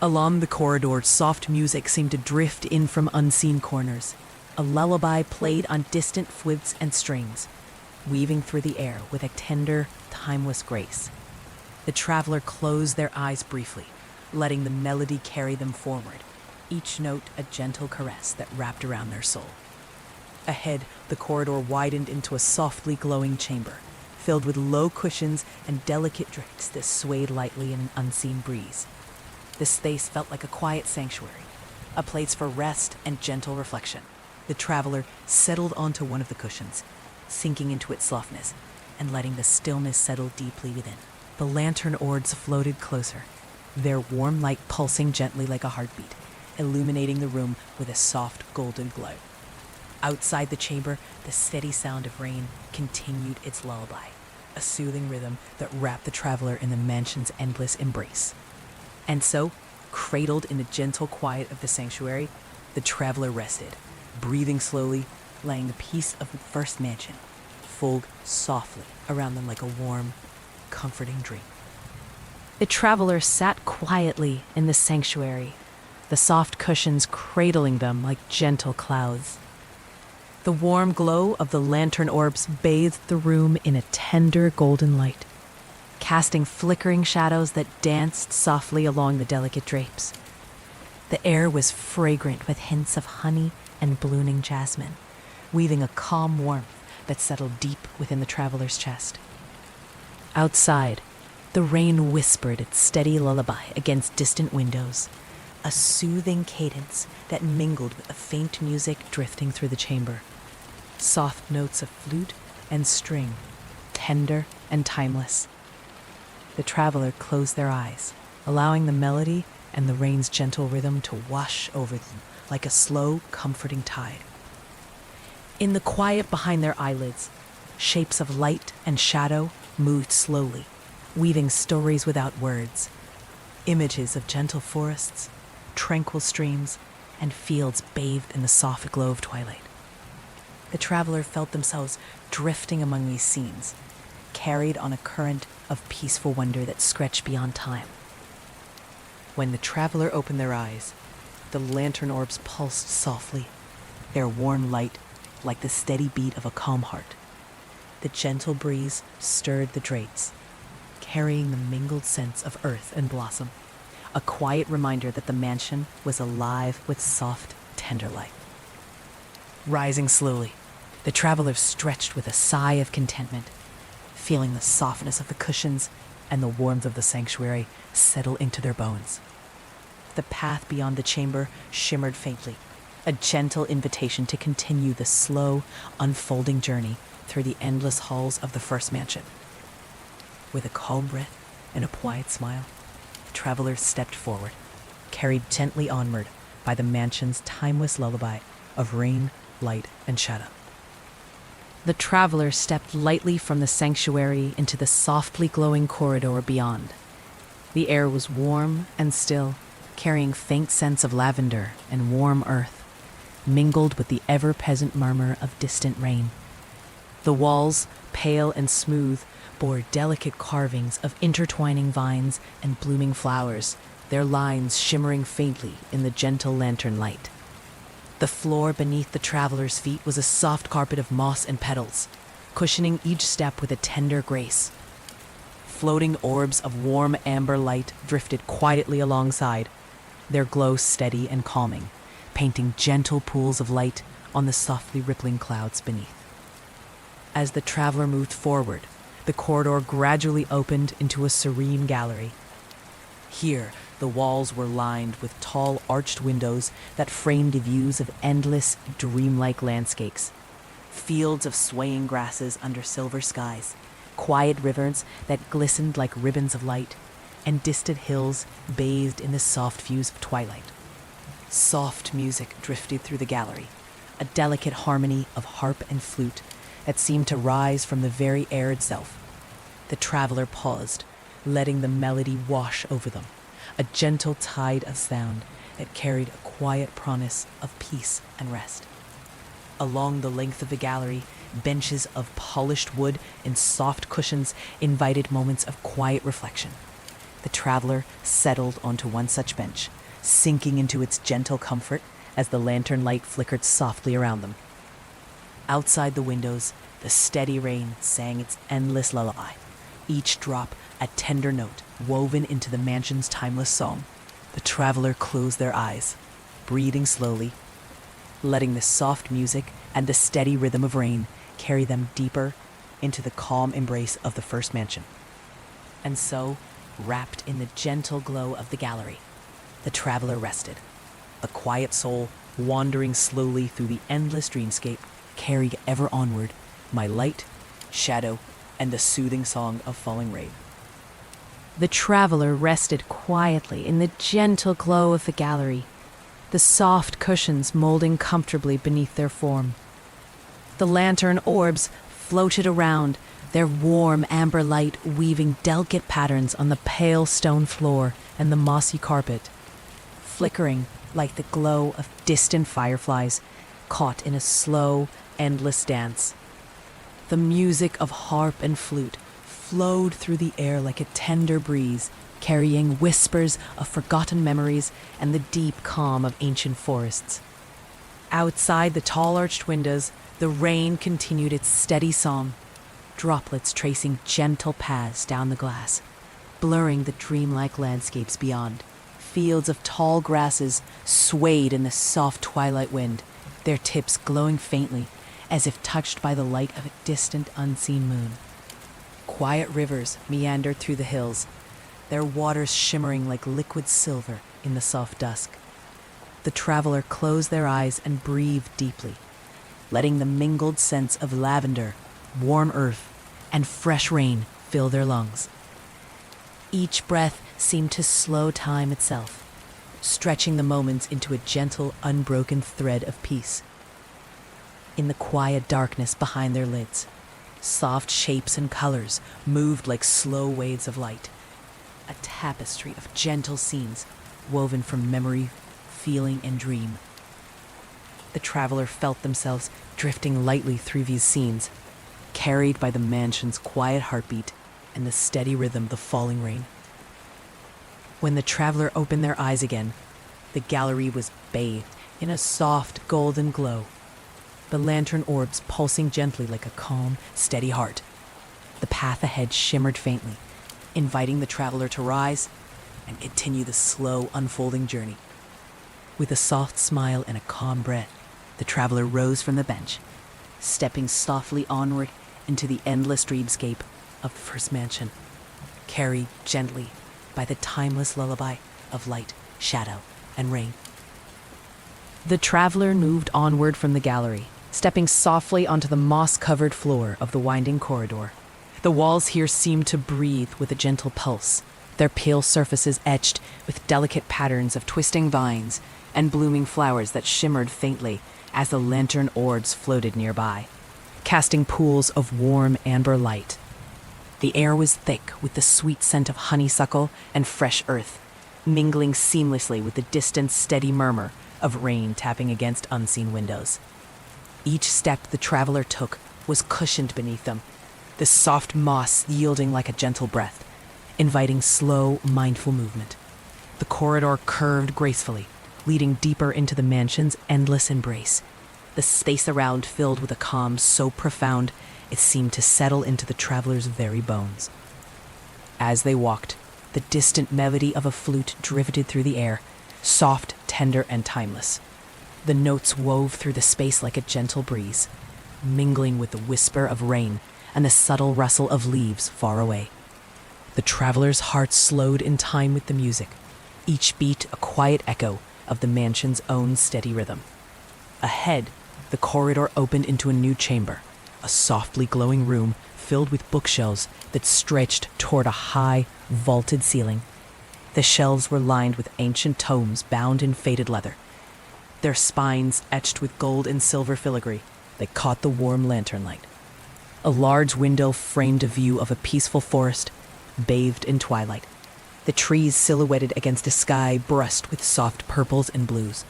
Along the corridor, soft music seemed to drift in from unseen corners. A lullaby played on distant flutes and strings, weaving through the air with a tender, timeless grace. The traveler closed their eyes briefly, letting the melody carry them forward, each note a gentle caress that wrapped around their soul. Ahead, the corridor widened into a softly glowing chamber, filled with low cushions and delicate drapes that swayed lightly in an unseen breeze. The space felt like a quiet sanctuary, a place for rest and gentle reflection. The traveler settled onto one of the cushions, sinking into its softness and letting the stillness settle deeply within. The lantern orbs floated closer, their warm light pulsing gently like a heartbeat, illuminating the room with a soft golden glow. Outside the chamber, the steady sound of rain continued its lullaby, a soothing rhythm that wrapped the traveler in the mansion's endless embrace. And so, cradled in the gentle quiet of the sanctuary, the traveler rested, breathing slowly, letting the peace of the first mansion fold softly around them like a warm, comforting dream. The traveler sat quietly in the sanctuary, the soft cushions cradling them like gentle clouds. The warm glow of the lantern orbs bathed the room in a tender golden light, casting flickering shadows that danced softly along the delicate drapes. The air was fragrant with hints of honey and blooming jasmine, weaving a calm warmth that settled deep within the traveler's chest. Outside, the rain whispered its steady lullaby against distant windows, a soothing cadence that mingled with the faint music drifting through the chamber. Soft notes of flute and string, tender and timeless. The traveler closed their eyes, allowing the melody and the rain's gentle rhythm to wash over them like a slow, comforting tide. In the quiet behind their eyelids, shapes of light and shadow moved slowly, weaving stories without words, images of gentle forests, tranquil streams, and fields bathed in the soft glow of twilight. The traveler felt themselves drifting among these scenes, carried on a current of peaceful wonder that stretched beyond time. When the traveler opened their eyes, the lantern orbs pulsed softly, their warm light like the steady beat of a calm heart. The gentle breeze stirred the drapes, carrying the mingled scents of earth and blossom, a quiet reminder that the mansion was alive with soft, tender light. Rising slowly, the traveler stretched with a sigh of contentment, feeling the softness of the cushions and the warmth of the sanctuary settle into their bones. The path beyond the chamber shimmered faintly, a gentle invitation to continue the slow, unfolding journey through the endless halls of the first mansion. With a calm breath and a quiet smile, the traveler stepped forward, carried gently onward by the mansion's timeless lullaby of rain, light, and shadow. The traveler stepped lightly from the sanctuary into the softly glowing corridor beyond. The air was warm and still, carrying faint scents of lavender and warm earth, mingled with the ever-present murmur of distant rain. The walls, pale and smooth, bore delicate carvings of intertwining vines and blooming flowers, their lines shimmering faintly in the gentle lantern light. The floor beneath the traveler's feet was a soft carpet of moss and petals, cushioning each step with a tender grace. Floating orbs of warm amber light drifted quietly alongside, their glow steady and calming, painting gentle pools of light on the softly rippling clouds beneath. As the traveler moved forward, the corridor gradually opened into a serene gallery. Here, the walls were lined with tall arched windows that framed views of endless, dreamlike landscapes. Fields of swaying grasses under silver skies, quiet rivers that glistened like ribbons of light, and distant hills bathed in the soft hues of twilight. Soft music drifted through the gallery, a delicate harmony of harp and flute that seemed to rise from the very air itself. The traveler paused, letting the melody wash over them, a gentle tide of sound that carried a quiet promise of peace and rest. Along the length of the gallery, benches of polished wood and soft cushions invited moments of quiet reflection. The traveler settled onto one such bench, sinking into its gentle comfort as the lantern light flickered softly around them. Outside the windows, the steady rain sang its endless lullaby, each drop a tender note woven into the mansion's timeless song. The traveler closed their eyes, breathing slowly, letting the soft music and the steady rhythm of rain carry them deeper into the calm embrace of the first mansion. And so, wrapped in the gentle glow of the gallery, the traveler rested, a quiet soul wandering slowly through the endless dreamscape, carried ever onward by light, shadow, and the soothing song of falling rain. The traveler rested quietly in the gentle glow of the gallery, the soft cushions molding comfortably beneath their form. The lantern orbs floated around, their warm amber light weaving delicate patterns on the pale stone floor and the mossy carpet, flickering like the glow of distant fireflies caught in a slow, endless dance. The music of harp and flute flowed through the air like a tender breeze, carrying whispers of forgotten memories and the deep calm of ancient forests. Outside the tall arched windows, the rain continued its steady song, droplets tracing gentle paths down the glass, blurring the dreamlike landscapes beyond. Fields of tall grasses swayed in the soft twilight wind, their tips glowing faintly as if touched by the light of a distant, unseen moon. Quiet rivers meandered through the hills, their waters shimmering like liquid silver in the soft dusk. The traveler closed their eyes and breathed deeply, letting the mingled scents of lavender, warm earth, and fresh rain fill their lungs. Each breath seemed to slow time itself, stretching the moments into a gentle, unbroken thread of peace. In the quiet darkness behind their lids, soft shapes and colors moved like slow waves of light, a tapestry of gentle scenes woven from memory, feeling, and dream. The traveler felt themselves drifting lightly through these scenes, carried by the mansion's quiet heartbeat and the steady rhythm of the falling rain. When the traveler opened their eyes again, the gallery was bathed in a soft golden glow, the lantern orbs pulsing gently like a calm, steady heart. The path ahead shimmered faintly, inviting the traveler to rise and continue the slow, unfolding journey. With a soft smile and a calm breath, the traveler rose from the bench, stepping softly onward into the endless dreamscape of the first mansion, carried gently by the timeless lullaby of light, shadow, and rain. The traveler moved onward from the gallery, stepping softly onto the moss-covered floor of the winding corridor. The walls here seemed to breathe with a gentle pulse, their pale surfaces etched with delicate patterns of twisting vines and blooming flowers that shimmered faintly as the lantern orbs floated nearby, casting pools of warm amber light. The air was thick with the sweet scent of honeysuckle and fresh earth, mingling seamlessly with the distant steady murmur of rain tapping against unseen windows. Each step the traveler took was cushioned beneath them, the soft moss yielding like a gentle breath, inviting slow, mindful movement. The corridor curved gracefully, leading deeper into the mansion's endless embrace, the space around filled with a calm so profound it seemed to settle into the traveler's very bones. As they walked, the distant melody of a flute drifted through the air, soft, tender, and timeless. The notes wove through the space like a gentle breeze, mingling with the whisper of rain and the subtle rustle of leaves far away. The traveler's heart slowed in time with the music, each beat a quiet echo of the mansion's own steady rhythm. Ahead, the corridor opened into a new chamber, a softly glowing room filled with bookshelves that stretched toward a high, vaulted ceiling. The shelves were lined with ancient tomes bound in faded leather, their spines etched with gold and silver filigree that caught the warm lantern light. A large window framed a view of a peaceful forest, bathed in twilight, the trees silhouetted against a sky brushed with soft purples and blues.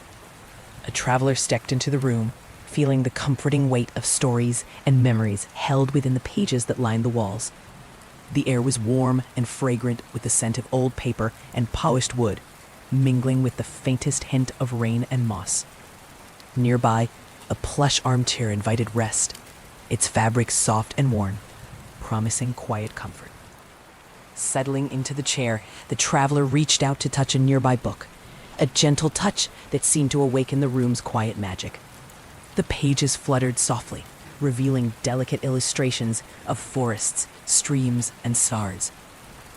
A traveler stepped into the room, feeling the comforting weight of stories and memories held within the pages that lined the walls. The air was warm and fragrant with the scent of old paper and polished wood, mingling with the faintest hint of rain and moss. Nearby, a plush armchair invited rest, its fabric soft and worn, promising quiet comfort. Settling into the chair, the traveler reached out to touch a nearby book, a gentle touch that seemed to awaken the room's quiet magic. The pages fluttered softly, revealing delicate illustrations of forests, streams, and stars,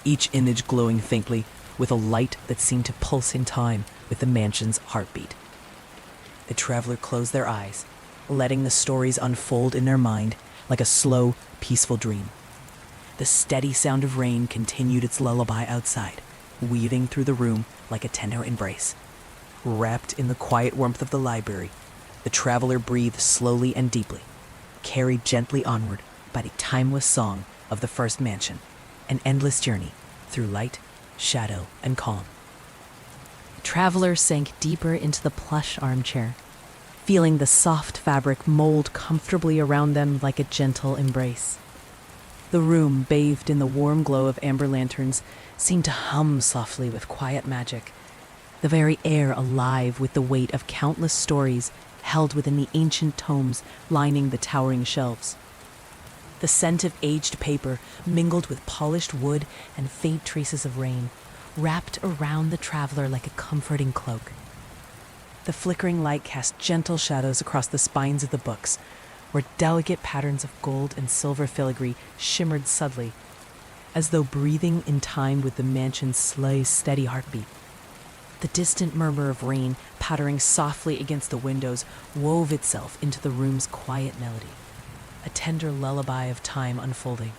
each image glowing faintly with a light that seemed to pulse in time with the mansion's heartbeat. The traveler closed their eyes, letting the stories unfold in their mind like a slow, peaceful dream. The steady sound of rain continued its lullaby outside, weaving through the room like a tender embrace. Wrapped in the quiet warmth of the library, the traveler breathed slowly and deeply, carried gently onward by the timeless song of the first mansion, an endless journey through light, shadow, and calm. The traveler sank deeper into the plush armchair, feeling the soft fabric mold comfortably around them like a gentle embrace. The room, bathed in the warm glow of amber lanterns, seemed to hum softly with quiet magic, the very air alive with the weight of countless stories held within the ancient tomes lining the towering shelves. The scent of aged paper mingled with polished wood and faint traces of rain, wrapped around the traveler like a comforting cloak. The flickering light cast gentle shadows across the spines of the books, where delicate patterns of gold and silver filigree shimmered subtly, as though breathing in time with the mansion's steady heartbeat. The distant murmur of rain pattering softly against the windows wove itself into the room's quiet melody, a tender lullaby of time unfolding.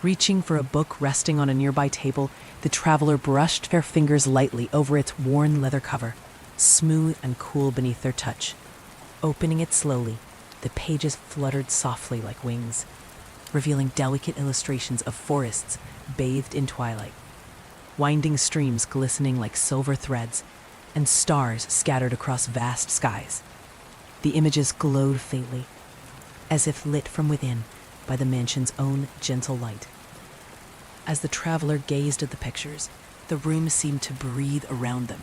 Reaching for a book resting on a nearby table, the traveler brushed their fingers lightly over its worn leather cover, smooth and cool beneath their touch. Opening it slowly, the pages fluttered softly like wings, revealing delicate illustrations of forests bathed in twilight, winding streams glistening like silver threads, and stars scattered across vast skies. The images glowed faintly, as if lit from within by the mansion's own gentle light. As the traveler gazed at the pictures, the room seemed to breathe around them,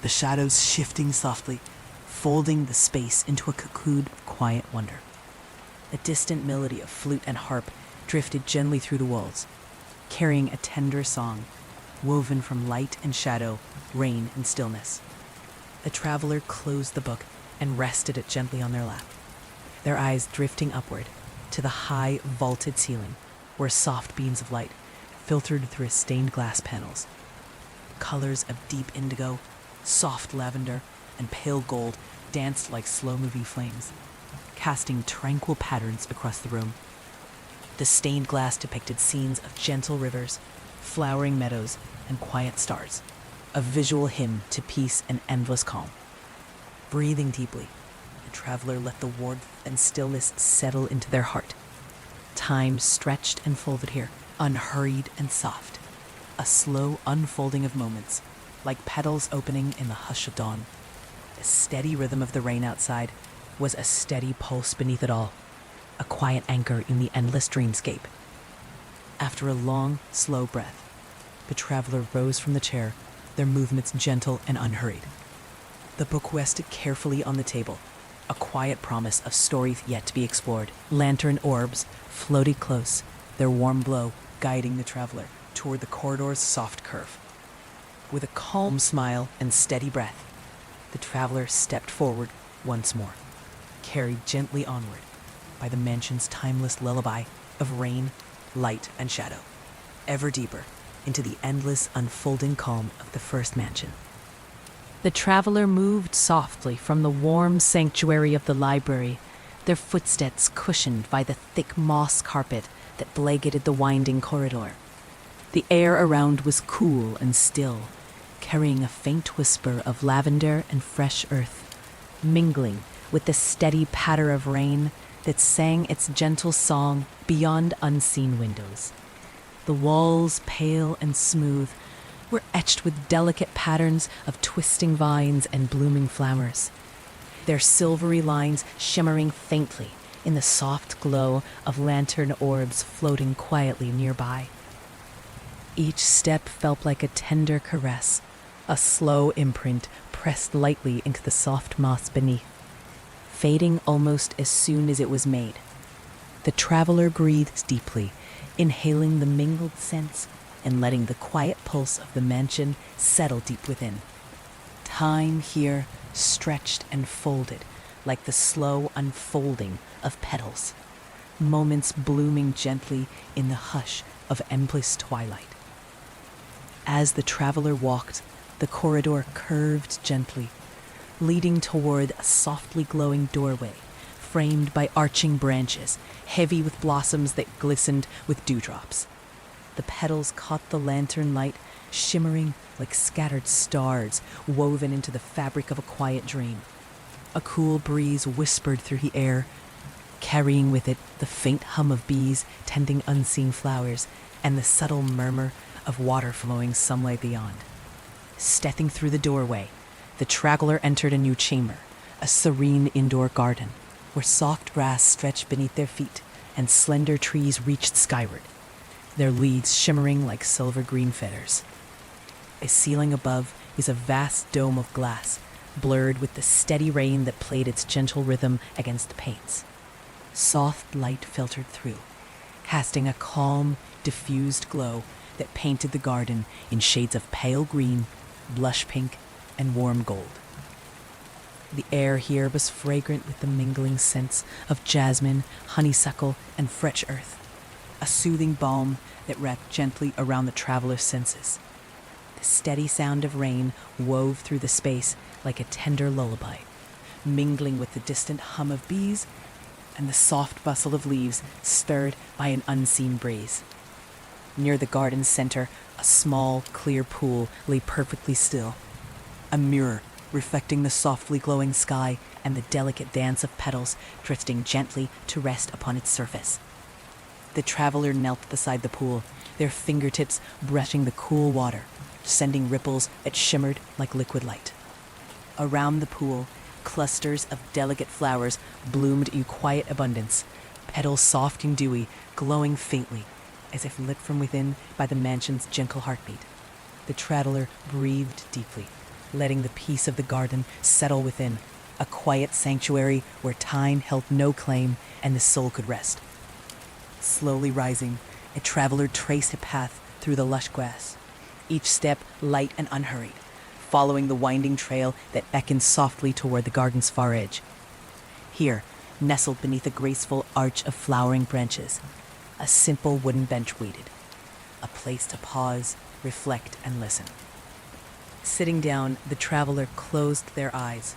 the shadows shifting softly, folding the space into a cocoon of quiet wonder. A distant melody of flute and harp drifted gently through the walls, carrying a tender song, woven from light and shadow, rain and stillness. The traveler closed the book and rested it gently on their lap, their eyes drifting upward to the high, vaulted ceiling, where soft beams of light filtered through stained glass panels. Colors of deep indigo, soft lavender, and pale gold danced like slow-moving flames, casting tranquil patterns across the room. The stained glass depicted scenes of gentle rivers, flowering meadows, and quiet stars, a visual hymn to peace and endless calm. Breathing deeply, the traveler let the warmth and stillness settle into their heart. Time stretched and folded here, unhurried and soft, a slow unfolding of moments, like petals opening in the hush of dawn. The steady rhythm of the rain outside was a steady pulse beneath it all, a quiet anchor in the endless dreamscape. After a long, slow breath, the traveler rose from the chair, their movements gentle and unhurried. The book rested carefully on the table, a quiet promise of stories yet to be explored. Lantern orbs floated close, their warm glow guiding the traveler toward the corridor's soft curve. With a calm smile and steady breath, the traveler stepped forward once more, carried gently onward by the mansion's timeless lullaby of rain, light, and shadow, ever deeper into the endless unfolding calm of the first mansion. The traveler moved softly from the warm sanctuary of the library, their footsteps cushioned by the thick moss carpet that blanketed the winding corridor. The air around was cool and still, carrying a faint whisper of lavender and fresh earth, mingling with the steady patter of rain that sang its gentle song beyond unseen windows. The walls, pale and smooth, were etched with delicate patterns of twisting vines and blooming flowers, their silvery lines shimmering faintly in the soft glow of lantern orbs floating quietly nearby. Each step felt like a tender caress, a slow imprint pressed lightly into the soft moss beneath, fading almost as soon as it was made. The traveler breathed deeply, inhaling the mingled scents and letting the quiet pulse of the mansion settle deep within. Time here stretched and folded like the slow unfolding of petals, moments blooming gently in the hush of endless twilight. As the traveler walked, the corridor curved gently, leading toward a softly glowing doorway framed by arching branches, heavy with blossoms that glistened with dewdrops. The petals caught the lantern light, shimmering like scattered stars woven into the fabric of a quiet dream. A cool breeze whispered through the air, carrying with it the faint hum of bees tending unseen flowers and the subtle murmur of water flowing some way beyond. Stepping through the doorway, the traveler entered a new chamber, a serene indoor garden, where soft grass stretched beneath their feet and slender trees reached skyward, their leaves shimmering like silver-green feathers. A ceiling above is a vast dome of glass, blurred with the steady rain that played its gentle rhythm against the panes. Soft light filtered through, casting a calm, diffused glow that painted the garden in shades of pale green, blush pink, and warm gold. The air here was fragrant with the mingling scents of jasmine, honeysuckle, and fresh earth, a soothing balm that wrapped gently around the traveler's senses. The steady sound of rain wove through the space like a tender lullaby, mingling with the distant hum of bees and the soft bustle of leaves stirred by an unseen breeze. Near the garden's center, a small, clear pool lay perfectly still, a mirror reflecting the softly glowing sky and the delicate dance of petals drifting gently to rest upon its surface. The traveler knelt beside the pool, their fingertips brushing the cool water, sending ripples that shimmered like liquid light. Around the pool, clusters of delicate flowers bloomed in quiet abundance, petals soft and dewy, glowing faintly, as if lit from within by the mansion's gentle heartbeat. The traveler breathed deeply, letting the peace of the garden settle within, a quiet sanctuary where time held no claim and the soul could rest. Slowly rising, a traveler traced a path through the lush grass, each step light and unhurried, following the winding trail that beckoned softly toward the garden's far edge. Here, nestled beneath a graceful arch of flowering branches, a simple wooden bench waited, a place to pause, reflect, and listen. Sitting down, the traveler closed their eyes,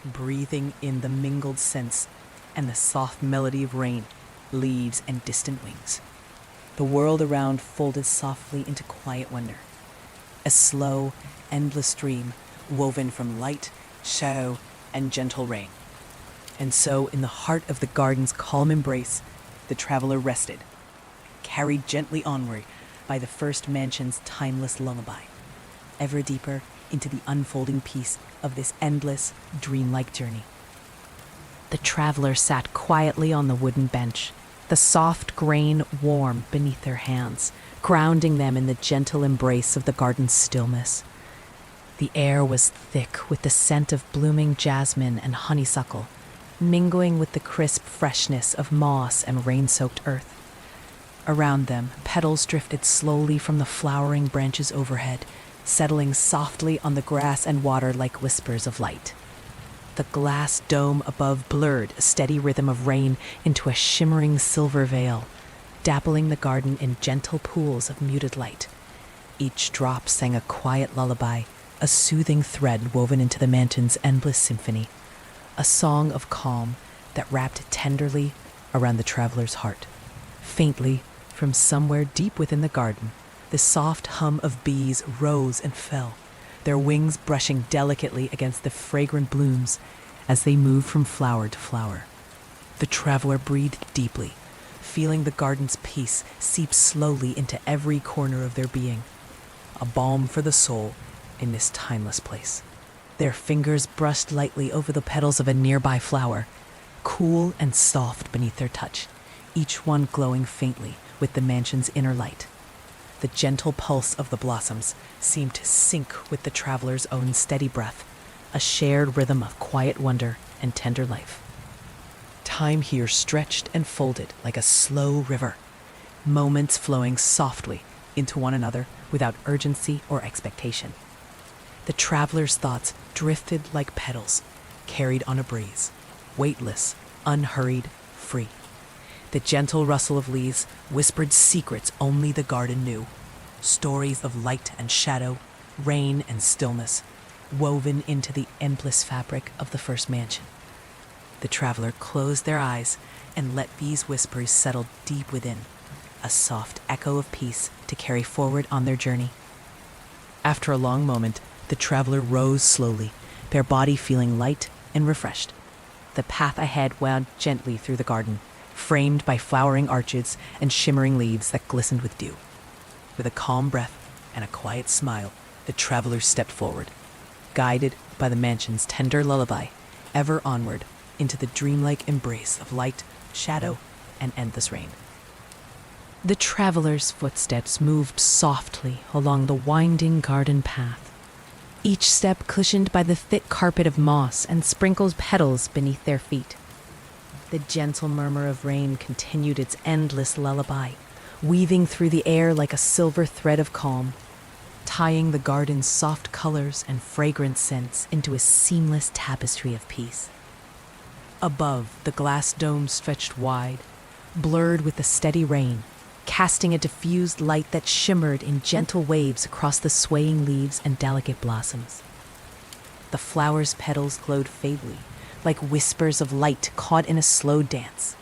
breathing in the mingled scents and the soft melody of rain, leaves, and distant wings. The world around folded softly into quiet wonder, a slow, endless dream woven from light, shadow, and gentle rain. And so, in the heart of the garden's calm embrace, the traveler rested, carried gently onward by the first mansion's timeless lullaby, ever deeper into the unfolding peace of this endless, dreamlike journey. The traveler sat quietly on the wooden bench, the soft grain warm beneath their hands, grounding them in the gentle embrace of the garden's stillness. The air was thick with the scent of blooming jasmine and honeysuckle, mingling with the crisp freshness of moss and rain-soaked earth. Around them, petals drifted slowly from the flowering branches overhead, settling softly on the grass and water like whispers of light. The glass dome above blurred a steady rhythm of rain into a shimmering silver veil, dappling the garden in gentle pools of muted light. Each drop sang a quiet lullaby, a soothing thread woven into the mansion's endless symphony, a song of calm that wrapped tenderly around the traveler's heart. Faintly, from somewhere deep within the garden, the soft hum of bees rose and fell, their wings brushing delicately against the fragrant blooms as they moved from flower to flower. The traveler breathed deeply, feeling the garden's peace seep slowly into every corner of their being, a balm for the soul in this timeless place. Their fingers brushed lightly over the petals of a nearby flower, cool and soft beneath their touch, each one glowing faintly with the mansion's inner light. The gentle pulse of the blossoms seemed to sync with the traveler's own steady breath, a shared rhythm of quiet wonder and tender life. Time here stretched and folded like a slow river, moments flowing softly into one another without urgency or expectation. The traveler's thoughts drifted like petals, carried on a breeze, weightless, unhurried, free. The gentle rustle of leaves whispered secrets only the garden knew, stories of light and shadow, rain and stillness, woven into the endless fabric of the first mansion. The traveler closed their eyes and let these whispers settle deep within, a soft echo of peace to carry forward on their journey. After a long moment, the traveler rose slowly, their body feeling light and refreshed. The path ahead wound gently through the garden, framed by flowering arches and shimmering leaves that glistened with dew. With a calm breath and a quiet smile, the travelers stepped forward, guided by the mansion's tender lullaby, ever onward into the dreamlike embrace of light, shadow, and endless rain. The travelers' footsteps moved softly along the winding garden path, each step cushioned by the thick carpet of moss and sprinkled petals beneath their feet. The gentle murmur of rain continued its endless lullaby, weaving through the air like a silver thread of calm, tying the garden's soft colors and fragrant scents into a seamless tapestry of peace. Above, the glass dome stretched wide, blurred with the steady rain, casting a diffused light that shimmered in gentle waves across the swaying leaves and delicate blossoms. The flowers' petals glowed faintly, like whispers of light caught in a slow dance,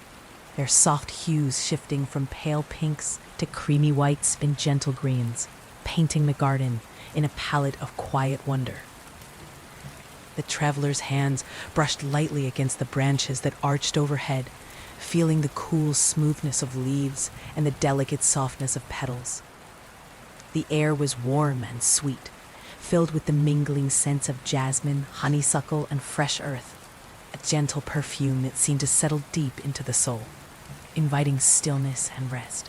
their soft hues shifting from pale pinks to creamy whites and gentle greens, painting the garden in a palette of quiet wonder. The traveler's hands brushed lightly against the branches that arched overhead, feeling the cool smoothness of leaves and the delicate softness of petals. The air was warm and sweet, filled with the mingling scents of jasmine, honeysuckle, and fresh earth, a gentle perfume that seemed to settle deep into the soul, inviting stillness and rest.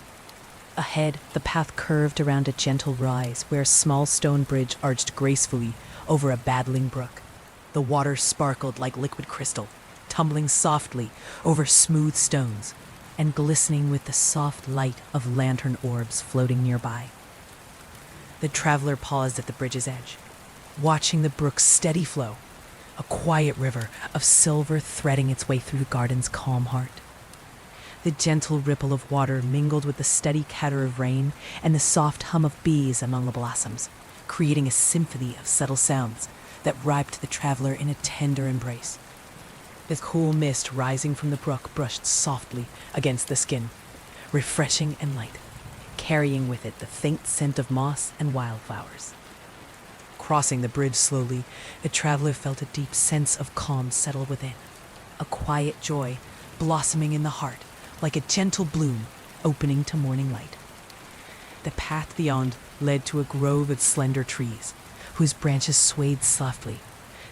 Ahead, the path curved around a gentle rise where a small stone bridge arched gracefully over a babbling brook. The water sparkled like liquid crystal, tumbling softly over smooth stones and glistening with the soft light of lantern orbs floating nearby. The traveler paused at the bridge's edge, watching the brook's steady flow, a quiet river of silver threading its way through the garden's calm heart. The gentle ripple of water mingled with the steady catter of rain and the soft hum of bees among the blossoms, creating a symphony of subtle sounds that wrapped the traveler in a tender embrace. The cool mist rising from the brook brushed softly against the skin, refreshing and light, carrying with it the faint scent of moss and wildflowers. Crossing the bridge slowly, the traveler felt a deep sense of calm settle within, a quiet joy blossoming in the heart like a gentle bloom opening to morning light. The path beyond led to a grove of slender trees, whose branches swayed softly,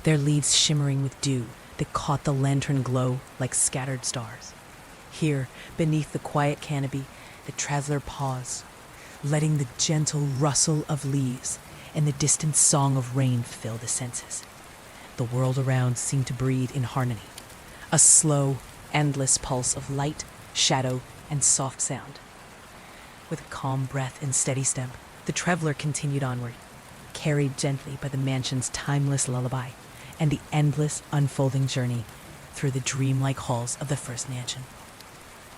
their leaves shimmering with dew that caught the lantern glow like scattered stars. Here, beneath the quiet canopy, the traveler paused, letting the gentle rustle of leaves and the distant song of rain fill the senses. The world around seemed to breathe in harmony, a slow, endless pulse of light, shadow, and soft sound. With a calm breath and steady step, the traveler continued onward, carried gently by the mansion's timeless lullaby and the endless unfolding journey through the dreamlike halls of the first mansion.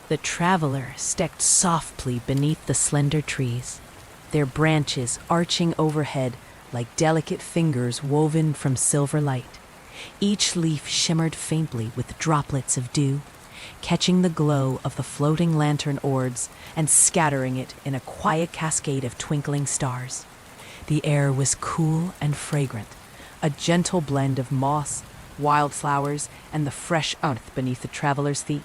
The traveler stepped softly beneath the slender trees, their branches arching overhead like delicate fingers woven from silver light. Each leaf shimmered faintly with droplets of dew, catching the glow of the floating lantern orbs and scattering it in a quiet cascade of twinkling stars. The air was cool and fragrant, a gentle blend of moss, wildflowers, and the fresh earth beneath the traveler's feet.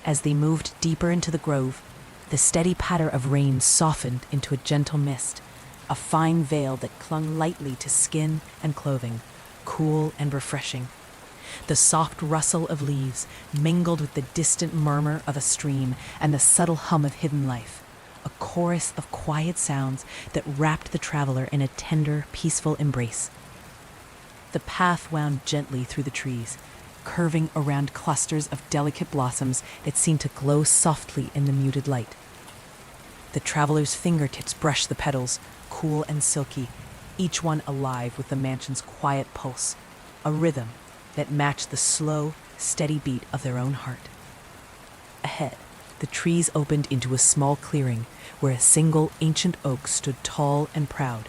As they moved deeper into the grove, the steady patter of rain softened into a gentle mist, a fine veil that clung lightly to skin and clothing, cool and refreshing. The soft rustle of leaves mingled with the distant murmur of a stream and the subtle hum of hidden life, a chorus of quiet sounds that wrapped the traveler in a tender, peaceful embrace. The path wound gently through the trees, curving around clusters of delicate blossoms that seemed to glow softly in the muted light. The traveler's fingertips brushed the petals, cool and silky, each one alive with the mansion's quiet pulse, a rhythm that matched the slow, steady beat of their own heart. Ahead, the trees opened into a small clearing where a single ancient oak stood tall and proud.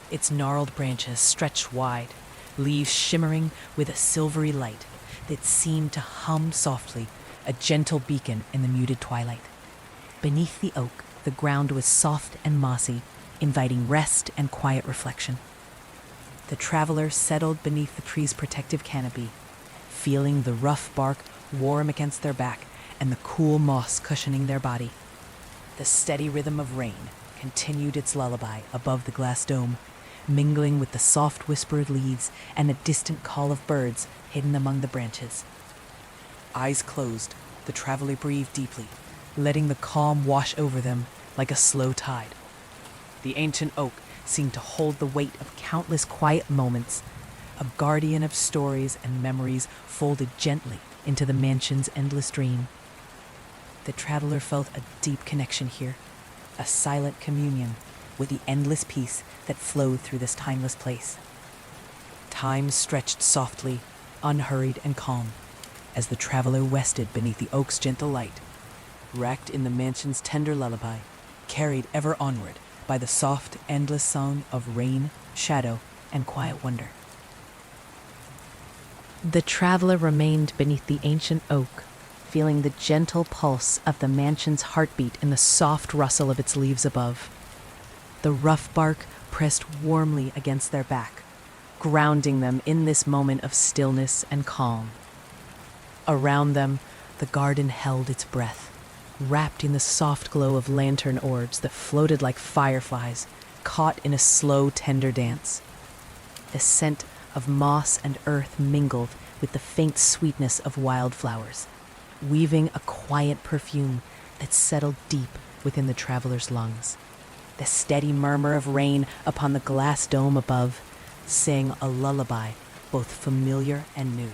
Its gnarled branches stretched wide, leaves shimmering with a silvery light that seemed to hum softly, a gentle beacon in the muted twilight. Beneath the oak, the ground was soft and mossy, inviting rest and quiet reflection. The traveler settled beneath the tree's protective canopy, feeling the rough bark warm against their back and the cool moss cushioning their body. The steady rhythm of rain continued its lullaby above the glass dome, mingling with the soft whispered leaves and a distant call of birds hidden among the branches. Eyes closed, the traveler breathed deeply, letting the calm wash over them like a slow tide. The ancient oak seemed to hold the weight of countless quiet moments, a guardian of stories and memories folded gently into the mansion's endless dream. The traveler felt a deep connection here, a silent communion with the endless peace that flowed through this timeless place. Time stretched softly, unhurried and calm, as the traveler rested beneath the oak's gentle light, wrapped in the mansion's tender lullaby, carried ever onward by the soft, endless song of rain, shadow, and quiet wonder. The traveler remained beneath the ancient oak, feeling the gentle pulse of the mansion's heartbeat in the soft rustle of its leaves above. The rough bark pressed warmly against their back, grounding them in this moment of stillness and calm. Around them, the garden held its breath, wrapped in the soft glow of lantern orbs that floated like fireflies, caught in a slow, tender dance. The scent of moss and earth mingled with the faint sweetness of wildflowers, weaving a quiet perfume that settled deep within the traveler's lungs. The steady murmur of rain upon the glass dome above sang a lullaby both familiar and new,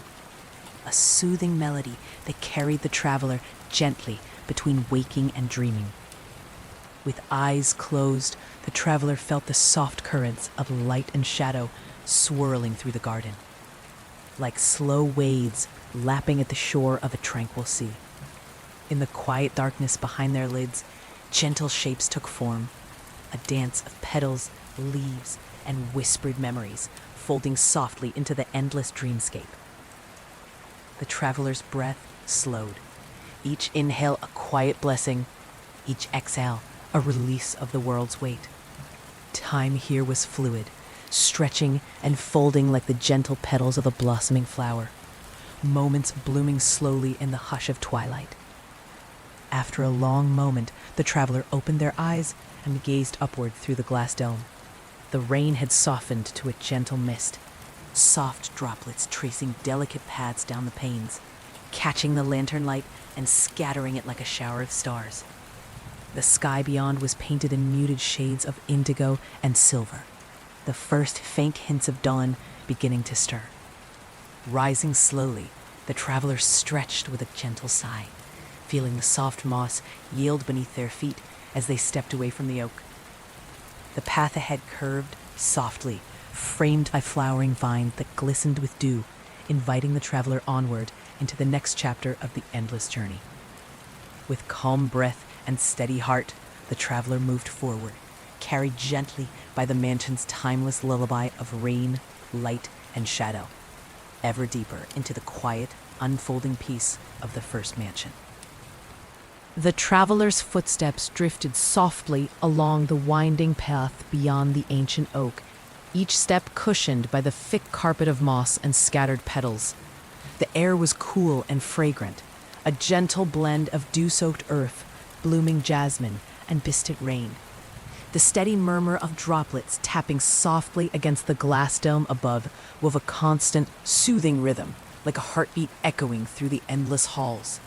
a soothing melody that carried the traveler gently between waking and dreaming. With eyes closed, the traveler felt the soft currents of light and shadow swirling through the garden, like slow waves lapping at the shore of a tranquil sea. In the quiet darkness behind their lids, gentle shapes took form, a dance of petals, leaves, and whispered memories folding softly into the endless dreamscape. The traveler's breath slowed, each inhale a quiet blessing, each exhale a release of the world's weight. Time here was fluid, stretching and folding like the gentle petals of a blossoming flower, moments blooming slowly in the hush of twilight. After a long moment, the traveler opened their eyes and gazed upward through the glass dome. The rain had softened to a gentle mist, soft droplets tracing delicate paths down the panes, catching the lantern light and scattering it like a shower of stars. The sky beyond was painted in muted shades of indigo and silver, the first faint hints of dawn beginning to stir. Rising slowly, the travelers stretched with a gentle sigh, feeling the soft moss yield beneath their feet as they stepped away from the oak. The path ahead curved softly, framed by flowering vines that glistened with dew, inviting the traveler onward into the next chapter of the endless journey. With calm breath and steady heart, the traveler moved forward, carried gently by the mansion's timeless lullaby of rain, light, and shadow, ever deeper into the quiet, unfolding peace of the first mansion. The traveler's footsteps drifted softly along the winding path beyond the ancient oak, each step cushioned by the thick carpet of moss and scattered petals. The air was cool and fragrant, a gentle blend of dew-soaked earth, blooming jasmine, and biscuit rain. The steady murmur of droplets tapping softly against the glass dome above wove a constant, soothing rhythm, like a heartbeat echoing through the endless halls.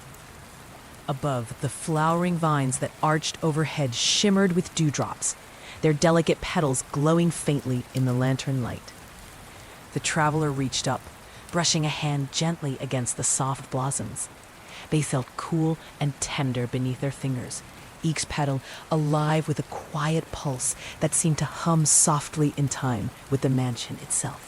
Above, the flowering vines that arched overhead shimmered with dewdrops, their delicate petals glowing faintly in the lantern light. The traveler reached up, brushing a hand gently against the soft blossoms. They felt cool and tender beneath their fingers, each petal alive with a quiet pulse that seemed to hum softly in time with the mansion itself.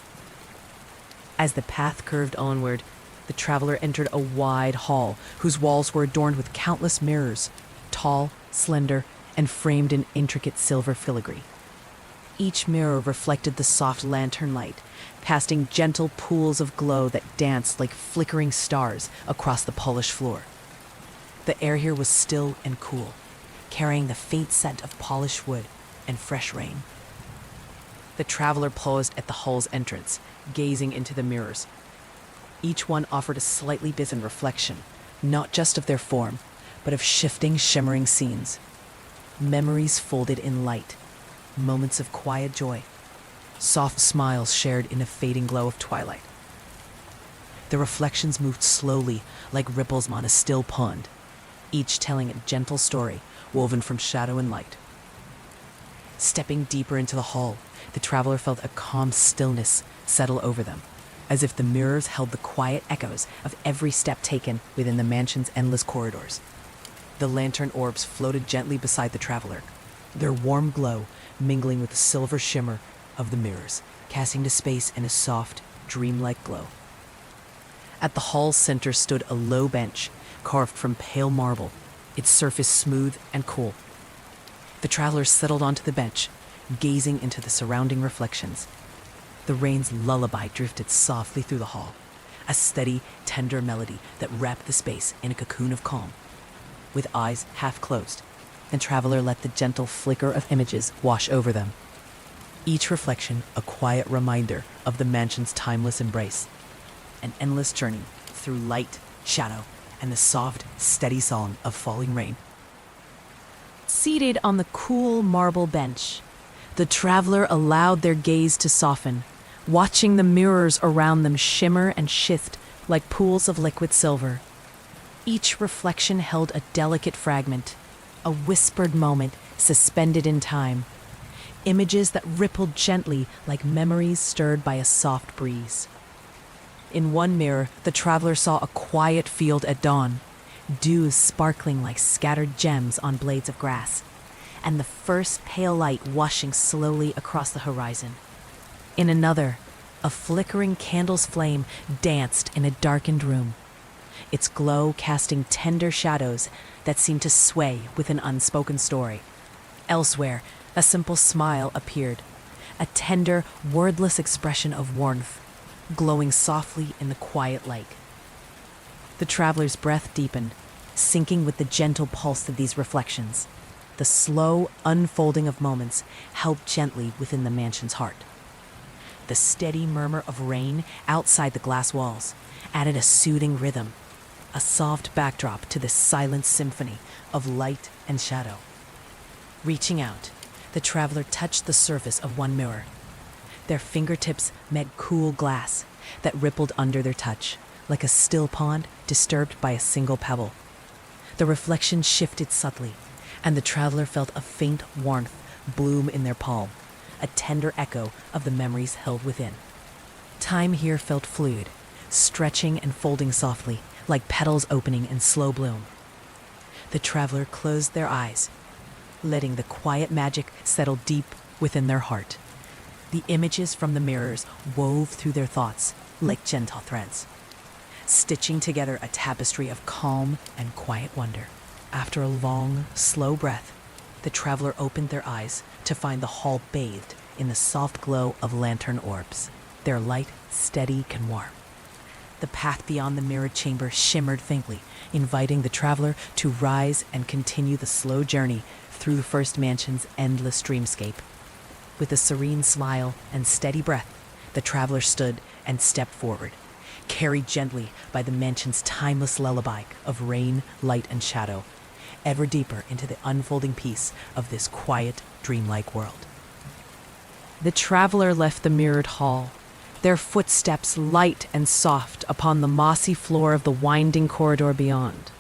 As the path curved onward, the traveler entered a wide hall whose walls were adorned with countless mirrors, tall, slender, and framed in intricate silver filigree. Each mirror reflected the soft lantern light, casting gentle pools of glow that danced like flickering stars across the polished floor. The air here was still and cool, carrying the faint scent of polished wood and fresh rain. The traveler paused at the hall's entrance, gazing into the mirrors. Each one offered a slightly different reflection, not just of their form, but of shifting, shimmering scenes. Memories folded in light, moments of quiet joy, soft smiles shared in a fading glow of twilight. The reflections moved slowly like ripples on a still pond, each telling a gentle story woven from shadow and light. Stepping deeper into the hall, the traveler felt a calm stillness settle over them, as if the mirrors held the quiet echoes of every step taken within the mansion's endless corridors. The lantern orbs floated gently beside the traveler, their warm glow mingling with the silver shimmer of the mirrors, casting to space in a soft, dreamlike glow. At the hall's center stood a low bench carved from pale marble, its surface smooth and cool. The traveler settled onto the bench, gazing into the surrounding reflections. The rain's lullaby drifted softly through the hall, a steady, tender melody that wrapped the space in a cocoon of calm. With eyes half closed, the traveler let the gentle flicker of images wash over them. Each reflection a quiet reminder of the mansion's timeless embrace, an endless journey through light, shadow, and the soft, steady song of falling rain. Seated on the cool marble bench, the traveler allowed their gaze to soften, watching the mirrors around them shimmer and shift like pools of liquid silver. Each reflection held a delicate fragment, a whispered moment suspended in time, images that rippled gently like memories stirred by a soft breeze. In one mirror, the traveler saw a quiet field at dawn, dew sparkling like scattered gems on blades of grass, and the first pale light washing slowly across the horizon. In another, a flickering candle's flame danced in a darkened room, its glow casting tender shadows that seemed to sway with an unspoken story. Elsewhere, a simple smile appeared, a tender, wordless expression of warmth, glowing softly in the quiet light. The traveler's breath deepened, syncing with the gentle pulse of these reflections. The slow unfolding of moments held gently within the mansion's heart. The steady murmur of rain outside the glass walls added a soothing rhythm, a soft backdrop to this silent symphony of light and shadow. Reaching out, the traveler touched the surface of one mirror. Their fingertips met cool glass that rippled under their touch, like a still pond disturbed by a single pebble. The reflection shifted subtly, and the traveler felt a faint warmth bloom in their palm, a tender echo of the memories held within. Time here felt fluid, stretching and folding softly, like petals opening in slow bloom. The traveler closed their eyes, letting the quiet magic settle deep within their heart. The images from the mirrors wove through their thoughts like gentle threads, stitching together a tapestry of calm and quiet wonder. After a long, slow breath, the traveler opened their eyes to find the hall bathed in the soft glow of lantern orbs, their light steady and warm. The path beyond the mirrored chamber shimmered faintly, inviting the traveler to rise and continue the slow journey through the first mansion's endless dreamscape. With a serene smile and steady breath, the traveler stood and stepped forward, carried gently by the mansion's timeless lullaby of rain, light, and shadow, ever deeper into the unfolding peace of this quiet, dreamlike world. The traveler left the mirrored hall, their footsteps light and soft upon the mossy floor of the winding corridor beyond.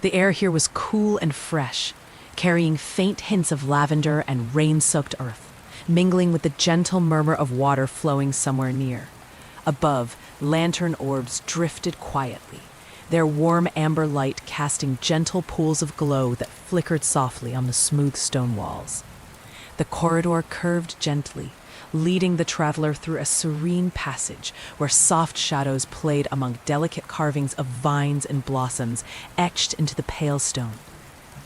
The air here was cool and fresh, carrying faint hints of lavender and rain-soaked earth, mingling with the gentle murmur of water flowing somewhere near. Above, lantern orbs drifted quietly, their warm amber light casting gentle pools of glow that flickered softly on the smooth stone walls. The corridor curved gently, leading the traveler through a serene passage where soft shadows played among delicate carvings of vines and blossoms etched into the pale stone.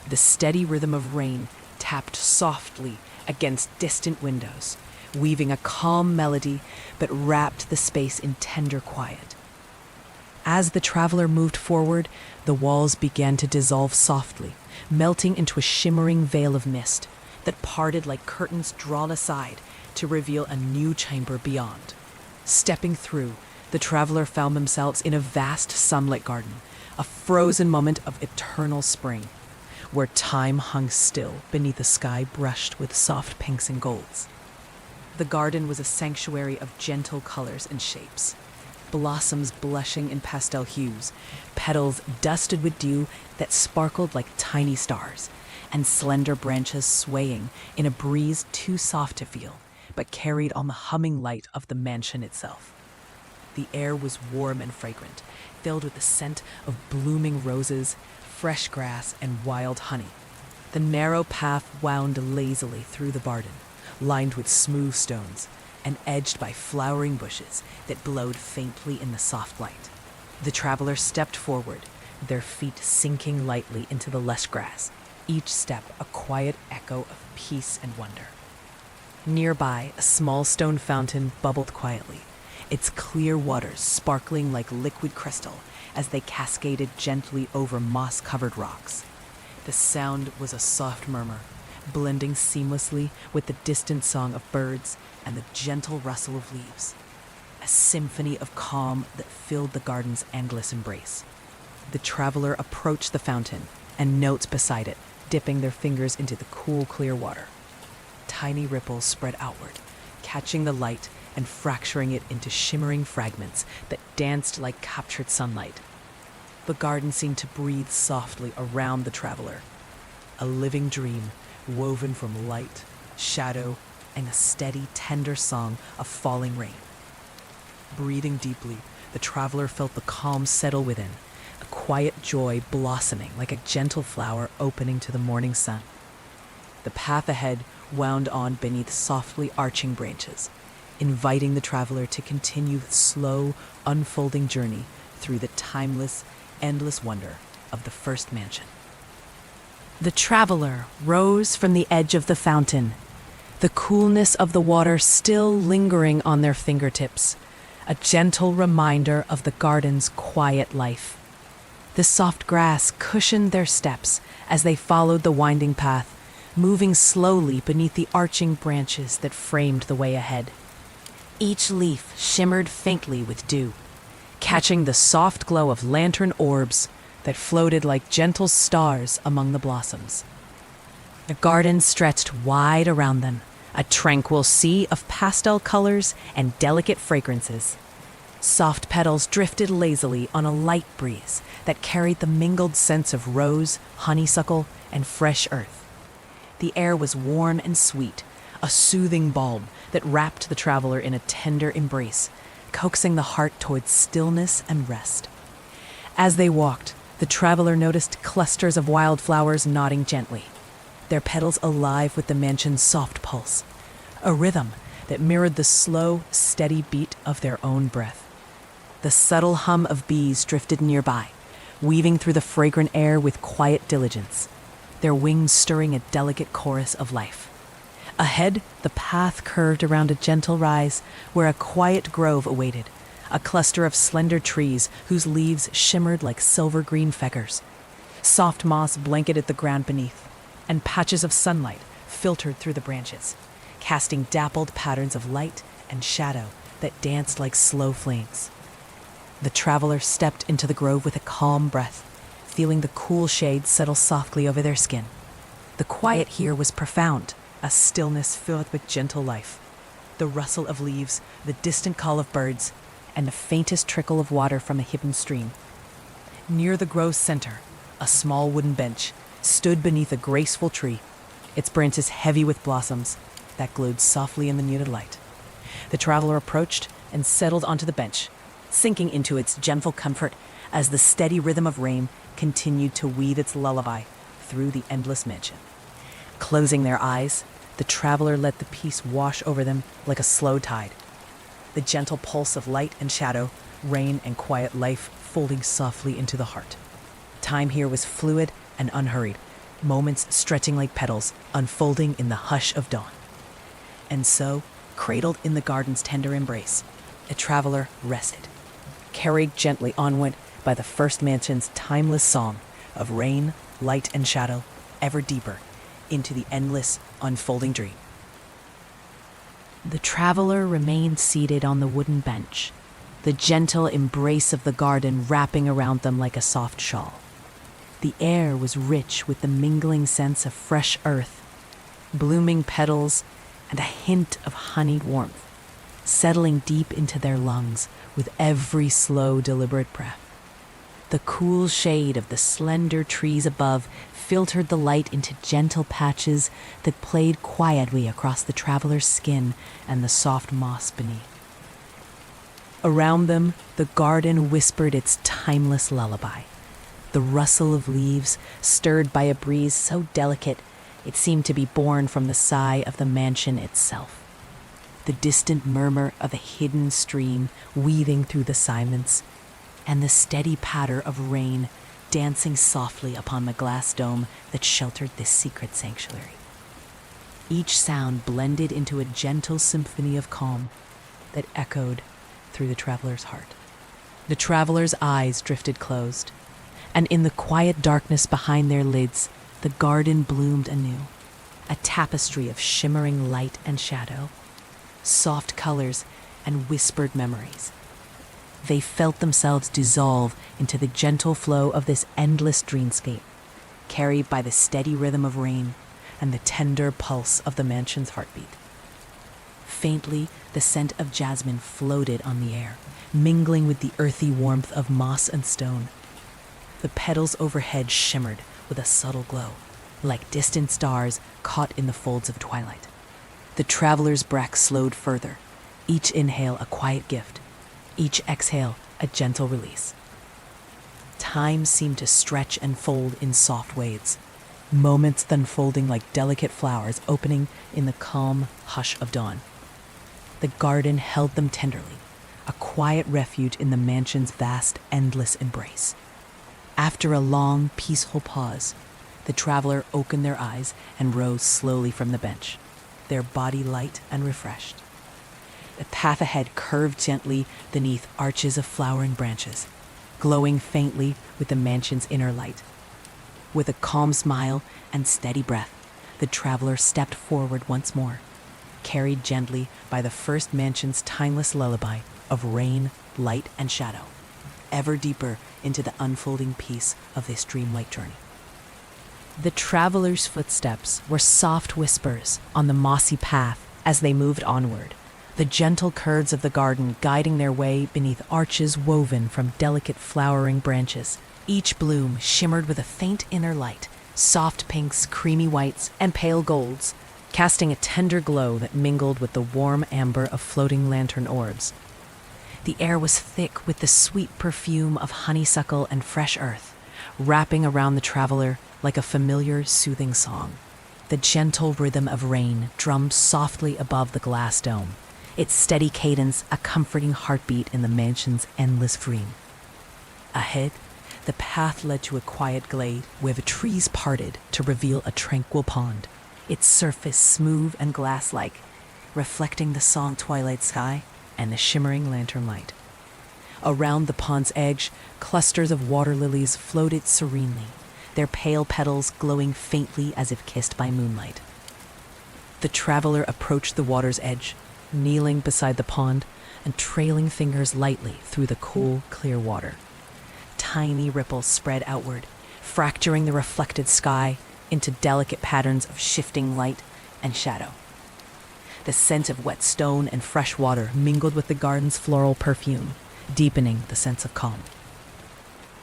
The steady rhythm of rain tapped softly against distant windows, weaving a calm melody but wrapped the space in tender quiet. As the traveler moved forward, the walls began to dissolve softly, melting into a shimmering veil of mist that parted like curtains drawn aside to reveal a new chamber beyond. Stepping through, the traveler found themselves in a vast sunlit garden, a frozen moment of eternal spring, where time hung still beneath a sky brushed with soft pinks and golds. The garden was a sanctuary of gentle colors and shapes. Blossoms blushing in pastel hues, petals dusted with dew that sparkled like tiny stars, and slender branches swaying in a breeze too soft to feel, but carried on the humming light of the mansion itself. The air was warm and fragrant, filled with the scent of blooming roses, fresh grass, and wild honey. The narrow path wound lazily through the garden, lined with smooth stones and edged by flowering bushes that glowed faintly in the soft light. The traveler stepped forward, their feet sinking lightly into the lush grass, each step a quiet echo of peace and wonder. Nearby, a small stone fountain bubbled quietly, its clear waters sparkling like liquid crystal as they cascaded gently over moss-covered rocks. The sound was a soft murmur, blending seamlessly with the distant song of birds and the gentle rustle of leaves, a symphony of calm that filled the garden's endless embrace. The traveler approached the fountain and knelt beside it, dipping their fingers into the cool, clear water. Tiny ripples spread outward, catching the light and fracturing it into shimmering fragments that danced like captured sunlight. The garden seemed to breathe softly around the traveler, a living dream woven from light, shadow, and a steady, tender song of falling rain. Breathing deeply, the traveler felt the calm settle within, a quiet joy blossoming like a gentle flower opening to the morning sun. The path ahead wound on beneath softly arching branches, inviting the traveler to continue the slow, unfolding journey through the timeless, endless wonder of the first mansion. The traveler rose from the edge of the fountain, the coolness of the water still lingering on their fingertips, a gentle reminder of the garden's quiet life. The soft grass cushioned their steps as they followed the winding path, moving slowly beneath the arching branches that framed the way ahead. Each leaf shimmered faintly with dew, catching the soft glow of lantern orbs that floated like gentle stars among the blossoms. The garden stretched wide around them, a tranquil sea of pastel colors and delicate fragrances. Soft petals drifted lazily on a light breeze that carried the mingled scents of rose, honeysuckle, and fresh earth. The air was warm and sweet, a soothing balm that wrapped the traveler in a tender embrace, coaxing the heart towards stillness and rest. As they walked, the traveler noticed clusters of wildflowers nodding gently, their petals alive with the mansion's soft pulse, a rhythm that mirrored the slow, steady beat of their own breath. The subtle hum of bees drifted nearby, weaving through the fragrant air with quiet diligence, their wings stirring a delicate chorus of life. Ahead, the path curved around a gentle rise where a quiet grove awaited, a cluster of slender trees whose leaves shimmered like silver-green feathers. Soft moss blanketed the ground beneath, and patches of sunlight filtered through the branches, casting dappled patterns of light and shadow that danced like slow flames. The traveler stepped into the grove with a calm breath, feeling the cool shade settle softly over their skin. The quiet here was profound, a stillness filled with gentle life. The rustle of leaves, the distant call of birds, and the faintest trickle of water from a hidden stream. Near the grove's center, a small wooden bench stood beneath a graceful tree, its branches heavy with blossoms that glowed softly in the muted light. The traveler approached and settled onto the bench, sinking into its gentle comfort as the steady rhythm of rain continued to weave its lullaby through the endless mansion. Closing their eyes, the traveler let the peace wash over them like a slow tide, the gentle pulse of light and shadow, rain and quiet life folding softly into the heart. Time here was fluid and unhurried, moments stretching like petals, unfolding in the hush of dawn. And so, cradled in the garden's tender embrace, a traveler rested, carried gently onward by the first mansion's timeless song of rain, light, and shadow, ever deeper into the endless, unfolding dream. The traveler remained seated on the wooden bench, the gentle embrace of the garden wrapping around them like a soft shawl. The air was rich with the mingling sense of fresh earth, blooming petals, and a hint of honeyed warmth, settling deep into their lungs with every slow, deliberate breath. The cool shade of the slender trees above filtered the light into gentle patches that played quietly across the traveler's skin and the soft moss beneath. Around them, the garden whispered its timeless lullaby, the rustle of leaves stirred by a breeze so delicate it seemed to be born from the sigh of the mansion itself. The distant murmur of a hidden stream weaving through the silence, and the steady patter of rain dancing softly upon the glass dome that sheltered this secret sanctuary. Each sound blended into a gentle symphony of calm that echoed through the traveler's heart. The traveler's eyes drifted closed, and in the quiet darkness behind their lids, the garden bloomed anew, a tapestry of shimmering light and shadow, soft colors and whispered memories. They felt themselves dissolve into the gentle flow of this endless dreamscape, carried by the steady rhythm of rain and the tender pulse of the mansion's heartbeat. Faintly, the scent of jasmine floated on the air, mingling with the earthy warmth of moss and stone. The petals overhead shimmered with a subtle glow, like distant stars caught in the folds of twilight. The traveler's breath slowed further, each inhale a quiet gift, each exhale a gentle release. Time seemed to stretch and fold in soft waves, moments unfolding like delicate flowers opening in the calm hush of dawn. The garden held them tenderly, a quiet refuge in the mansion's vast, endless embrace. After a long, peaceful pause, the traveler opened their eyes and rose slowly from the bench, their body light and refreshed. The path ahead curved gently beneath arches of flowering branches, glowing faintly with the mansion's inner light. With a calm smile and steady breath, the traveler stepped forward once more, carried gently by the first mansion's timeless lullaby of rain, light, and shadow, ever deeper into the unfolding peace of this dreamlike journey. The traveler's footsteps were soft whispers on the mossy path as they moved onward, the gentle curves of the garden guiding their way beneath arches woven from delicate flowering branches. Each bloom shimmered with a faint inner light, soft pinks, creamy whites, and pale golds, casting a tender glow that mingled with the warm amber of floating lantern orbs. The air was thick with the sweet perfume of honeysuckle and fresh earth, wrapping around the traveler like a familiar, soothing song. The gentle rhythm of rain drummed softly above the glass dome, its steady cadence a comforting heartbeat in the mansion's endless dream. Ahead, the path led to a quiet glade where the trees parted to reveal a tranquil pond, its surface smooth and glass-like, reflecting the soft twilight sky and the shimmering lantern light. Around the pond's edge, clusters of water lilies floated serenely, their pale petals glowing faintly as if kissed by moonlight. The traveler approached the water's edge, kneeling beside the pond and trailing fingers lightly through the cool, clear water. Tiny ripples spread outward, fracturing the reflected sky into delicate patterns of shifting light and shadow. The scent of wet stone and fresh water mingled with the garden's floral perfume, deepening the sense of calm.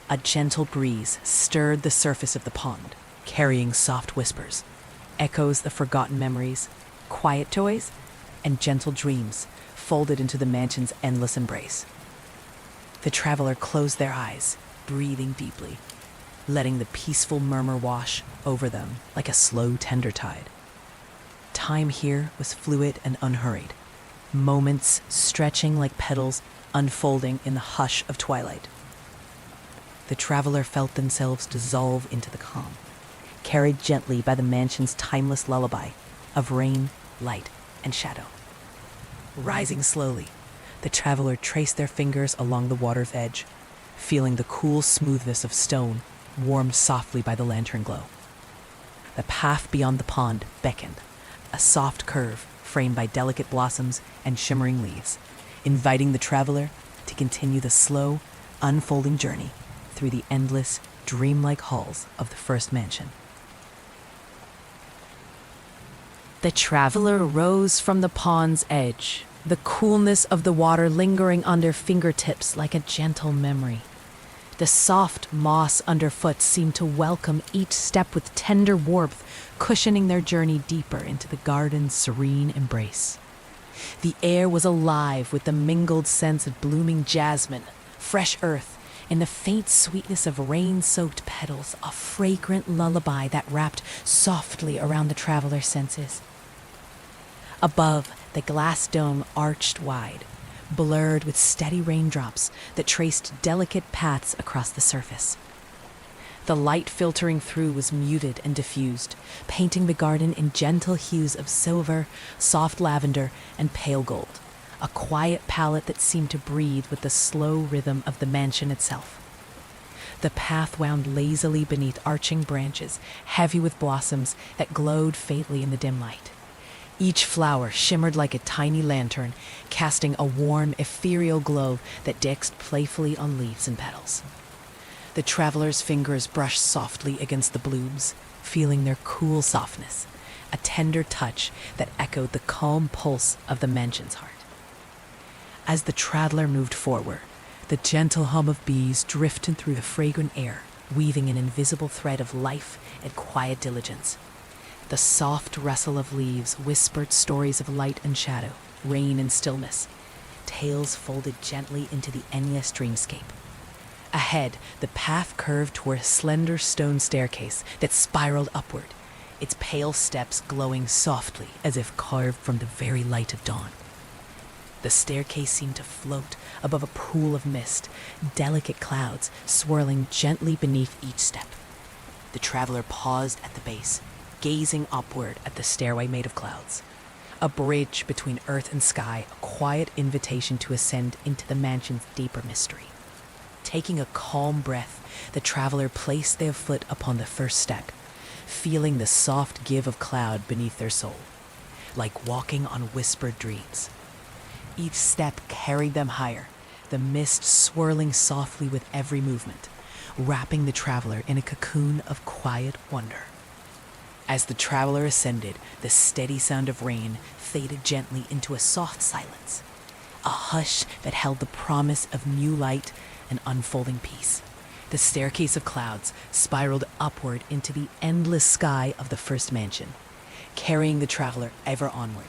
A gentle breeze stirred the surface of the pond, carrying soft whispers, echoes of forgotten memories, quiet joys, and gentle dreams folded into the mansion's endless embrace. The traveler closed their eyes, breathing deeply, letting the peaceful murmur wash over them like a slow, tender tide. Time here was fluid and unhurried, moments stretching like petals unfolding in the hush of twilight. The traveler felt themselves dissolve into the calm, carried gently by the mansion's timeless lullaby of rain, light, and shadow. Rising slowly, the traveler traced their fingers along the water's edge, feeling the cool smoothness of stone warmed softly by the lantern glow. The path beyond the pond beckoned, a soft curve framed by delicate blossoms and shimmering leaves, inviting the traveler to to continue the slow, unfolding journey through the endless, dreamlike halls of the first mansion. The traveler rose from the pond's edge, the coolness of the water lingering on their fingertips like a gentle memory. The soft moss underfoot seemed to welcome each step with tender warmth, cushioning their journey deeper into the garden's serene embrace. The air was alive with the mingled scents of blooming jasmine, fresh earth, and the faint sweetness of rain-soaked petals, a fragrant lullaby that wrapped softly around the traveler's senses. Above, the glass dome arched wide, blurred with steady raindrops that traced delicate paths across the surface. The light filtering through was muted and diffused, painting the garden in gentle hues of silver, soft lavender, and pale gold, a quiet palette that seemed to breathe with the slow rhythm of the mansion itself. The path wound lazily beneath arching branches, heavy with blossoms that glowed faintly in the dim light. Each flower shimmered like a tiny lantern, casting a warm, ethereal glow that danced playfully on leaves and petals. The traveler's fingers brushed softly against the blooms, feeling their cool softness, a tender touch that echoed the calm pulse of the mansion's heart. As the traveler moved forward, the gentle hum of bees drifted through the fragrant air, weaving an invisible thread of life and quiet diligence. The soft rustle of leaves whispered stories of light and shadow, rain and stillness, tales folded gently into the endless dreamscape. Ahead, the path curved toward a slender stone staircase that spiraled upward, its pale steps glowing softly as if carved from the very light of dawn. The staircase seemed to float above a pool of mist, delicate clouds swirling gently beneath each step. The traveler paused at the base, gazing upward at the stairway made of clouds. A bridge between earth and sky, a quiet invitation to ascend into the mansion's deeper mystery. Taking a calm breath, the traveler placed their foot upon the first step, feeling the soft give of cloud beneath their soul, like walking on whispered dreams. Each step carried them higher, the mist swirling softly with every movement, wrapping the traveler in a cocoon of quiet wonder. As the traveler ascended, the steady sound of rain faded gently into a soft silence, a hush that held the promise of new light and unfolding peace. The staircase of clouds spiraled upward into the endless sky of the first mansion, carrying the traveler ever onward,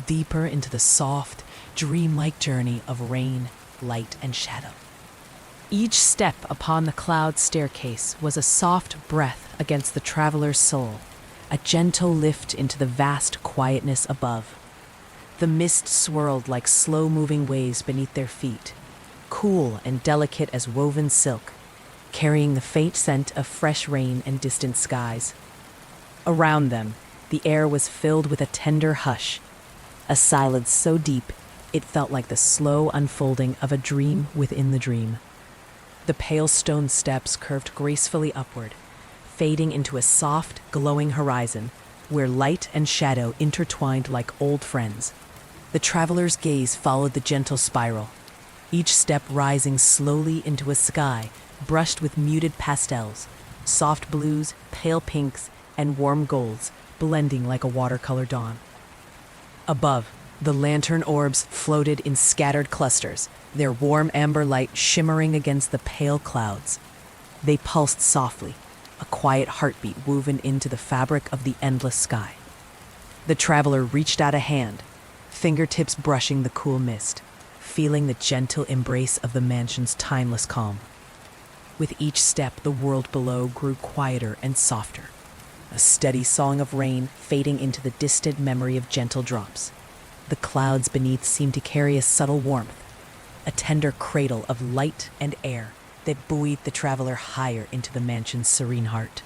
deeper into the soft, dreamlike journey of rain, light, and shadow. Each step upon the cloud staircase was a soft breath against the traveler's soul, a gentle lift into the vast quietness above. The mist swirled like slow-moving waves beneath their feet, cool and delicate as woven silk, carrying the faint scent of fresh rain and distant skies. Around them, the air was filled with a tender hush, a silence so deep it felt like the slow unfolding of a dream within the dream. The pale stone steps curved gracefully upward, fading into a soft, glowing horizon where light and shadow intertwined like old friends. The traveler's gaze followed the gentle spiral, each step rising slowly into a sky brushed with muted pastels, soft blues, pale pinks, and warm golds blending like a watercolor dawn. Above, the lantern orbs floated in scattered clusters, their warm amber light shimmering against the pale clouds. They pulsed softly, a quiet heartbeat woven into the fabric of the endless sky. The traveler reached out a hand, fingertips brushing the cool mist, feeling the gentle embrace of the mansion's timeless calm. With each step, the world below grew quieter and softer, a steady song of rain fading into the distant memory of gentle drops. The clouds beneath seemed to carry a subtle warmth, a tender cradle of light and air that buoyed the traveler higher into the mansion's serene heart.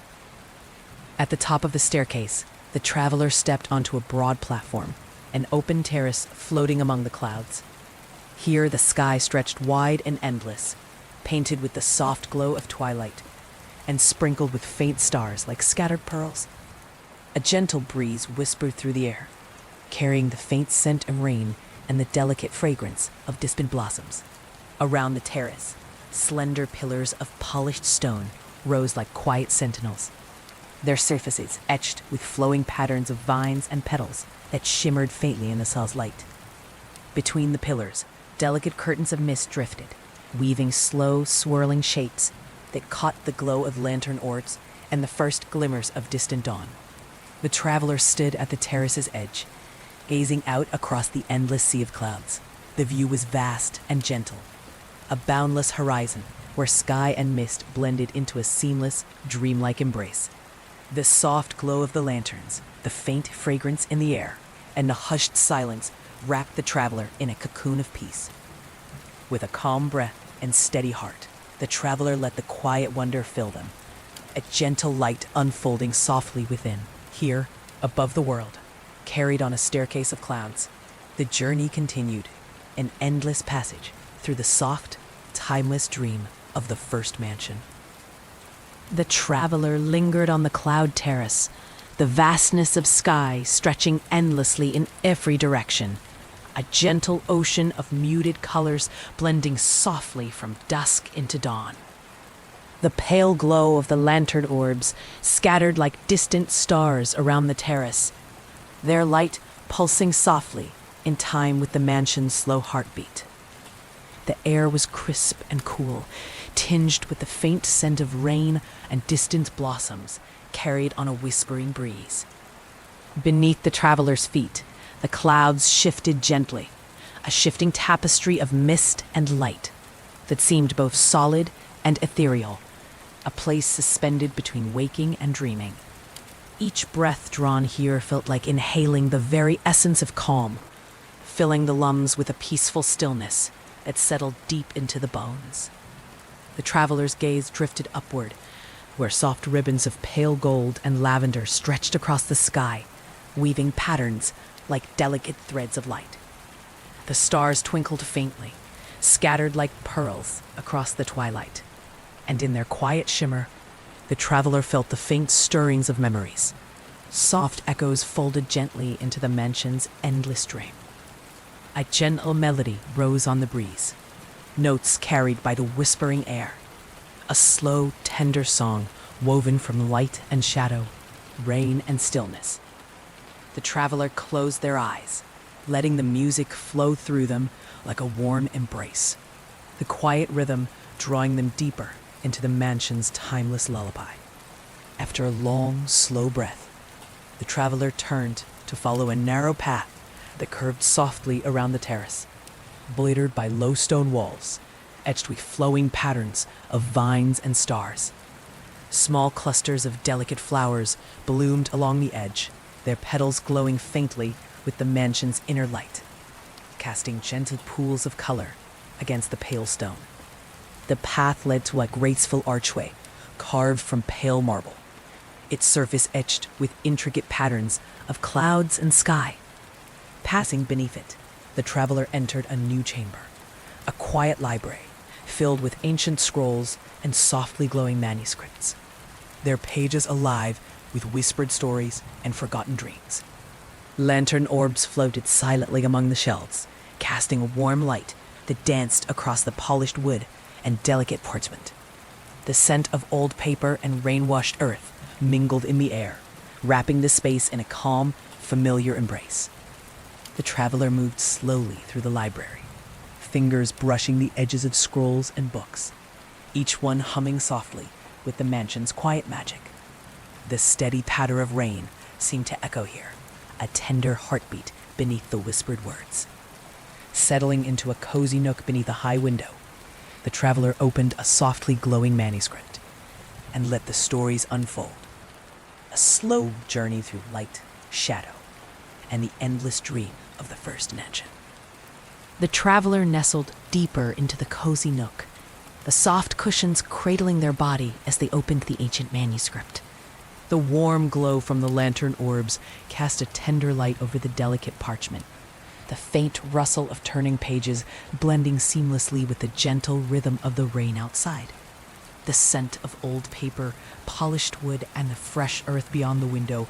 At the top of the staircase, the traveler stepped onto a broad platform, an open terrace floating among the clouds. Here the sky stretched wide and endless, painted with the soft glow of twilight, and sprinkled with faint stars like scattered pearls. A gentle breeze whispered through the air, carrying the faint scent of rain and the delicate fragrance of distant blossoms. Around the terrace, slender pillars of polished stone rose like quiet sentinels, their surfaces etched with flowing patterns of vines and petals that shimmered faintly in the sun's light. Between the pillars, delicate curtains of mist drifted, weaving slow, swirling shapes that caught the glow of lantern orbs and the first glimmers of distant dawn. The traveler stood at the terrace's edge, gazing out across the endless sea of clouds. The view was vast and gentle, a boundless horizon where sky and mist blended into a seamless, dreamlike embrace. The soft glow of the lanterns, the faint fragrance in the air, and the hushed silence wrapped the traveler in a cocoon of peace. With a calm breath and steady heart, the traveler let the quiet wonder fill them, a gentle light unfolding softly within. Here, above the world, carried on a staircase of clouds, the journey continued, an endless passage through the soft, timeless dream of the first mansion. The traveler lingered on the cloud terrace, the vastness of sky stretching endlessly in every direction, a gentle ocean of muted colors blending softly from dusk into dawn. The pale glow of the lantern orbs scattered like distant stars around the terrace, their light pulsing softly in time with the mansion's slow heartbeat. The air was crisp and cool, tinged with the faint scent of rain and distant blossoms carried on a whispering breeze. Beneath the traveler's feet, the clouds shifted gently, a shifting tapestry of mist and light that seemed both solid and ethereal, a place suspended between waking and dreaming. Each breath drawn here felt like inhaling the very essence of calm, filling the lungs with a peaceful stillness that settled deep into the bones. The traveler's gaze drifted upward, where soft ribbons of pale gold and lavender stretched across the sky, weaving patterns like delicate threads of light. The stars twinkled faintly, scattered like pearls across the twilight, and in their quiet shimmer, the traveler felt the faint stirrings of memories. Soft echoes folded gently into the mansion's endless dream. A gentle melody rose on the breeze, notes carried by the whispering air, a slow, tender song woven from light and shadow, rain and stillness. The traveler closed their eyes, letting the music flow through them like a warm embrace, the quiet rhythm drawing them deeper into the mansion's timeless lullaby. After a long, slow breath, the traveler turned to follow a narrow path that curved softly around the terrace, bordered by low stone walls, etched with flowing patterns of vines and stars. Small clusters of delicate flowers bloomed along the edge, their petals glowing faintly with the mansion's inner light, casting gentle pools of color against the pale stone. The path led to a graceful archway, carved from pale marble, its surface etched with intricate patterns of clouds and sky. Passing beneath it, the traveler entered a new chamber, a quiet library filled with ancient scrolls and softly glowing manuscripts, their pages alive with whispered stories and forgotten dreams. Lantern orbs floated silently among the shelves, casting a warm light that danced across the polished wood and delicate parchment. The scent of old paper and rain-washed earth mingled in the air, wrapping the space in a calm, familiar embrace. The traveler moved slowly through the library, fingers brushing the edges of scrolls and books, each one humming softly with the mansion's quiet magic. The steady patter of rain seemed to echo here, a tender heartbeat beneath the whispered words. Settling into a cozy nook beneath a high window, the traveler opened a softly glowing manuscript and let the stories unfold. A slow journey through light, shadow, and the endless dream of the first mansion. The traveler nestled deeper into the cozy nook, the soft cushions cradling their body as they opened the ancient manuscript. The warm glow from the lantern orbs cast a tender light over the delicate parchment, the faint rustle of turning pages blending seamlessly with the gentle rhythm of the rain outside. The scent of old paper, polished wood, and the fresh earth beyond the window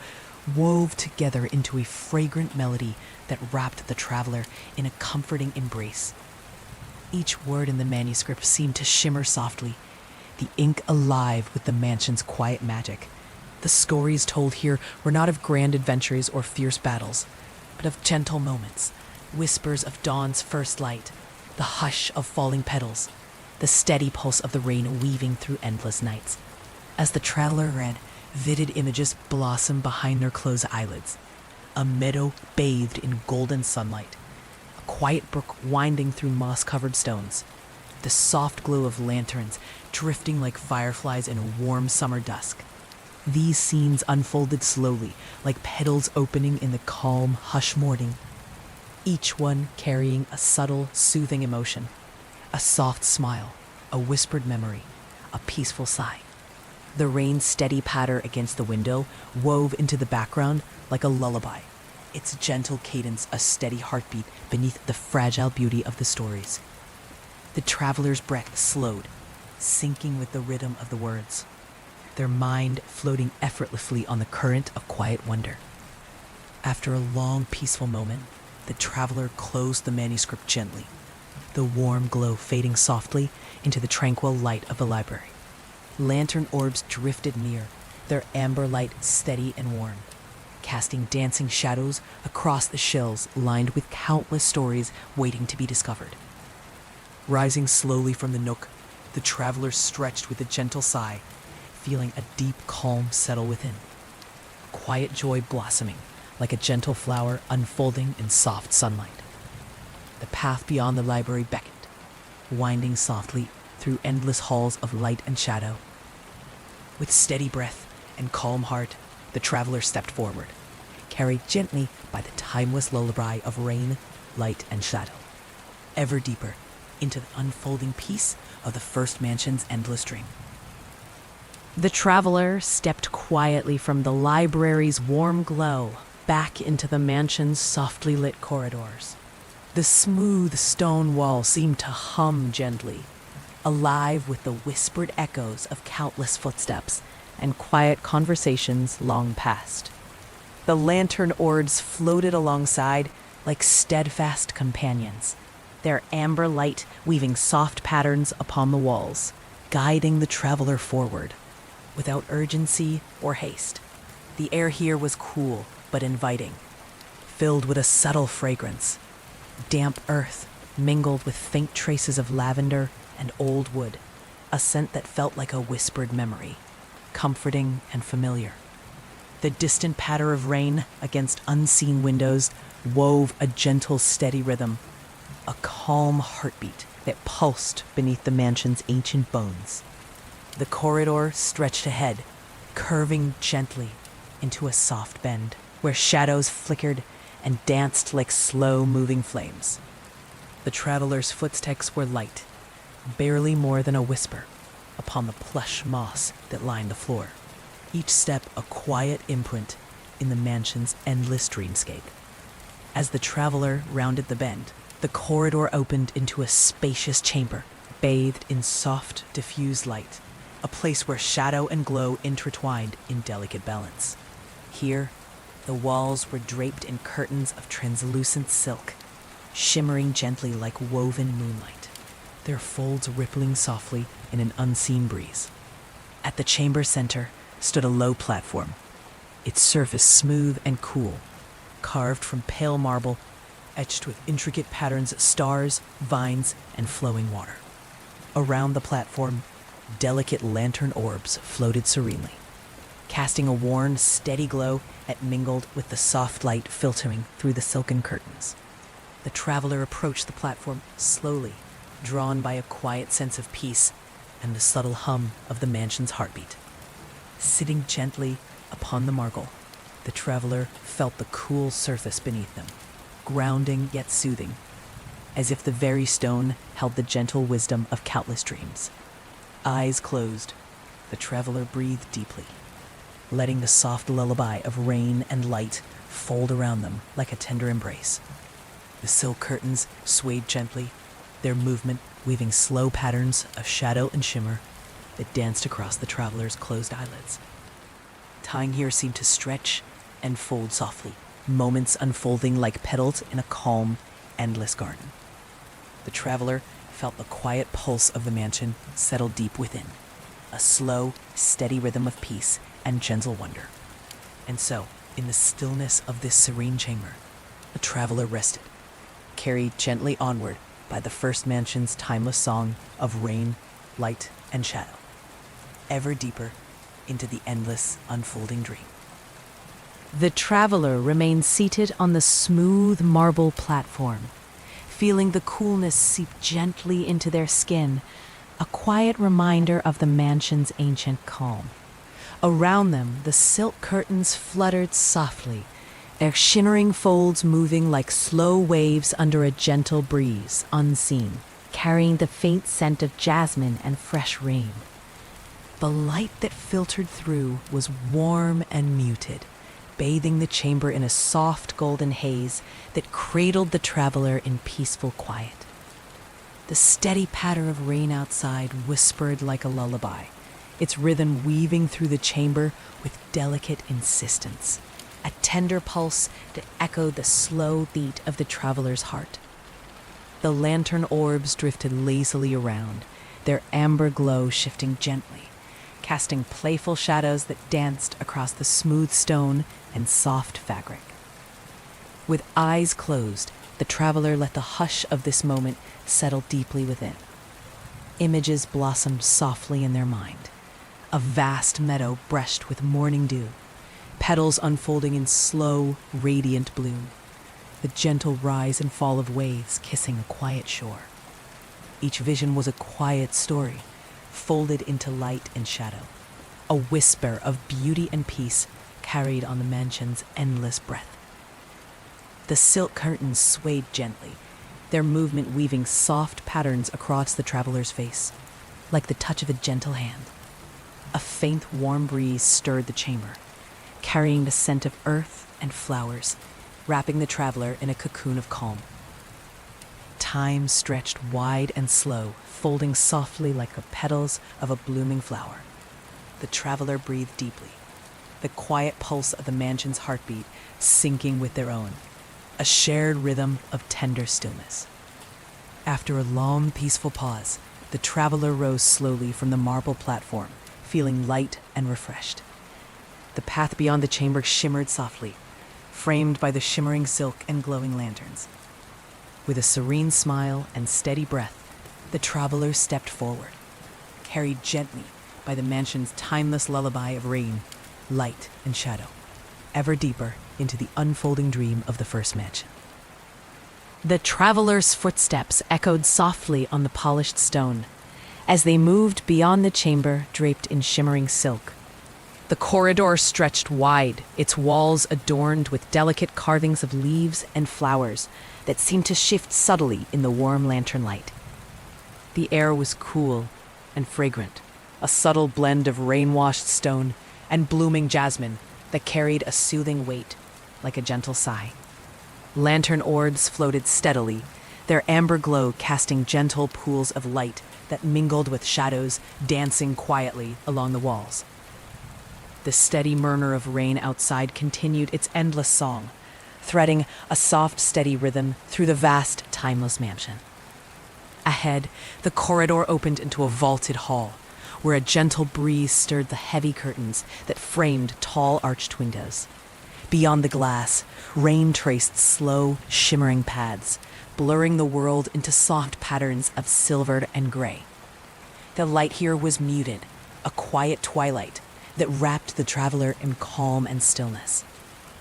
wove together into a fragrant melody that wrapped the traveler in a comforting embrace. Each word in the manuscript seemed to shimmer softly, the ink alive with the mansion's quiet magic. The stories told here were not of grand adventures or fierce battles, but of gentle moments, whispers of dawn's first light, the hush of falling petals, the steady pulse of the rain weaving through endless nights. As the traveler read, vivid images blossomed behind their closed eyelids. A meadow bathed in golden sunlight, a quiet brook winding through moss-covered stones, the soft glow of lanterns drifting like fireflies in a warm summer dusk. These scenes unfolded slowly, like petals opening in the calm, hushed morning, each one carrying a subtle, soothing emotion, a soft smile, a whispered memory, a peaceful sigh. The rain's steady patter against the window wove into the background like a lullaby, its gentle cadence a steady heartbeat beneath the fragile beauty of the stories. The traveler's breath slowed, syncing with the rhythm of the words, their mind floating effortlessly on the current of quiet wonder. After a long, peaceful moment, the traveler closed the manuscript gently, the warm glow fading softly into the tranquil light of the library. Lantern orbs drifted near, their amber light steady and warm, casting dancing shadows across the shelves lined with countless stories waiting to be discovered. Rising slowly from the nook, the traveler stretched with a gentle sigh, feeling a deep calm settle within. Quiet joy blossoming, like a gentle flower unfolding in soft sunlight. The path beyond the library beckoned, winding softly through endless halls of light and shadow. With steady breath and calm heart, the traveler stepped forward, carried gently by the timeless lullaby of rain, light, and shadow, ever deeper into the unfolding peace of the first mansion's endless dream. The traveler stepped quietly from the library's warm glow back into the mansion's softly lit corridors. The smooth stone wall seemed to hum gently, alive with the whispered echoes of countless footsteps and quiet conversations long past. The lantern orbs floated alongside like steadfast companions, their amber light weaving soft patterns upon the walls, guiding the traveler forward, without urgency or haste. The air here was cool but inviting, filled with a subtle fragrance. Damp earth mingled with faint traces of lavender and old wood, a scent that felt like a whispered memory, comforting and familiar. The distant patter of rain against unseen windows wove a gentle, steady rhythm, a calm heartbeat that pulsed beneath the mansion's ancient bones. The corridor stretched ahead, curving gently into a soft bend, where shadows flickered and danced like slow-moving flames. The traveler's footsteps were light, barely more than a whisper, upon the plush moss that lined the floor, each step a quiet imprint in the mansion's endless dreamscape. As the traveler rounded the bend, the corridor opened into a spacious chamber, bathed in soft, diffused light, a place where shadow and glow intertwined in delicate balance. Here, the walls were draped in curtains of translucent silk, shimmering gently like woven moonlight, their folds rippling softly in an unseen breeze. At the chamber center stood a low platform, its surface smooth and cool, carved from pale marble, etched with intricate patterns of stars, vines, and flowing water. Around the platform, delicate lantern orbs floated serenely, casting a warm, steady glow that mingled with the soft light filtering through the silken curtains. The traveler approached the platform slowly, drawn by a quiet sense of peace and the subtle hum of the mansion's heartbeat. Sitting gently upon the marble, the traveler felt the cool surface beneath them, grounding yet soothing, as if the very stone held the gentle wisdom of countless dreams. Eyes closed, the traveler breathed deeply, letting the soft lullaby of rain and light fold around them like a tender embrace. The silk curtains swayed gently, their movement weaving slow patterns of shadow and shimmer that danced across the traveler's closed eyelids. Time here seemed to stretch and fold softly, moments unfolding like petals in a calm, endless garden. The traveler felt the quiet pulse of the mansion settle deep within, a slow, steady rhythm of peace and gentle wonder. And so, in the stillness of this serene chamber, a traveler rested, carried gently onward by the first mansion's timeless song of rain, light, and shadow, ever deeper into the endless, unfolding dream. The traveler remained seated on the smooth marble platform, feeling the coolness seep gently into their skin, a quiet reminder of the mansion's ancient calm. Around them, the silk curtains fluttered softly, their shimmering folds moving like slow waves under a gentle breeze, unseen, carrying the faint scent of jasmine and fresh rain. The light that filtered through was warm and muted, bathing the chamber in a soft golden haze that cradled the traveler in peaceful quiet. The steady patter of rain outside whispered like a lullaby, its rhythm weaving through the chamber with delicate insistence, a tender pulse that echoed the slow beat of the traveler's heart. The lantern orbs drifted lazily around, their amber glow shifting gently, casting playful shadows that danced across the smooth stone and soft fabric. With eyes closed, the traveler let the hush of this moment settle deeply within. Images blossomed softly in their mind. A vast meadow brushed with morning dew, petals unfolding in slow, radiant bloom, the gentle rise and fall of waves kissing a quiet shore. Each vision was a quiet story, folded into light and shadow, a whisper of beauty and peace carried on the mansion's endless breath. The silk curtains swayed gently, their movement weaving soft patterns across the traveler's face, like the touch of a gentle hand. A faint, warm breeze stirred the chamber, carrying the scent of earth and flowers, wrapping the traveler in a cocoon of calm. Time stretched wide and slow, folding softly like the petals of a blooming flower. The traveler breathed deeply, the quiet pulse of the mansion's heartbeat syncing with their own, a shared rhythm of tender stillness. After a long, peaceful pause, the traveler rose slowly from the marble platform, feeling light and refreshed. The path beyond the chamber shimmered softly, framed by the shimmering silk and glowing lanterns. With a serene smile and steady breath, the traveler stepped forward, carried gently by the mansion's timeless lullaby of rain, light, and shadow, ever deeper into the unfolding dream of the first mansion. The traveler's footsteps echoed softly on the polished stone as they moved beyond the chamber draped in shimmering silk. The corridor stretched wide, its walls adorned with delicate carvings of leaves and flowers that seemed to shift subtly in the warm lantern light. The air was cool and fragrant, a subtle blend of rain-washed stone and blooming jasmine that carried a soothing weight, like a gentle sigh. Lantern orbs floated steadily, their amber glow casting gentle pools of light that mingled with shadows dancing quietly along the walls. The steady murmur of rain outside continued its endless song, threading a soft, steady rhythm through the vast, timeless mansion. Ahead, the corridor opened into a vaulted hall, where a gentle breeze stirred the heavy curtains that framed tall arched windows. Beyond the glass, rain traced slow, shimmering paths, blurring the world into soft patterns of silvered and gray. The light here was muted, a quiet twilight that wrapped the traveler in calm and stillness.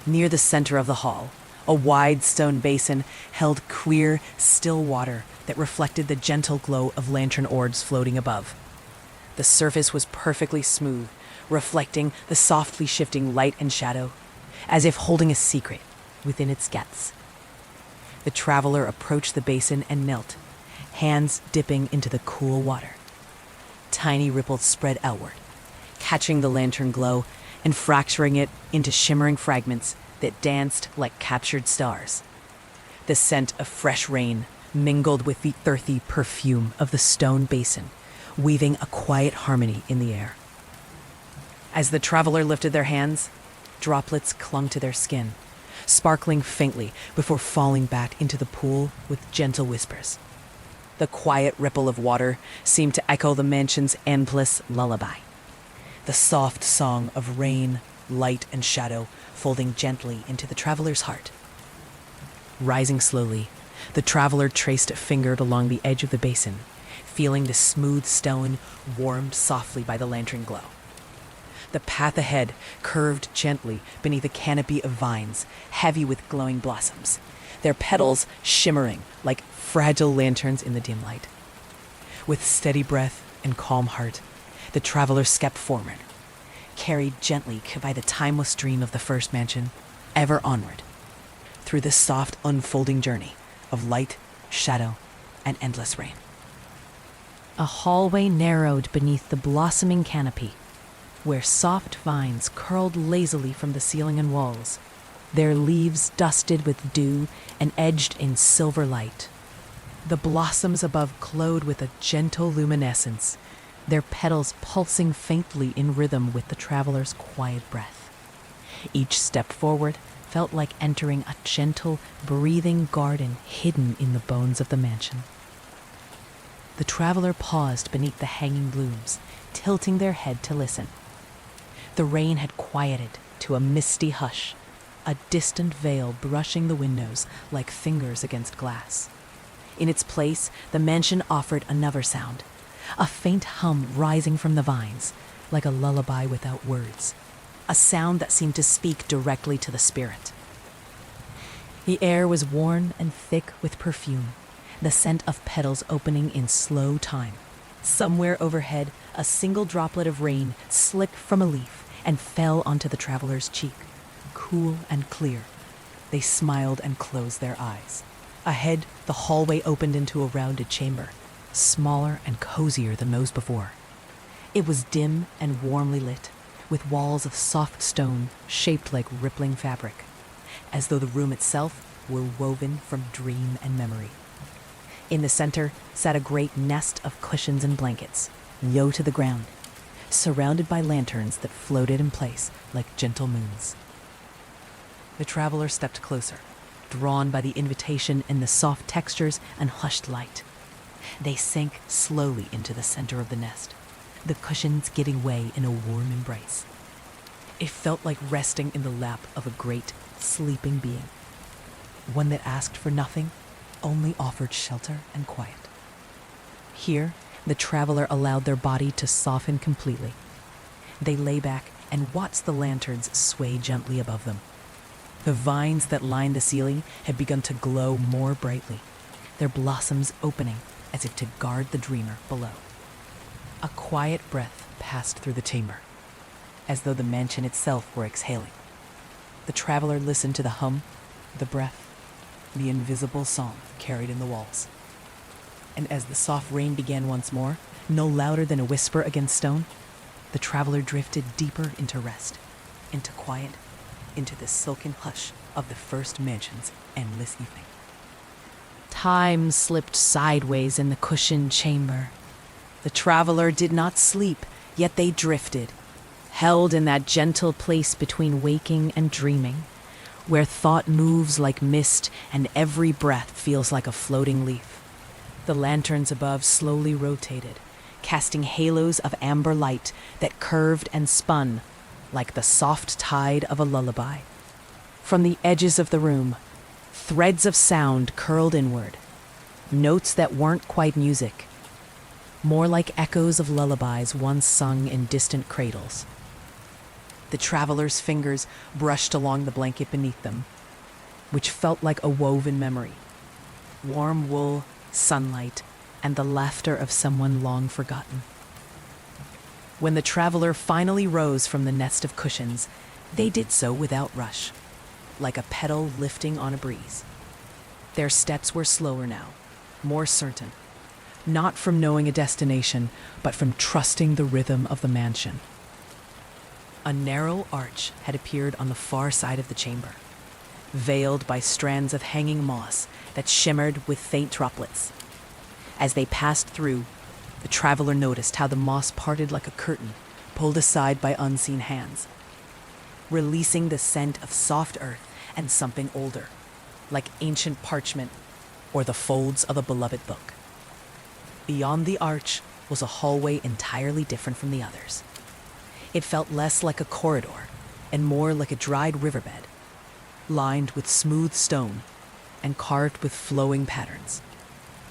Near the center of the hall, a wide stone basin held clear, still water that reflected the gentle glow of lantern orbs floating above. The surface was perfectly smooth, reflecting the softly shifting light and shadow, as if holding a secret within its depths. The traveler approached the basin and knelt, hands dipping into the cool water. Tiny ripples spread outward, catching the lantern glow and fracturing it into shimmering fragments that danced like captured stars. The scent of fresh rain mingled with the earthy perfume of the stone basin, weaving a quiet harmony in the air. As the traveler lifted their hands, droplets clung to their skin, sparkling faintly before falling back into the pool with gentle whispers. The quiet ripple of water seemed to echo the mansion's endless lullaby. The soft song of rain, light, and shadow folding gently into the traveler's heart. Rising slowly, the traveler traced a finger along the edge of the basin, feeling the smooth stone warmed softly by the lantern glow. The path ahead curved gently beneath a canopy of vines, heavy with glowing blossoms, their petals shimmering like fragile lanterns in the dim light. With steady breath and calm heart, the traveler stepped forward, carried gently by the timeless dream of the first mansion, ever onward, through the soft unfolding journey of light, shadow, and endless rain. A hallway narrowed beneath the blossoming canopy, where soft vines curled lazily from the ceiling and walls, their leaves dusted with dew and edged in silver light. The blossoms above glowed with a gentle luminescence, their petals pulsing faintly in rhythm with the traveler's quiet breath. Each step forward felt like entering a gentle, breathing garden hidden in the bones of the mansion. The traveler paused beneath the hanging blooms, tilting their head to listen. The rain had quieted to a misty hush, a distant veil brushing the windows like fingers against glass. In its place, the mansion offered another sound, a faint hum rising from the vines, like a lullaby without words, a sound that seemed to speak directly to the spirit. The air was warm and thick with perfume, the scent of petals opening in slow time. Somewhere overhead, a single droplet of rain slipped from a leaf and fell onto the traveler's cheek, cool and clear. They smiled and closed their eyes. Ahead, the hallway opened into a rounded chamber, smaller and cozier than those before. It was dim and warmly lit, with walls of soft stone shaped like rippling fabric, as though the room itself were woven from dream and memory. In the center sat a great nest of cushions and blankets, low to the ground, surrounded by lanterns that floated in place like gentle moons. The traveler stepped closer, drawn by the invitation in the soft textures and hushed light. They sank slowly into the center of the nest, the cushions giving way in a warm embrace. It felt like resting in the lap of a great, sleeping being, one that asked for nothing, only offered shelter and quiet. Here, the traveler allowed their body to soften completely. They lay back and watched the lanterns sway gently above them. The vines that lined the ceiling had begun to glow more brightly, their blossoms opening as if to guard the dreamer below. A quiet breath passed through the chamber, as though the mansion itself were exhaling. The traveler listened to the hum, the breath, the invisible song carried in the walls. And as the soft rain began once more, no louder than a whisper against stone, the traveler drifted deeper into rest, into quiet, into the silken hush of the first mansion's endless evening. Time slipped sideways in the cushioned chamber. The traveler did not sleep, yet they drifted, held in that gentle place between waking and dreaming, where thought moves like mist and every breath feels like a floating leaf. The lanterns above slowly rotated, casting halos of amber light that curved and spun like the soft tide of a lullaby. From the edges of the room, threads of sound curled inward, notes that weren't quite music, more like echoes of lullabies once sung in distant cradles. The traveler's fingers brushed along the blanket beneath them, which felt like a woven memory. Warm wool, sunlight, and the laughter of someone long forgotten. When the traveler finally rose from the nest of cushions, they did so without rush, like a petal lifting on a breeze. Their steps were slower now, more certain, not from knowing a destination, but from trusting the rhythm of the mansion. A narrow arch had appeared on the far side of the chamber, veiled by strands of hanging moss that shimmered with faint droplets. As they passed through, the traveler noticed how the moss parted like a curtain, pulled aside by unseen hands, releasing the scent of soft earth and something older, like ancient parchment or the folds of a beloved book. Beyond the arch was a hallway entirely different from the others. It felt less like a corridor and more like a dried riverbed, lined with smooth stone and carved with flowing patterns,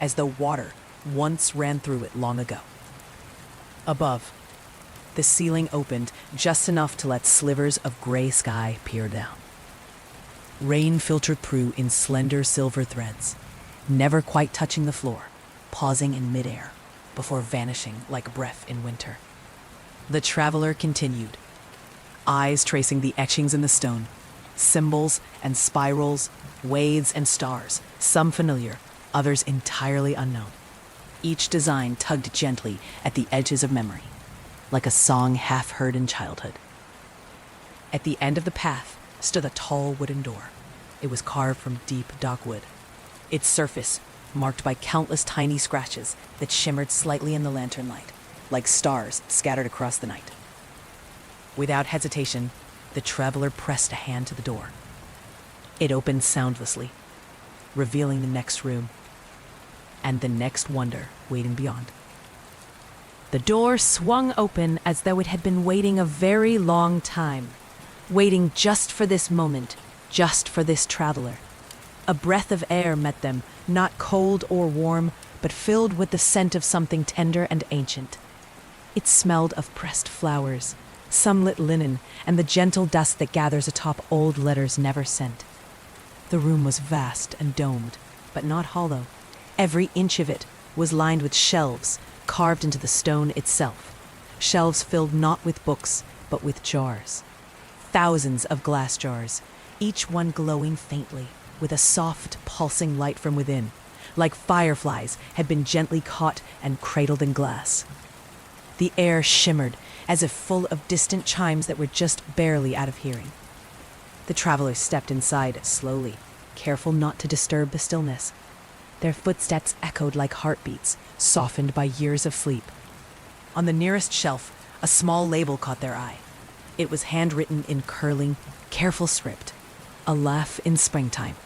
as though water once ran through it long ago. Above, the ceiling opened just enough to let slivers of gray sky peer down. Rain filtered through in slender silver threads, never quite touching the floor, pausing in midair before vanishing like breath in winter. The traveler continued, eyes tracing the etchings in the stone, symbols and spirals, wades and stars, some familiar, others entirely unknown. Each design tugged gently at the edges of memory, like a song half heard in childhood. At the end of the path stood a tall wooden door. It was carved from deep dark wood, its surface marked by countless tiny scratches that shimmered slightly in the lantern light, like stars scattered across the night. Without hesitation, the traveler pressed a hand to the door. It opened soundlessly, revealing the next room and the next wonder waiting beyond. The door swung open as though it had been waiting a very long time, waiting just for this moment, just for this traveler. A breath of air met them, not cold or warm, but filled with the scent of something tender and ancient. It smelled of pressed flowers, sunlit linen, and the gentle dust that gathers atop old letters never sent. The room was vast and domed, but not hollow. Every inch of it was lined with shelves carved into the stone itself, shelves filled not with books, but with jars. Thousands of glass jars, each one glowing faintly, with a soft, pulsing light from within, like fireflies had been gently caught and cradled in glass. The air shimmered as if full of distant chimes that were just barely out of hearing. The travelers stepped inside slowly, careful not to disturb the stillness. Their footsteps echoed like heartbeats, softened by years of sleep. On the nearest shelf, a small label caught their eye. It was handwritten in curling, careful script, "A laugh in springtime."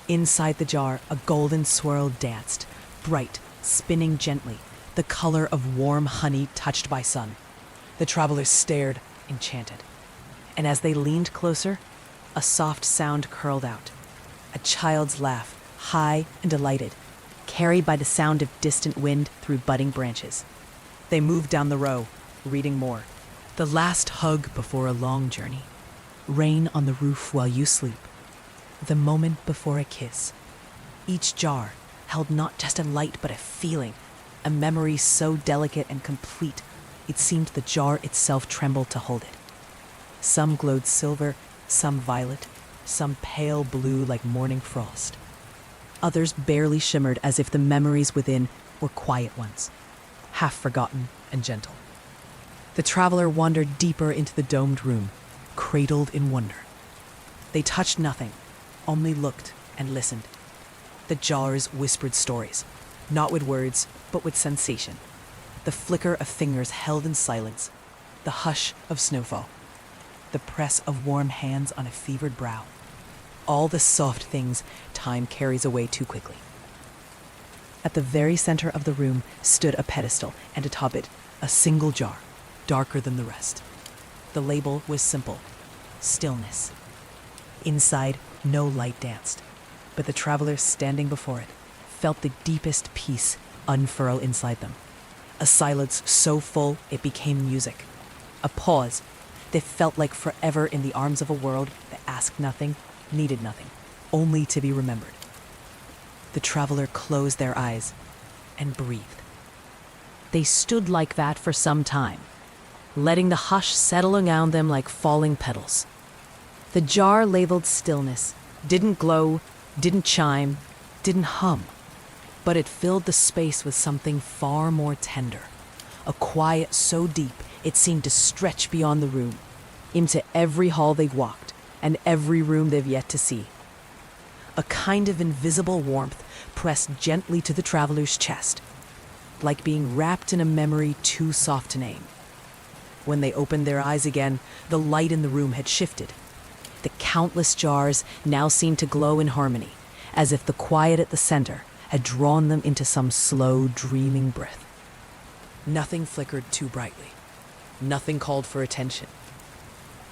Inside the jar, a golden swirl danced, bright, spinning gently, the color of warm honey touched by sun. The travelers stared, enchanted. And as they leaned closer, a soft sound curled out. A child's laugh, high and delighted, carried by the sound of distant wind through budding branches. They moved down the row, reading more. The last hug before a long journey. Rain on the roof while you sleep. The moment before a kiss. Each jar held not just a light but a feeling, a memory so delicate and complete it seemed the jar itself trembled to hold it. Some glowed silver, some violet, some pale blue like morning frost. Others barely shimmered as if the memories within were quiet ones, half forgotten and gentle. The traveler wandered deeper into the domed room, cradled in wonder. They touched nothing, only looked and listened. The jars whispered stories, not with words, but with sensation. The flicker of fingers held in silence, the hush of snowfall, the press of warm hands on a fevered brow. All the soft things time carries away too quickly. At the very center of the room stood a pedestal, and atop it, a single jar, darker than the rest. The label was simple: stillness. Inside, no light danced, but the travelers standing before it felt the deepest peace unfurl inside them. A silence so full it became music. A pause that felt like forever in the arms of a world that asked nothing, needed nothing, only to be remembered. The traveler closed their eyes and breathed. They stood like that for some time, letting the hush settle around them like falling petals. The jar labeled stillness didn't glow, didn't chime, didn't hum, but it filled the space with something far more tender, a quiet so deep it seemed to stretch beyond the room, into every hall they've walked and every room they've yet to see. A kind of invisible warmth pressed gently to the traveler's chest, like being wrapped in a memory too soft to name. When they opened their eyes again, the light in the room had shifted. The countless jars now seemed to glow in harmony, as if the quiet at the center had drawn them into some slow, dreaming breath. Nothing flickered too brightly. Nothing called for attention.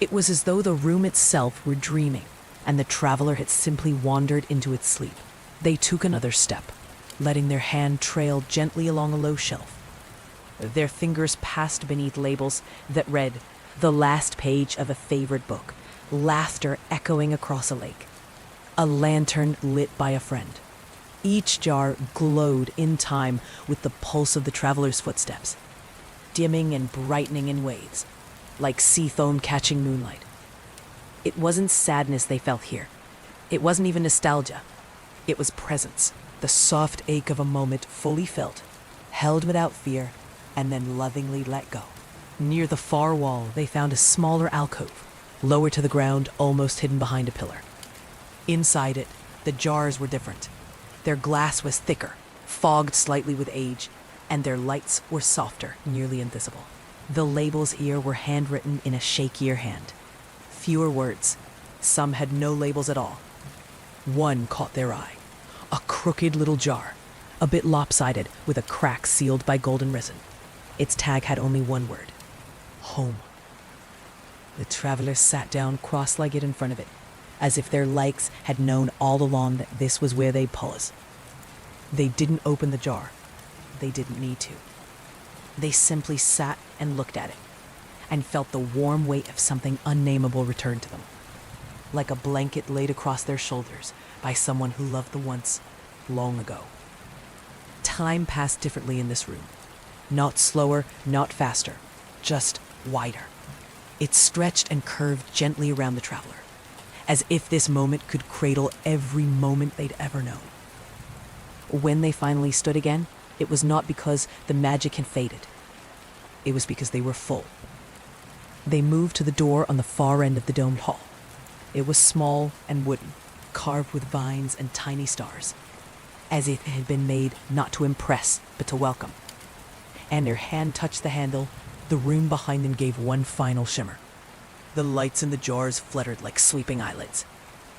It was as though the room itself were dreaming, and the traveler had simply wandered into its sleep. They took another step, letting their hand trail gently along a low shelf. Their fingers passed beneath labels that read, "The last page of a favorite book, laughter echoing across a lake." A lantern lit by a friend. Each jar glowed in time with the pulse of the traveler's footsteps, dimming and brightening in waves, like sea foam catching moonlight. It wasn't sadness they felt here. It wasn't even nostalgia. It was presence, the soft ache of a moment fully felt, held without fear, and then lovingly let go. Near the far wall, they found a smaller alcove, lower to the ground, almost hidden behind a pillar. Inside it, the jars were different. Their glass was thicker, fogged slightly with age, and their lights were softer, nearly invisible. The labels here were handwritten in a shakier hand. Fewer words. Some had no labels at all. One caught their eye. A crooked little jar, a bit lopsided, with a crack sealed by golden resin. Its tag had only one word: home. The travelers sat down cross-legged in front of it, as if their likes had known all along that this was where they'd pause. They didn't open the jar. They didn't need to. They simply sat and looked at it, and felt the warm weight of something unnameable return to them, like a blanket laid across their shoulders by someone who loved them once, long ago. Time passed differently in this room. Not slower, not faster, just wider. It stretched and curved gently around the traveler, as if this moment could cradle every moment they'd ever known. When they finally stood again, it was not because the magic had faded. It was because they were full. They moved to the door on the far end of the domed hall. It was small and wooden, carved with vines and tiny stars, as if it had been made not to impress, but to welcome. And their hand touched the handle, the room behind them gave one final shimmer. The lights in the jars fluttered like sweeping eyelids,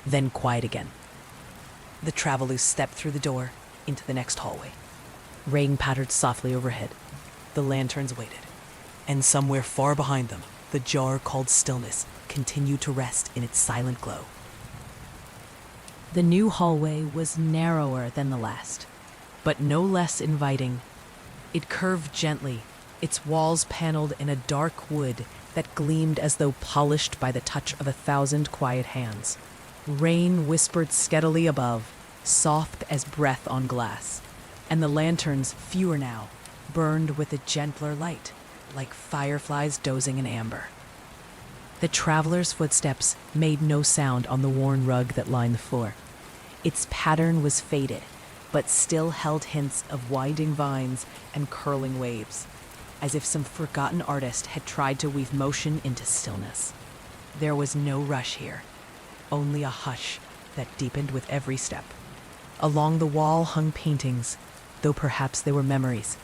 then quiet again. The travelers stepped through the door into the next hallway. Rain pattered softly overhead. The lanterns waited. And somewhere far behind them, the jar called stillness continued to rest in its silent glow. The new hallway was narrower than the last, but no less inviting. It curved gently, its walls paneled in a dark wood that gleamed as though polished by the touch of 1,000 quiet hands. Rain whispered steadily above, soft as breath on glass, and the lanterns, fewer now, burned with a gentler light, like fireflies dozing in amber. The traveler's footsteps made no sound on the worn rug that lined the floor. Its pattern was faded, but still held hints of winding vines and curling waves, as if some forgotten artist had tried to weave motion into stillness. There was no rush here, only a hush that deepened with every step. Along the wall hung paintings, though perhaps they were memories.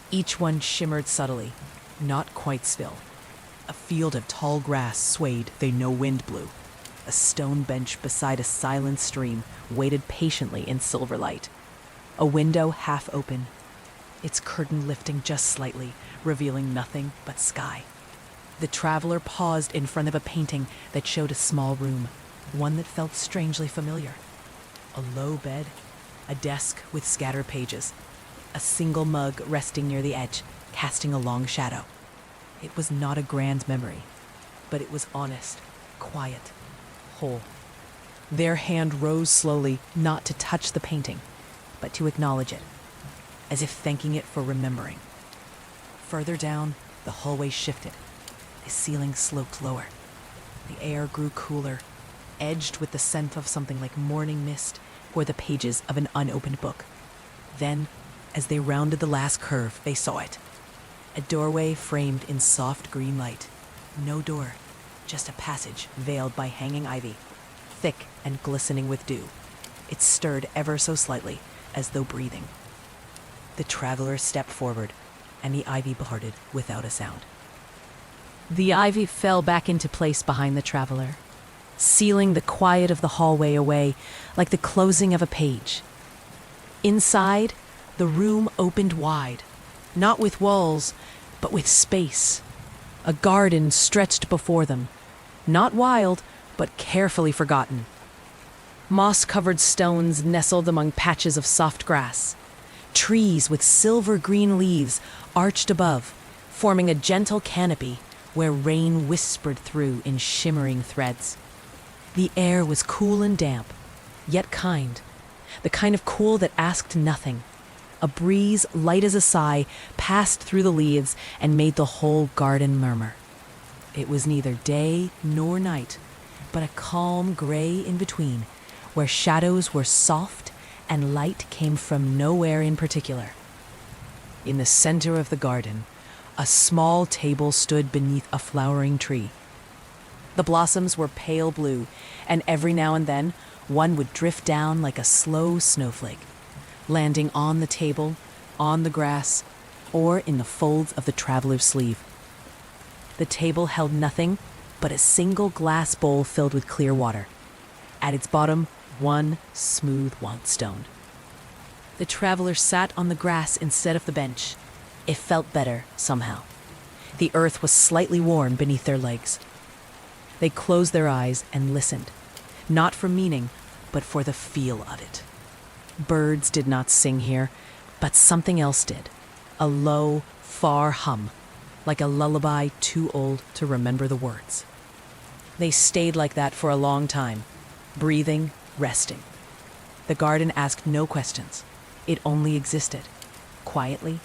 Each one shimmered subtly, not quite still. A field of tall grass swayed, though no wind blew. A stone bench beside a silent stream waited patiently in silver light. A window half open, its curtain lifting just slightly, revealing nothing but sky. The traveler paused in front of a painting that showed a small room, one that felt strangely familiar. A low bed, a desk with scattered pages, a single mug resting near the edge, casting a long shadow. It was not a grand memory, but it was honest, quiet, whole. Their hand rose slowly, not to touch the painting, but to acknowledge it, as if thanking it for remembering. Further down, the hallway shifted. The ceiling sloped lower. The air grew cooler, edged with the scent of something like morning mist or the pages of an unopened book. Then, as they rounded the last curve, they saw it. A doorway framed in soft green light. No door, just a passage veiled by hanging ivy, thick and glistening with dew. It stirred ever so slightly, as though breathing. The traveler stepped forward, and the ivy parted without a sound. The ivy fell back into place behind the traveler, sealing the quiet of the hallway away like the closing of a page. Inside, the room opened wide, not with walls, but with space. A garden stretched before them, not wild, but carefully forgotten. Moss-covered stones nestled among patches of soft grass. Trees with silver-green leaves arched above, forming a gentle canopy where rain whispered through in shimmering threads. The air was cool and damp, yet kind, the kind of cool that asked nothing. A breeze, light as a sigh, passed through the leaves and made the whole garden murmur. It was neither day nor night, but a calm gray in between, where shadows were soft and light came from nowhere in particular. In the center of the garden, a small table stood beneath a flowering tree. The blossoms were pale blue, and every now and then one would drift down like a slow snowflake, landing on the table, on the grass, or in the folds of the traveler's sleeve. The table held nothing but a single glass bowl filled with clear water. At its bottom, one smooth white stone. The traveler sat on the grass instead of the bench. It felt better, somehow. The earth was slightly warm beneath their legs. They closed their eyes and listened, not for meaning, but for the feel of it. Birds did not sing here, but something else did. A low, far hum, like a lullaby too old to remember the words. They stayed like that for a long time, breathing, resting. The garden asked no questions. It only existed, quietly,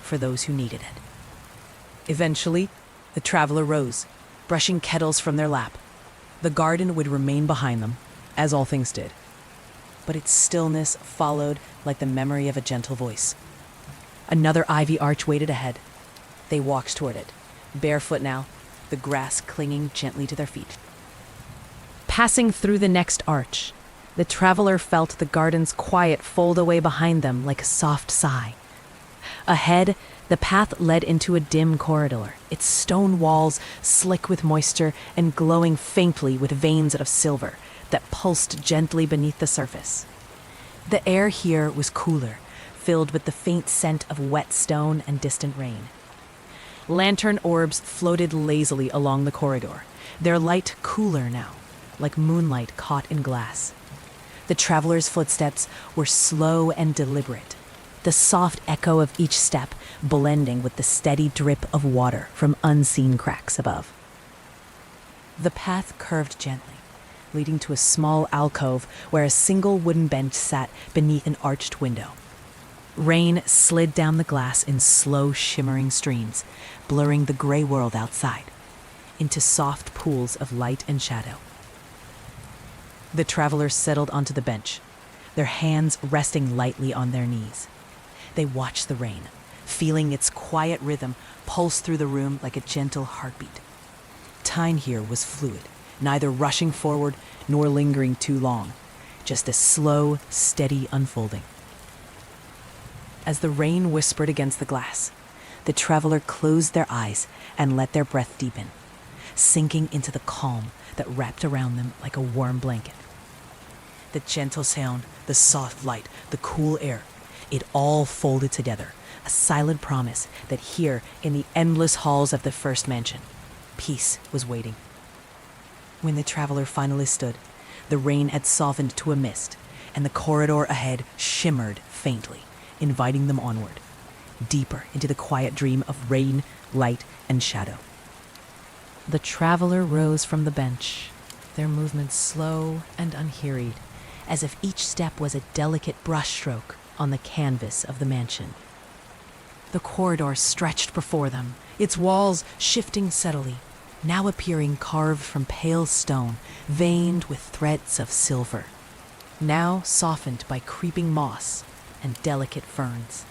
for those who needed it. Eventually, the traveler rose, brushing kettles from their lap. The garden would remain behind them, as all things did. But its stillness followed like the memory of a gentle voice. Another ivy arch waited ahead. They walked toward it, barefoot now, the grass clinging gently to their feet. Passing through the next arch, the traveler felt the garden's quiet fold away behind them like a soft sigh. Ahead, the path led into a dim corridor, its stone walls slick with moisture and glowing faintly with veins of silver that pulsed gently beneath the surface. The air here was cooler, filled with the faint scent of wet stone and distant rain. Lantern orbs floated lazily along the corridor, their light cooler now, like moonlight caught in glass. The traveler's footsteps were slow and deliberate, the soft echo of each step blending with the steady drip of water from unseen cracks above. The path curved gently, leading to a small alcove where a single wooden bench sat beneath an arched window. Rain slid down the glass in slow, shimmering streams, blurring the gray world outside into soft pools of light and shadow. The travelers settled onto the bench, their hands resting lightly on their knees. They watched the rain, feeling its quiet rhythm pulse through the room like a gentle heartbeat. Time here was fluid, neither rushing forward nor lingering too long, just a slow, steady unfolding. As the rain whispered against the glass, the traveler closed their eyes and let their breath deepen, sinking into the calm that wrapped around them like a warm blanket. The gentle sound, the soft light, the cool air, it all folded together, a silent promise that here in the endless halls of the first mansion, peace was waiting. When the traveler finally stood, the rain had softened to a mist, and the corridor ahead shimmered faintly, inviting them onward, deeper into the quiet dream of rain, light, and shadow. The traveler rose from the bench, their movements slow and unhurried, as if each step was a delicate brushstroke on the canvas of the mansion. The corridor stretched before them, its walls shifting subtly, now appearing carved from pale stone, veined with threads of silver, now softened by creeping moss and delicate ferns.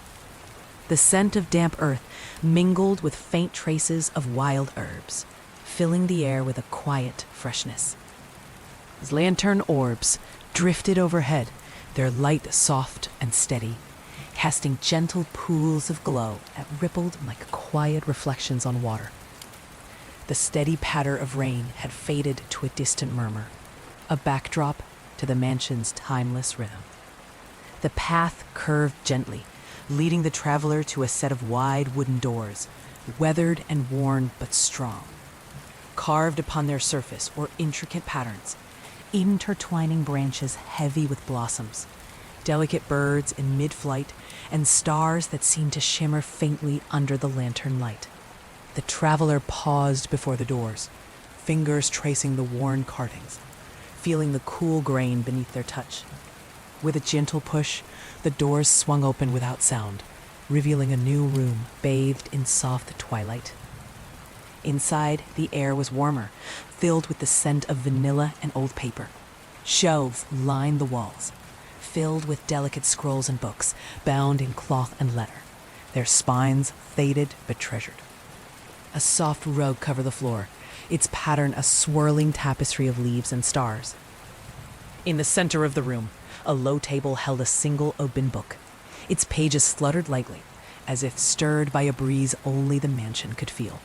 The scent of damp earth mingled with faint traces of wild herbs, filling the air with a quiet freshness. As lantern orbs drifted overhead, their light soft and steady, casting gentle pools of glow that rippled like quiet reflections on water. The steady patter of rain had faded to a distant murmur, a backdrop to the mansion's timeless rhythm. The path curved gently, leading the traveler to a set of wide wooden doors, weathered and worn but strong. Carved upon their surface were intricate patterns, intertwining branches heavy with blossoms, delicate birds in mid-flight, and stars that seemed to shimmer faintly under the lantern light. The traveler paused before the doors, fingers tracing the worn carvings, feeling the cool grain beneath their touch. With a gentle push, the doors swung open without sound, revealing a new room bathed in soft twilight. Inside, the air was warmer, filled with the scent of vanilla and old paper. Shelves lined the walls, filled with delicate scrolls and books, bound in cloth and leather, their spines faded but treasured. A soft rug covered the floor, its pattern a swirling tapestry of leaves and stars. In the center of the room, a low table held a single open book. Its pages fluttered lightly, as if stirred by a breeze only the mansion could feel.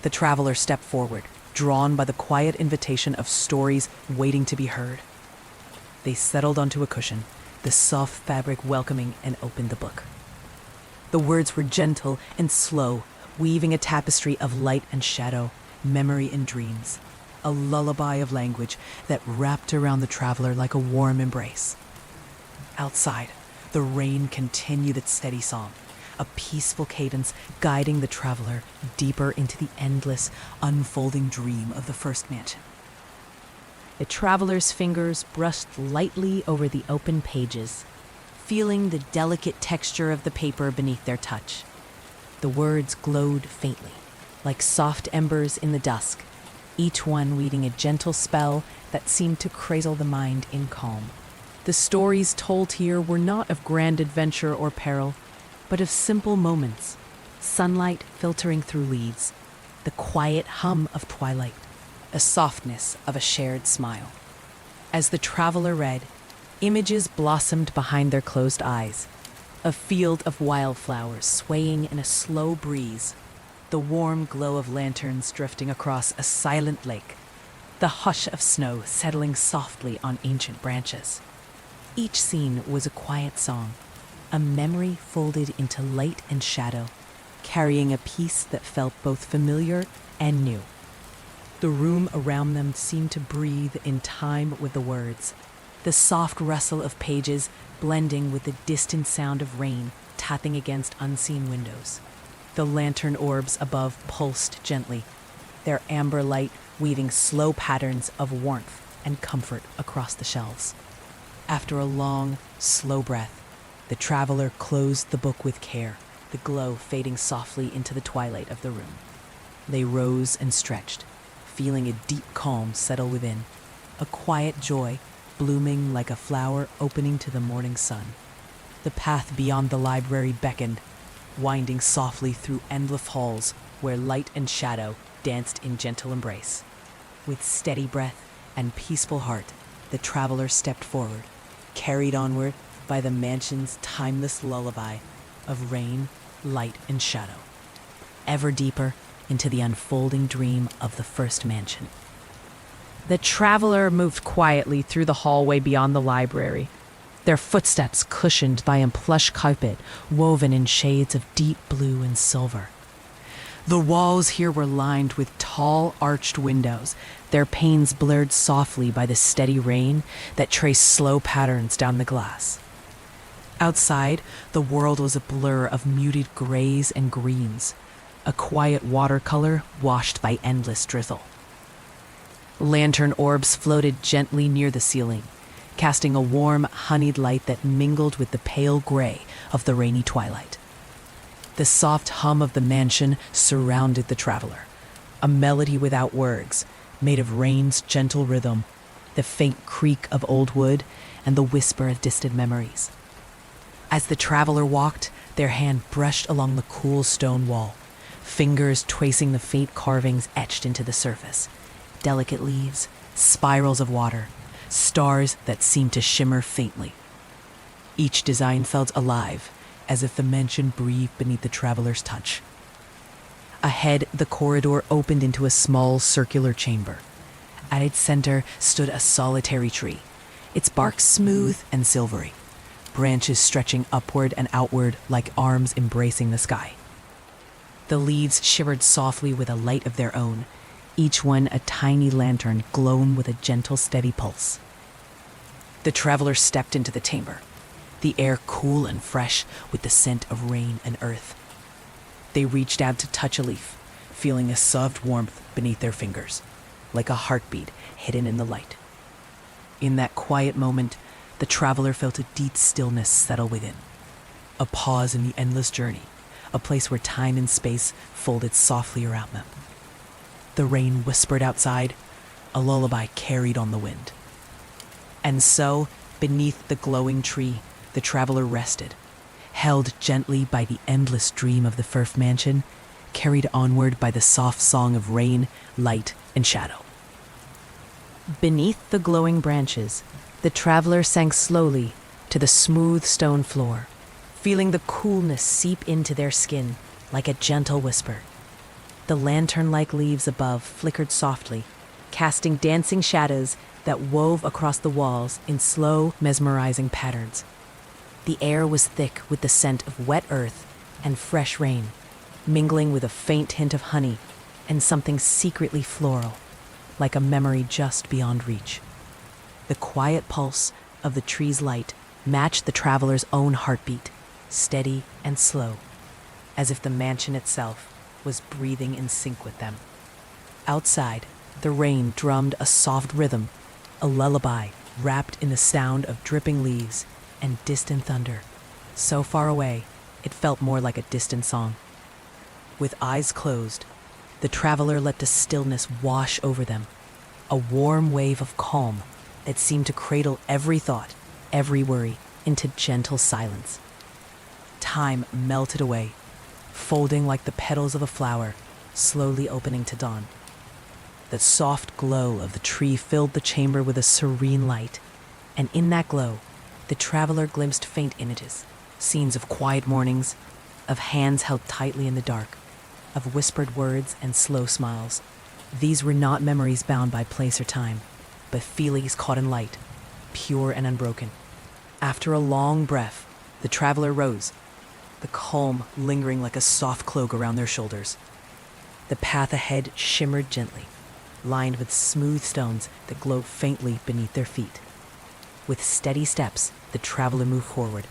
The traveler stepped forward, drawn by the quiet invitation of stories waiting to be heard. They settled onto a cushion, the soft fabric welcoming, and opened the book. The words were gentle and slow, weaving a tapestry of light and shadow, memory and dreams, a lullaby of language that wrapped around the traveler like a warm embrace. Outside, the rain continued its steady song, a peaceful cadence guiding the traveler deeper into the endless, unfolding dream of the first mansion. The traveler's fingers brushed lightly over the open pages, feeling the delicate texture of the paper beneath their touch. The words glowed faintly, like soft embers in the dusk, each one weaving a gentle spell that seemed to cradle the mind in calm. The stories told here were not of grand adventure or peril, but of simple moments, sunlight filtering through leaves, the quiet hum of twilight, a softness of a shared smile. As the traveler read, images blossomed behind their closed eyes, a field of wildflowers swaying in a slow breeze, the warm glow of lanterns drifting across a silent lake, the hush of snow settling softly on ancient branches. Each scene was a quiet song, a memory folded into light and shadow, carrying a peace that felt both familiar and new. The room around them seemed to breathe in time with the words, the soft rustle of pages blending with the distant sound of rain tapping against unseen windows. The lantern orbs above pulsed gently, their amber light weaving slow patterns of warmth and comfort across the shelves. After a long, slow breath, the traveler closed the book with care, the glow fading softly into the twilight of the room. They rose and stretched, feeling a deep calm settle within, a quiet joy blooming like a flower opening to the morning sun. The path beyond the library beckoned, winding softly through endless halls where light and shadow danced in gentle embrace. With steady breath and peaceful heart, the traveler stepped forward, carried onward by the mansion's timeless lullaby of rain, light, and shadow, ever deeper into the unfolding dream of the first mansion. The traveler moved quietly through the hallway beyond the library, their footsteps cushioned by a plush carpet woven in shades of deep blue and silver. The walls here were lined with tall, arched windows, their panes blurred softly by the steady rain that traced slow patterns down the glass. Outside, the world was a blur of muted grays and greens, a quiet watercolor washed by endless drizzle. Lantern orbs floated gently near the ceiling, casting a warm, honeyed light that mingled with the pale gray of the rainy twilight. The soft hum of the mansion surrounded the traveler, a melody without words, made of rain's gentle rhythm, the faint creak of old wood, and the whisper of distant memories. As the traveler walked, their hand brushed along the cool stone wall, fingers tracing the faint carvings etched into the surface. Delicate leaves, spirals of water, stars that seemed to shimmer faintly. Each design felt alive, as if the mansion breathed beneath the traveler's touch. Ahead, the corridor opened into a small circular chamber. At its center stood a solitary tree, its bark smooth and silvery, branches stretching upward and outward like arms embracing the sky. The leaves shivered softly with a light of their own, each one a tiny lantern glowing with a gentle, steady pulse. The traveler stepped into the chamber, the air cool and fresh with the scent of rain and earth. They reached out to touch a leaf, feeling a soft warmth beneath their fingers, like a heartbeat hidden in the light. In that quiet moment, the traveler felt a deep stillness settle within, a pause in the endless journey, a place where time and space folded softly around them. The rain whispered outside, a lullaby carried on the wind. And so, beneath the glowing tree, the traveler rested, held gently by the endless dream of the first mansion, carried onward by the soft song of rain, light, and shadow. Beneath the glowing branches, the traveler sank slowly to the smooth stone floor, feeling the coolness seep into their skin like a gentle whisper. The lantern-like leaves above flickered softly, casting dancing shadows that wove across the walls in slow, mesmerizing patterns. The air was thick with the scent of wet earth and fresh rain, mingling with a faint hint of honey and something secretly floral, like a memory just beyond reach. The quiet pulse of the tree's light matched the traveler's own heartbeat, steady and slow, as if the mansion itself was breathing in sync with them. Outside, the rain drummed a soft rhythm, a lullaby wrapped in the sound of dripping leaves and distant thunder. So far away, it felt more like a distant song. With eyes closed, the traveler let the stillness wash over them, a warm wave of calm that seemed to cradle every thought, every worry, into gentle silence. Time melted away, folding like the petals of a flower, slowly opening to dawn. The soft glow of the tree filled the chamber with a serene light, and in that glow, the traveler glimpsed faint images, scenes of quiet mornings, of hands held tightly in the dark, of whispered words and slow smiles. These were not memories bound by place or time, but feelings caught in light, pure and unbroken. After a long breath, the traveler rose, the calm lingering like a soft cloak around their shoulders. The path ahead shimmered gently, lined with smooth stones that glowed faintly beneath their feet. With steady steps, the traveler moved forward,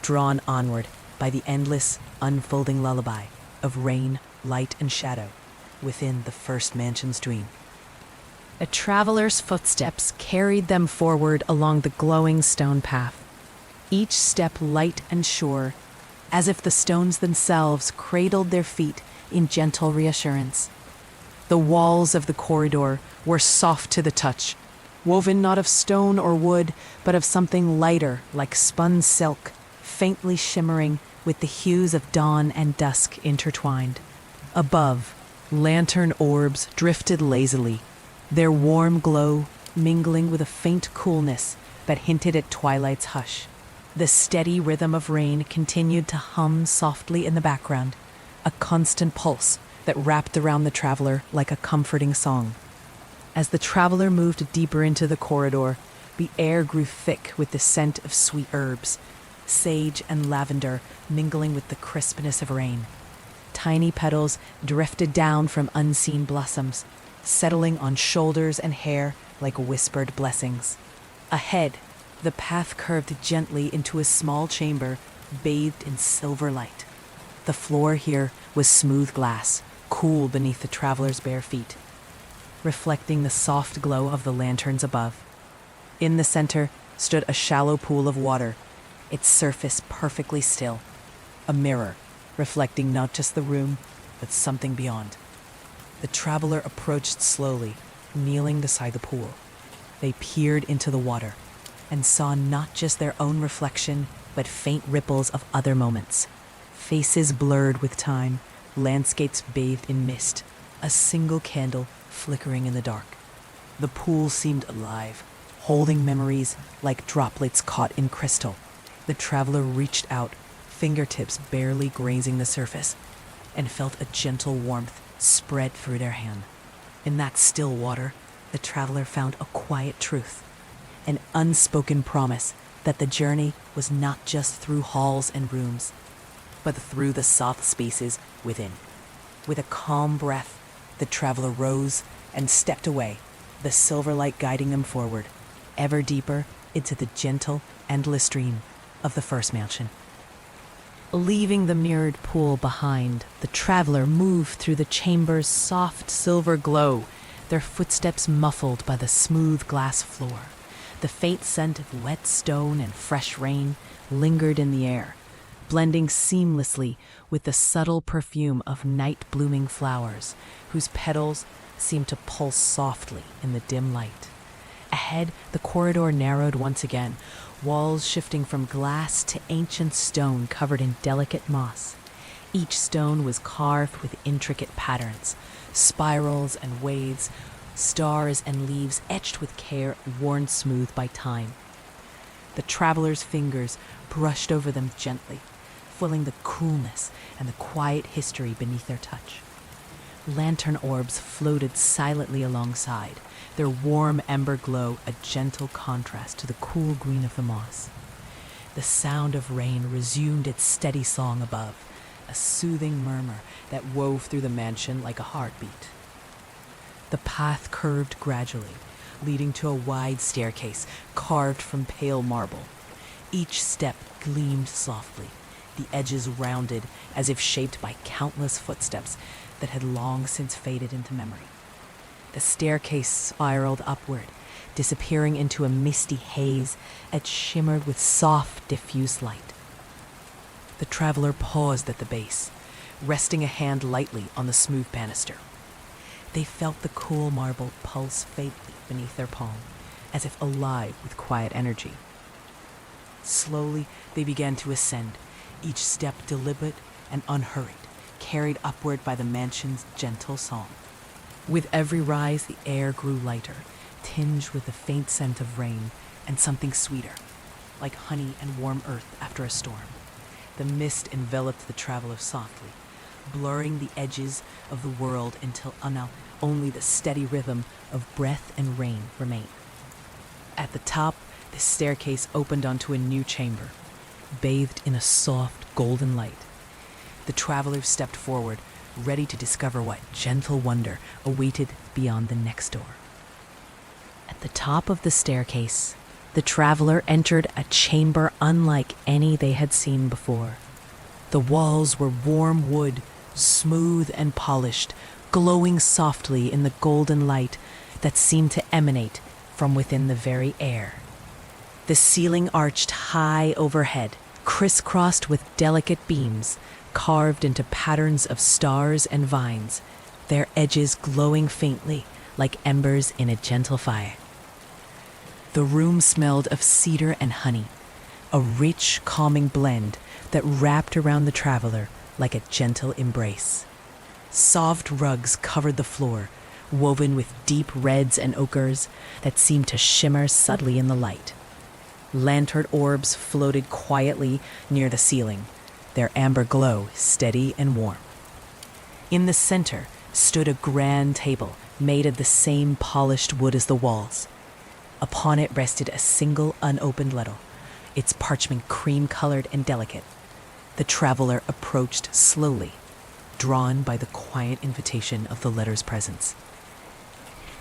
drawn onward by the endless, unfolding lullaby of rain, light, and shadow within the first mansion's dream. A traveler's footsteps carried them forward along the glowing stone path, each step light and sure, as if the stones themselves cradled their feet in gentle reassurance. The walls of the corridor were soft to the touch, woven not of stone or wood, but of something lighter like spun silk, faintly shimmering with the hues of dawn and dusk intertwined. Above, lantern orbs drifted lazily, their warm glow mingling with a faint coolness that hinted at twilight's hush. The steady rhythm of rain continued to hum softly in the background, a constant pulse that wrapped around the traveler like a comforting song. As the traveler moved deeper into the corridor, the air grew thick with the scent of sweet herbs, sage and lavender mingling with the crispness of rain. Tiny petals drifted down from unseen blossoms, settling on shoulders and hair like whispered blessings. Ahead, the path curved gently into a small chamber bathed in silver light. The floor here was smooth glass, cool beneath the traveler's bare feet, reflecting the soft glow of the lanterns above. In the center stood a shallow pool of water, its surface perfectly still, a mirror reflecting not just the room, but something beyond. The traveler approached slowly, kneeling beside the pool. They peered into the water and saw not just their own reflection, but faint ripples of other moments. Faces blurred with time, landscapes bathed in mist, a single candle flickering in the dark. The pool seemed alive, holding memories like droplets caught in crystal. The traveler reached out, fingertips barely grazing the surface, and felt a gentle warmth spread through their hand. In that still water, the traveler found a quiet truth, an unspoken promise that the journey was not just through halls and rooms, but through the soft spaces within. With a calm breath, the traveler rose and stepped away, the silver light guiding them forward, ever deeper into the gentle, endless dream of the first mansion. Leaving the mirrored pool behind, the traveler moved through the chamber's soft silver glow, their footsteps muffled by the smooth glass floor. The faint scent of wet stone and fresh rain lingered in the air, blending seamlessly with the subtle perfume of night-blooming flowers, whose petals seemed to pulse softly in the dim light. Ahead, the corridor narrowed once again, walls shifting from glass to ancient stone covered in delicate moss. Each stone was carved with intricate patterns, spirals and waves, stars and leaves etched with care and worn smooth by time. The traveler's fingers brushed over them gently, feeling the coolness and the quiet history beneath their touch. Lantern orbs floated silently alongside, their warm ember glow a gentle contrast to the cool green of the moss. The sound of rain resumed its steady song above, a soothing murmur that wove through the mansion like a heartbeat. The path curved gradually, leading to a wide staircase carved from pale marble. Each step gleamed softly, the edges rounded as if shaped by countless footsteps that had long since faded into memory. The staircase spiraled upward, disappearing into a misty haze that shimmered with soft, diffuse light. The traveler paused at the base, resting a hand lightly on the smooth banister. They felt the cool marble pulse faintly beneath their palm, as if alive with quiet energy. Slowly, they began to ascend, each step deliberate and unhurried, carried upward by the mansion's gentle song. With every rise, the air grew lighter, tinged with the faint scent of rain and something sweeter, like honey and warm earth after a storm. The mist enveloped the traveler softly, blurring the edges of the world until only the steady rhythm of breath and rain remained. At the top, the staircase opened onto a new chamber, bathed in a soft golden light. The traveler stepped forward, ready to discover what gentle wonder awaited beyond the next door. At the top of the staircase, the traveler entered a chamber unlike any they had seen before. The walls were warm wood, smooth and polished, glowing softly in the golden light that seemed to emanate from within the very air. The ceiling arched high overhead, crisscrossed with delicate beams, carved into patterns of stars and vines, their edges glowing faintly like embers in a gentle fire. The room smelled of cedar and honey, a rich, calming blend that wrapped around the traveler like a gentle embrace. Soft rugs covered the floor, woven with deep reds and ochres that seemed to shimmer subtly in the light. Lantern orbs floated quietly near the ceiling, their amber glow steady and warm. In the center stood a grand table made of the same polished wood as the walls. Upon it rested a single unopened letter, its parchment cream-colored and delicate. The traveler approached slowly, drawn by the quiet invitation of the letter's presence.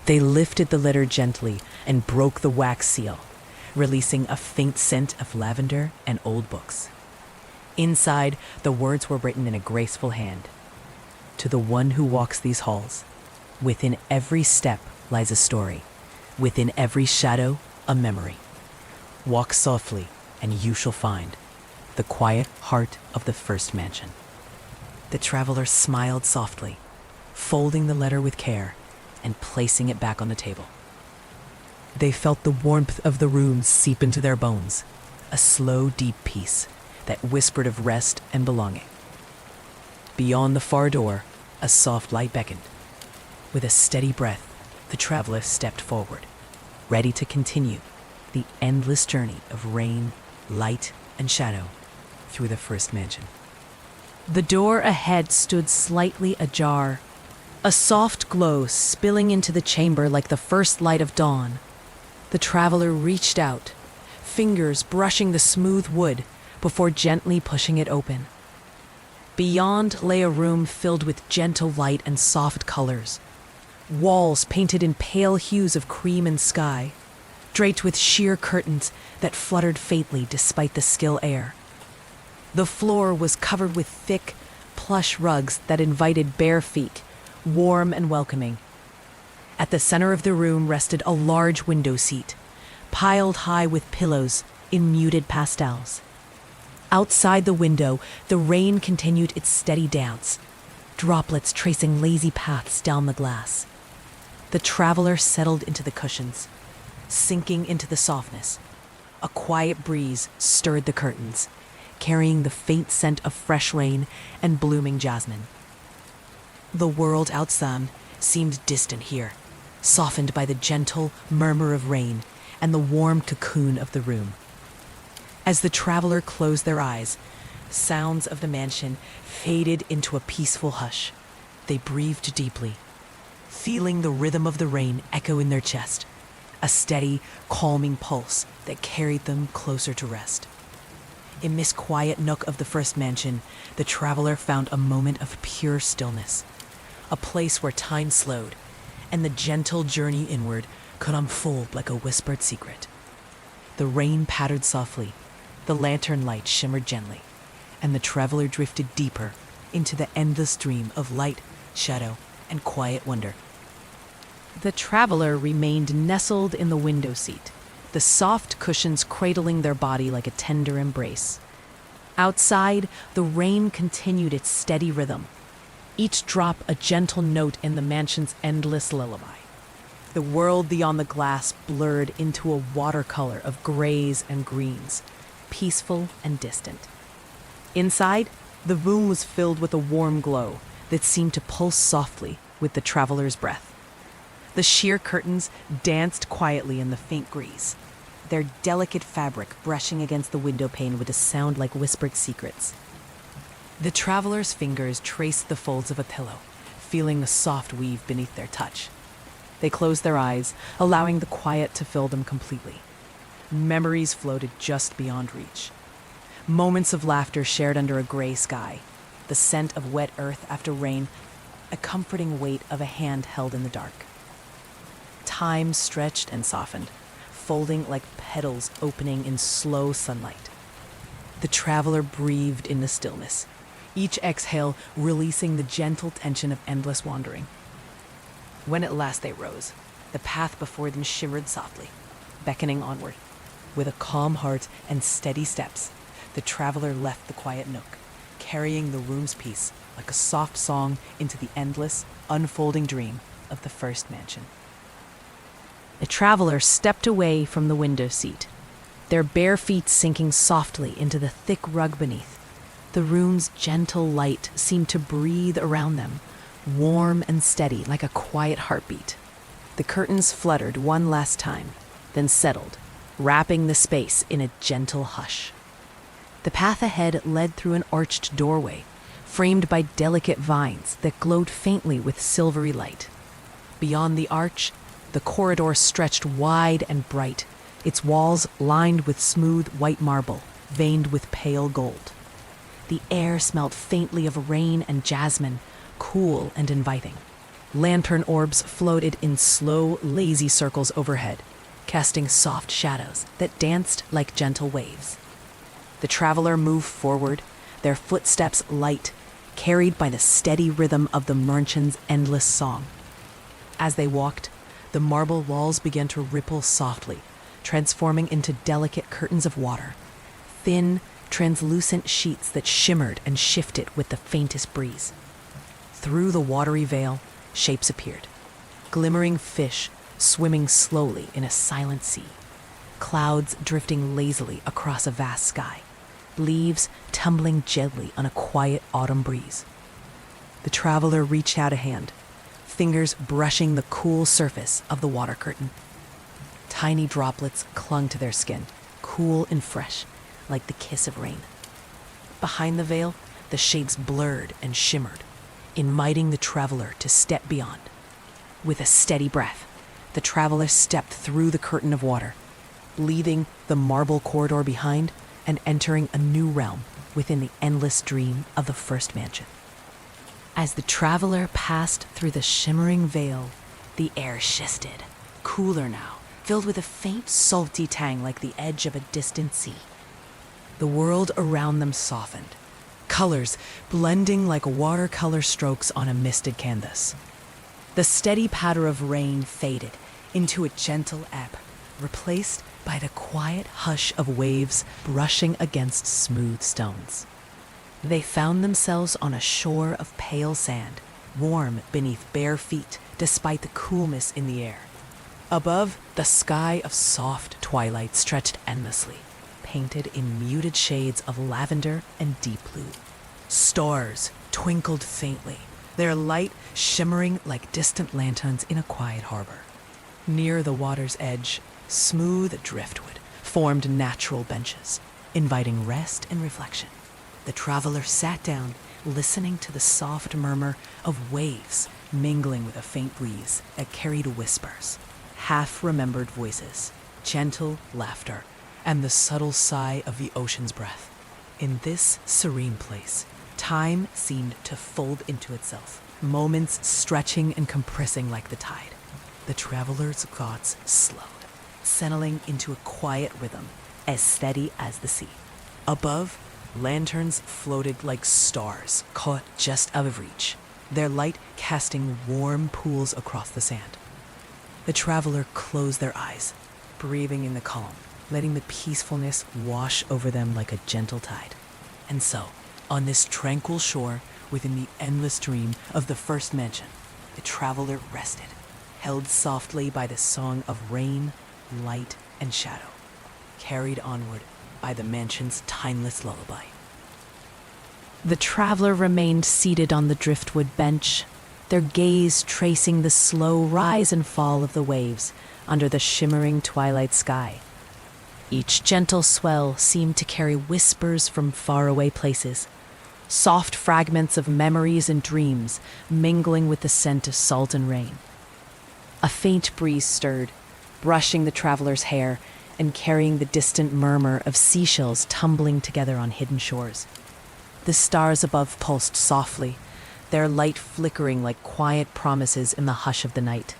They lifted the letter gently and broke the wax seal, releasing a faint scent of lavender and old books. Inside, the words were written in a graceful hand. To the one who walks these halls, within every step lies a story. Within every shadow, a memory. Walk softly, and you shall find the quiet heart of the first mansion. The traveler smiled softly, folding the letter with care and placing it back on the table. They felt the warmth of the room seep into their bones, a slow, deep peace that whispered of rest and belonging. Beyond the far door, a soft light beckoned. With a steady breath, the traveler stepped forward, ready to continue the endless journey of rain, light, and shadow through the first mansion. The door ahead stood slightly ajar, a soft glow spilling into the chamber like the first light of dawn. The traveler reached out, fingers brushing the smooth wood before gently pushing it open. Beyond lay a room filled with gentle light and soft colors. Walls painted in pale hues of cream and sky, draped with sheer curtains that fluttered faintly despite the still air. The floor was covered with thick, plush rugs that invited bare feet, warm and welcoming. At the center of the room rested a large window seat, piled high with pillows in muted pastels. Outside the window, the rain continued its steady dance, droplets tracing lazy paths down the glass. The traveler settled into the cushions, sinking into the softness. A quiet breeze stirred the curtains, carrying the faint scent of fresh rain and blooming jasmine. The world outside seemed distant here, softened by the gentle murmur of rain and the warm cocoon of the room. As the traveler closed their eyes, sounds of the mansion faded into a peaceful hush. They breathed deeply, feeling the rhythm of the rain echo in their chest, a steady, calming pulse that carried them closer to rest. In this quiet nook of the first mansion, the traveler found a moment of pure stillness, a place where time slowed, and the gentle journey inward could unfold like a whispered secret. The rain pattered softly, the lantern light shimmered gently, and the traveler drifted deeper into the endless dream of light, shadow, and quiet wonder. The traveler remained nestled in the window seat, the soft cushions cradling their body like a tender embrace. Outside, the rain continued its steady rhythm, each drop a gentle note in the mansion's endless lullaby. The world beyond the glass blurred into a watercolor of grays and greens, peaceful and distant. Inside, the room was filled with a warm glow that seemed to pulse softly with the traveler's breath. The sheer curtains danced quietly in the faint breeze, their delicate fabric brushing against the window pane with a sound like whispered secrets. The traveler's fingers traced the folds of a pillow, feeling the soft weave beneath their touch. They closed their eyes, allowing the quiet to fill them completely. Memories floated just beyond reach. Moments of laughter shared under a gray sky, the scent of wet earth after rain, a comforting weight of a hand held in the dark. Time stretched and softened, folding like petals opening in slow sunlight. The traveler breathed in the stillness, each exhale releasing the gentle tension of endless wandering. When at last they rose, the path before them shimmered softly, beckoning onward. With a calm heart and steady steps, the traveler left the quiet nook, carrying the room's peace like a soft song into the endless, unfolding dream of the first mansion. The traveler stepped away from the window seat, their bare feet sinking softly into the thick rug beneath. The room's gentle light seemed to breathe around them, warm and steady like a quiet heartbeat. The curtains fluttered one last time, then settled, wrapping the space in a gentle hush. The path ahead led through an arched doorway, framed by delicate vines that glowed faintly with silvery light. Beyond the arch, the corridor stretched wide and bright, its walls lined with smooth white marble, veined with pale gold. The air smelled faintly of rain and jasmine, cool and inviting. Lantern orbs floated in slow, lazy circles overhead, casting soft shadows that danced like gentle waves. The traveler moved forward, their footsteps light, carried by the steady rhythm of the merchant's endless song. As they walked, the marble walls began to ripple softly, transforming into delicate curtains of water, thin, translucent sheets that shimmered and shifted with the faintest breeze. Through the watery veil, shapes appeared, glimmering fish swimming slowly in a silent sea, clouds drifting lazily across a vast sky, leaves tumbling gently on a quiet autumn breeze. The traveler reached out a hand, fingers brushing the cool surface of the water curtain. Tiny droplets clung to their skin, cool and fresh, like the kiss of rain. Behind the veil, the shapes blurred and shimmered, inviting the traveler to step beyond. With a steady breath, the traveler stepped through the curtain of water, leaving the marble corridor behind and entering a new realm within the endless dream of the first mansion. As the traveler passed through the shimmering veil, the air shifted, cooler now, filled with a faint salty tang like the edge of a distant sea. The world around them softened, colors blending like watercolor strokes on a misted canvas. The steady patter of rain faded into a gentle ebb, replaced by the quiet hush of waves brushing against smooth stones. They found themselves on a shore of pale sand, warm beneath bare feet despite the coolness in the air. Above, the sky of soft twilight stretched endlessly, painted in muted shades of lavender and deep blue. Stars twinkled faintly, their light shimmering like distant lanterns in a quiet harbor. Near the water's edge, smooth driftwood formed natural benches, inviting rest and reflection. The traveler sat down, listening to the soft murmur of waves mingling with a faint breeze that carried whispers, half-remembered voices, gentle laughter, and the subtle sigh of the ocean's breath. In this serene place, time seemed to fold into itself, moments stretching and compressing like the tide. The traveler's thoughts slowed, settling into a quiet rhythm, as steady as the sea. Above, lanterns floated like stars, caught just out of reach, their light casting warm pools across the sand. The traveler closed their eyes, breathing in the calm, letting the peacefulness wash over them like a gentle tide. And so, on this tranquil shore, within the endless dream of the first mansion, the traveler rested, held softly by the song of rain, light, and shadow, carried onward by the mansion's timeless lullaby. The traveler remained seated on the driftwood bench, their gaze tracing the slow rise and fall of the waves under the shimmering twilight sky. Each gentle swell seemed to carry whispers from faraway places, soft fragments of memories and dreams mingling with the scent of salt and rain. A faint breeze stirred, brushing the traveler's hair and carrying the distant murmur of seashells tumbling together on hidden shores. The stars above pulsed softly, their light flickering like quiet promises in the hush of the night.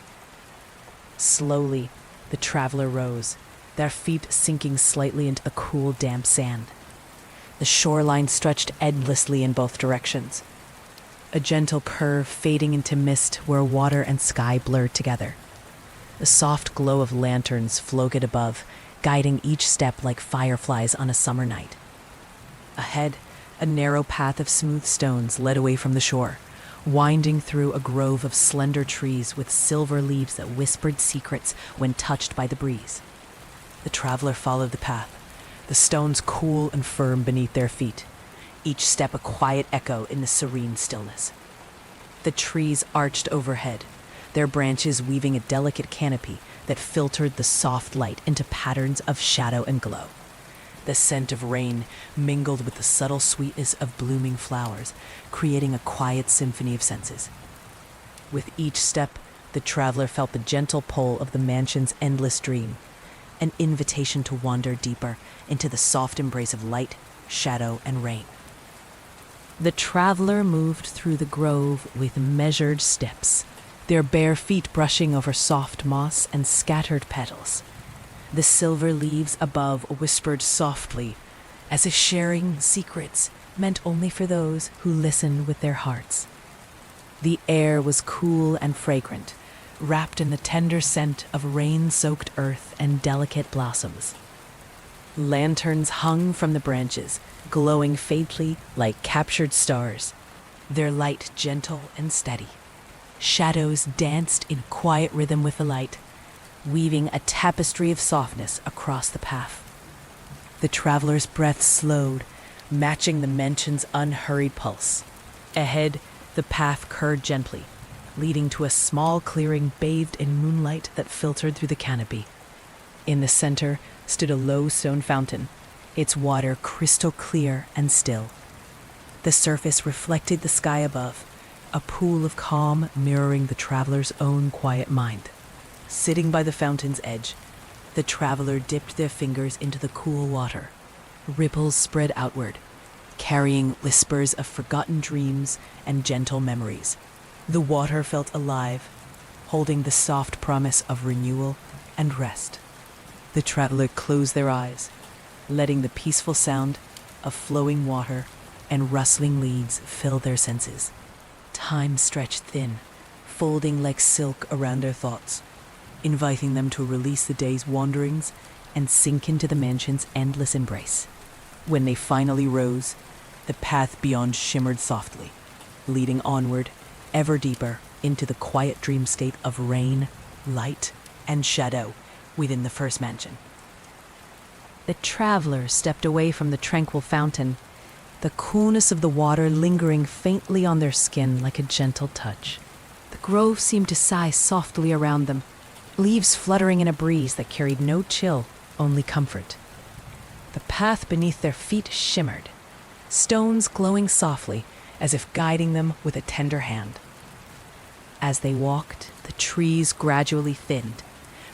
Slowly, the traveler rose, their feet sinking slightly into the cool, damp sand. The shoreline stretched endlessly in both directions, a gentle curve fading into mist where water and sky blurred together. The soft glow of lanterns floated above, guiding each step like fireflies on a summer night. Ahead, a narrow path of smooth stones led away from the shore, winding through a grove of slender trees with silver leaves that whispered secrets when touched by the breeze. The traveler followed the path, the stones cool and firm beneath their feet, each step a quiet echo in the serene stillness. The trees arched overhead, their branches weaving a delicate canopy that filtered the soft light into patterns of shadow and glow. The scent of rain mingled with the subtle sweetness of blooming flowers, creating a quiet symphony of senses. With each step, the traveler felt the gentle pull of the mansion's endless dream, an invitation to wander deeper into the soft embrace of light, shadow, and rain. The traveler moved through the grove with measured steps, their bare feet brushing over soft moss and scattered petals. The silver leaves above whispered softly, as if sharing secrets meant only for those who listen with their hearts. The air was cool and fragrant, wrapped in the tender scent of rain-soaked earth and delicate blossoms. Lanterns hung from the branches, glowing faintly like captured stars, their light gentle and steady. Shadows danced in quiet rhythm with the light, weaving a tapestry of softness across the path. The traveler's breath slowed, matching the mansion's unhurried pulse. Ahead, the path curved gently, leading to a small clearing bathed in moonlight that filtered through the canopy. In the center stood a low stone fountain, its water crystal clear and still. The surface reflected the sky above, a pool of calm mirroring the traveler's own quiet mind. Sitting by the fountain's edge, The traveler dipped their fingers into the cool water. Ripples spread outward, carrying whispers of forgotten dreams and gentle memories. The water felt alive, holding the soft promise of renewal and rest. The traveler closed their eyes, letting the peaceful sound of flowing water and rustling leaves fill their senses. Time stretched thin, folding like silk around their thoughts, inviting them to release the day's wanderings and sink into the mansion's endless embrace. When they finally rose, the path beyond shimmered softly, leading onward, ever deeper, into the quiet dream state of rain, light, and shadow within the first mansion. The traveler stepped away from the tranquil fountain, the coolness of the water lingering faintly on their skin like a gentle touch. The grove seemed to sigh softly around them, leaves fluttering in a breeze that carried no chill, only comfort. The path beneath their feet shimmered, stones glowing softly as if guiding them with a tender hand. As they walked, the trees gradually thinned,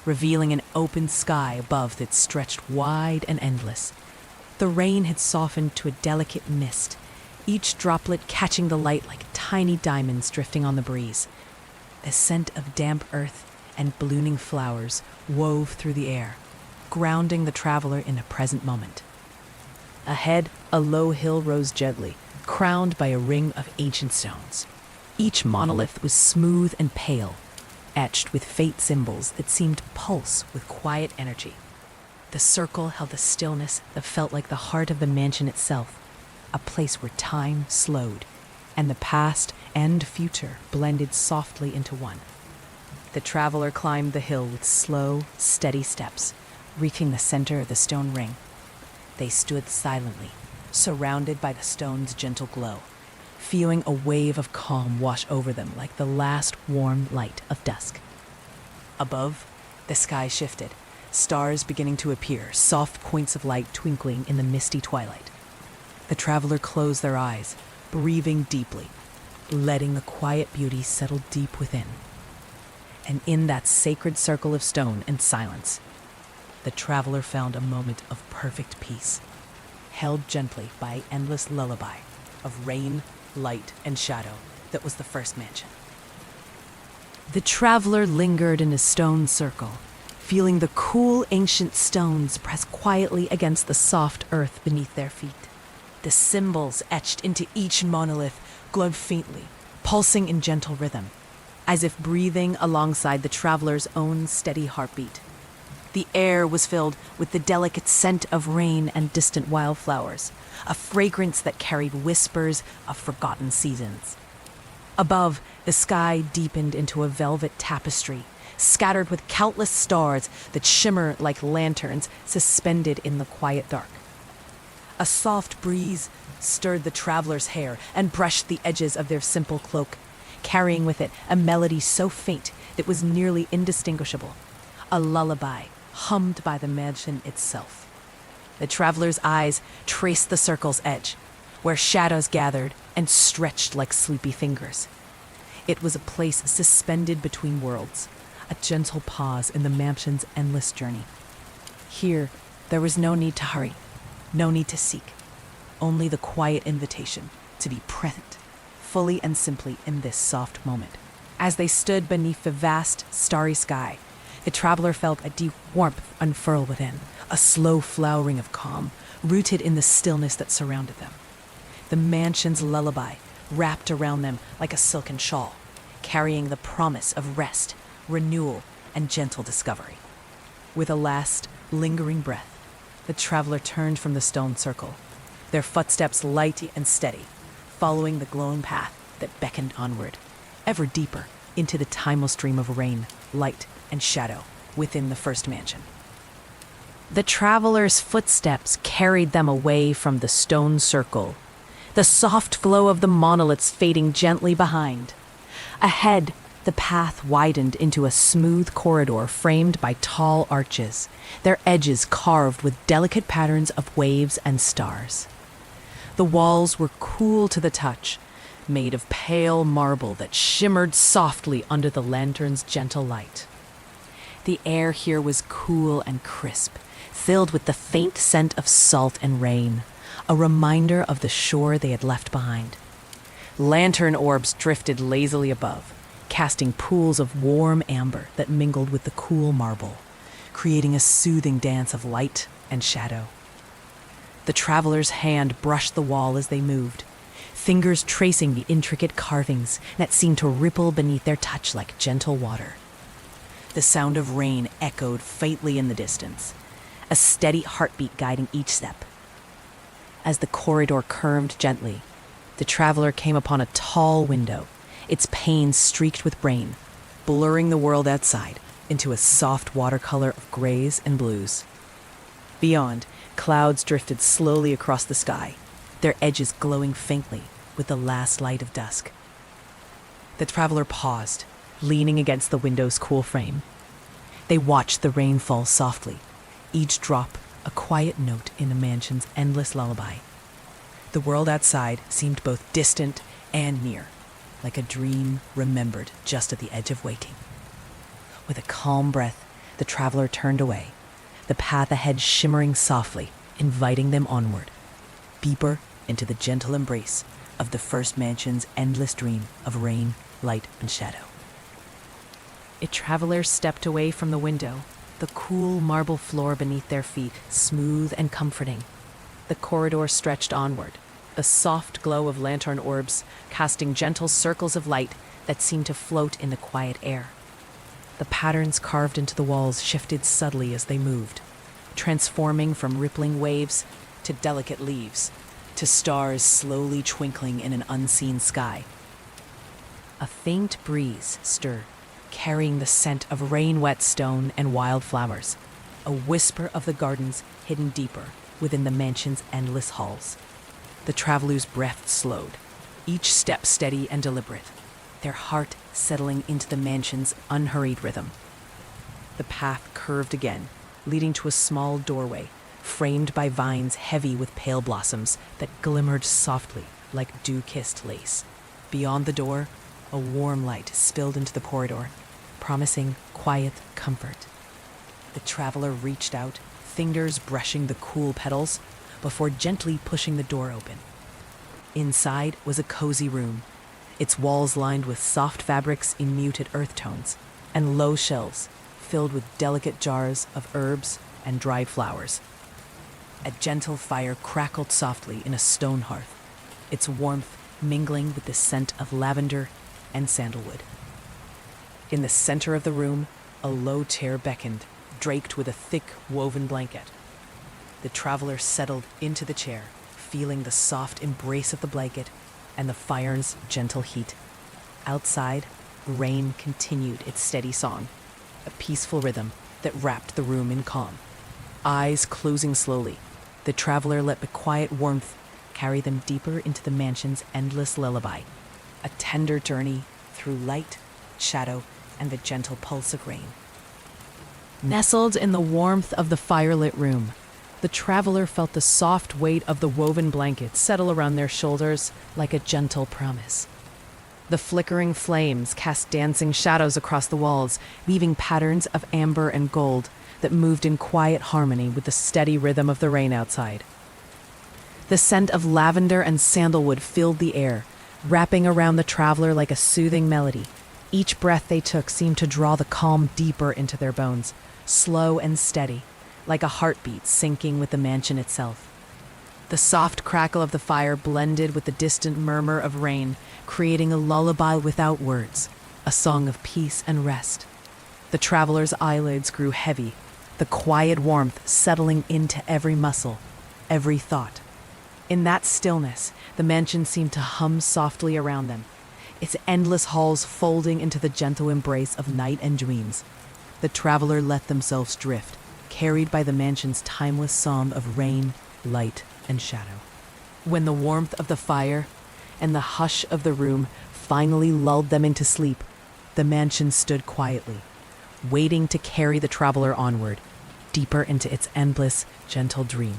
revealing an open sky above that stretched wide and endless. The rain had softened to a delicate mist, each droplet catching the light like tiny diamonds drifting on the breeze. The scent of damp earth and ballooning flowers wove through the air, grounding the traveler in a present moment. Ahead, a low hill rose gently, crowned by a ring of ancient stones. Each monolith was smooth and pale, etched with faint symbols that seemed to pulse with quiet energy. The circle held a stillness that felt like the heart of the mansion itself, a place where time slowed, and the past and future blended softly into one. The traveler climbed the hill with slow, steady steps, reaching the center of the stone ring. They stood silently, surrounded by the stone's gentle glow, feeling a wave of calm wash over them like the last warm light of dusk. Above, the sky shifted, stars beginning to appear, soft points of light twinkling in the misty twilight. The traveler closed their eyes, breathing deeply, letting the quiet beauty settle deep within. And in that sacred circle of stone and silence, the traveler found a moment of perfect peace, held gently by an endless lullaby of rain, light, and shadow that was the first mansion. The traveler lingered in a stone circle, feeling the cool ancient stones press quietly against the soft earth beneath their feet. The symbols etched into each monolith glowed faintly, pulsing in gentle rhythm, as if breathing alongside the traveler's own steady heartbeat. The air was filled with the delicate scent of rain and distant wildflowers, a fragrance that carried whispers of forgotten seasons. Above, the sky deepened into a velvet tapestry, scattered with countless stars that shimmer like lanterns suspended in the quiet dark. A soft breeze stirred the traveler's hair and brushed the edges of their simple cloak, carrying with it a melody so faint that it was nearly indistinguishable, a lullaby hummed by the mansion itself. The traveler's eyes traced the circle's edge, where shadows gathered and stretched like sleepy fingers. It was a place suspended between worlds, a gentle pause in the mansion's endless journey. Here, there was no need to hurry, no need to seek, only the quiet invitation to be present, fully and simply in this soft moment. As they stood beneath the vast, starry sky, the traveler felt a deep warmth unfurl within, a slow flowering of calm, rooted in the stillness that surrounded them. The mansion's lullaby wrapped around them like a silken shawl, carrying the promise of rest, renewal, and gentle discovery. With a last, lingering breath, the traveler turned from the stone circle, their footsteps light and steady, following the glowing path that beckoned onward, ever deeper into the timeless dream of rain, light, and shadow within the first mansion. The traveler's footsteps carried them away from the stone circle, the soft glow of the monoliths fading gently behind. Ahead, the path widened into a smooth corridor framed by tall arches, their edges carved with delicate patterns of waves and stars. The walls were cool to the touch, made of pale marble that shimmered softly under the lantern's gentle light. The air here was cool and crisp, filled with the faint scent of salt and rain, a reminder of the shore they had left behind. Lantern orbs drifted lazily above, casting pools of warm amber that mingled with the cool marble, creating a soothing dance of light and shadow. The traveler's hand brushed the wall as they moved, fingers tracing the intricate carvings that seemed to ripple beneath their touch like gentle water. The sound of rain echoed faintly in the distance, a steady heartbeat guiding each step. As the corridor curved gently, the traveler came upon a tall window, its panes streaked with rain, blurring the world outside into a soft watercolor of grays and blues. Beyond, clouds drifted slowly across the sky, their edges glowing faintly with the last light of dusk. The traveler paused, leaning against the window's cool frame. They watched the rain fall softly, each drop a quiet note in the mansion's endless lullaby. The world outside seemed both distant and near, like a dream remembered just at the edge of waking. With a calm breath, the traveler turned away, the path ahead shimmering softly, inviting them onward, deeper into the gentle embrace of the first mansion's endless dream of rain, light, and shadow. A traveler stepped away from the window, the cool marble floor beneath their feet smooth and comforting. The corridor stretched onward, the soft glow of lantern orbs casting gentle circles of light that seemed to float in the quiet air. The patterns carved into the walls shifted subtly as they moved, transforming from rippling waves to delicate leaves, to stars slowly twinkling in an unseen sky. A faint breeze stirred, carrying the scent of rain-wet stone and wildflowers, a whisper of the gardens hidden deeper within the mansion's endless halls. The traveler's breath slowed, each step steady and deliberate, their heart settling into the mansion's unhurried rhythm. The path curved again, leading to a small doorway, framed by vines heavy with pale blossoms that glimmered softly like dew-kissed lace. Beyond the door, a warm light spilled into the corridor, promising quiet comfort. The traveler reached out, fingers brushing the cool petals, before gently pushing the door open. Inside was a cozy room, its walls lined with soft fabrics in muted earth tones, and low shelves filled with delicate jars of herbs and dried flowers. A gentle fire crackled softly in a stone hearth, its warmth mingling with the scent of lavender and sandalwood. In the center of the room, a low chair beckoned, draped with a thick woven blanket. The traveler settled into the chair, feeling the soft embrace of the blanket and the fire's gentle heat. Outside, rain continued its steady song, a peaceful rhythm that wrapped the room in calm. Eyes closing slowly, the traveler let the quiet warmth carry them deeper into the mansion's endless lullaby, a tender journey through light, shadow, and the gentle pulse of rain. Nestled in the warmth of the firelit room, the traveler felt the soft weight of the woven blanket settle around their shoulders like a gentle promise. The flickering flames cast dancing shadows across the walls, weaving patterns of amber and gold that moved in quiet harmony with the steady rhythm of the rain outside. The scent of lavender and sandalwood filled the air, wrapping around the traveler like a soothing melody. Each breath they took seemed to draw the calm deeper into their bones, slow and steady, like a heartbeat sinking with the mansion itself. The soft crackle of the fire blended with the distant murmur of rain, creating a lullaby without words, a song of peace and rest. The traveler's eyelids grew heavy, the quiet warmth settling into every muscle, every thought. In that stillness, the mansion seemed to hum softly around them, its endless halls folding into the gentle embrace of night and dreams. The traveler let themselves drift, carried by the mansion's timeless song of rain, light, and shadow. When the warmth of the fire and the hush of the room finally lulled them into sleep, the mansion stood quietly, waiting to carry the traveler onward, deeper into its endless, gentle dream.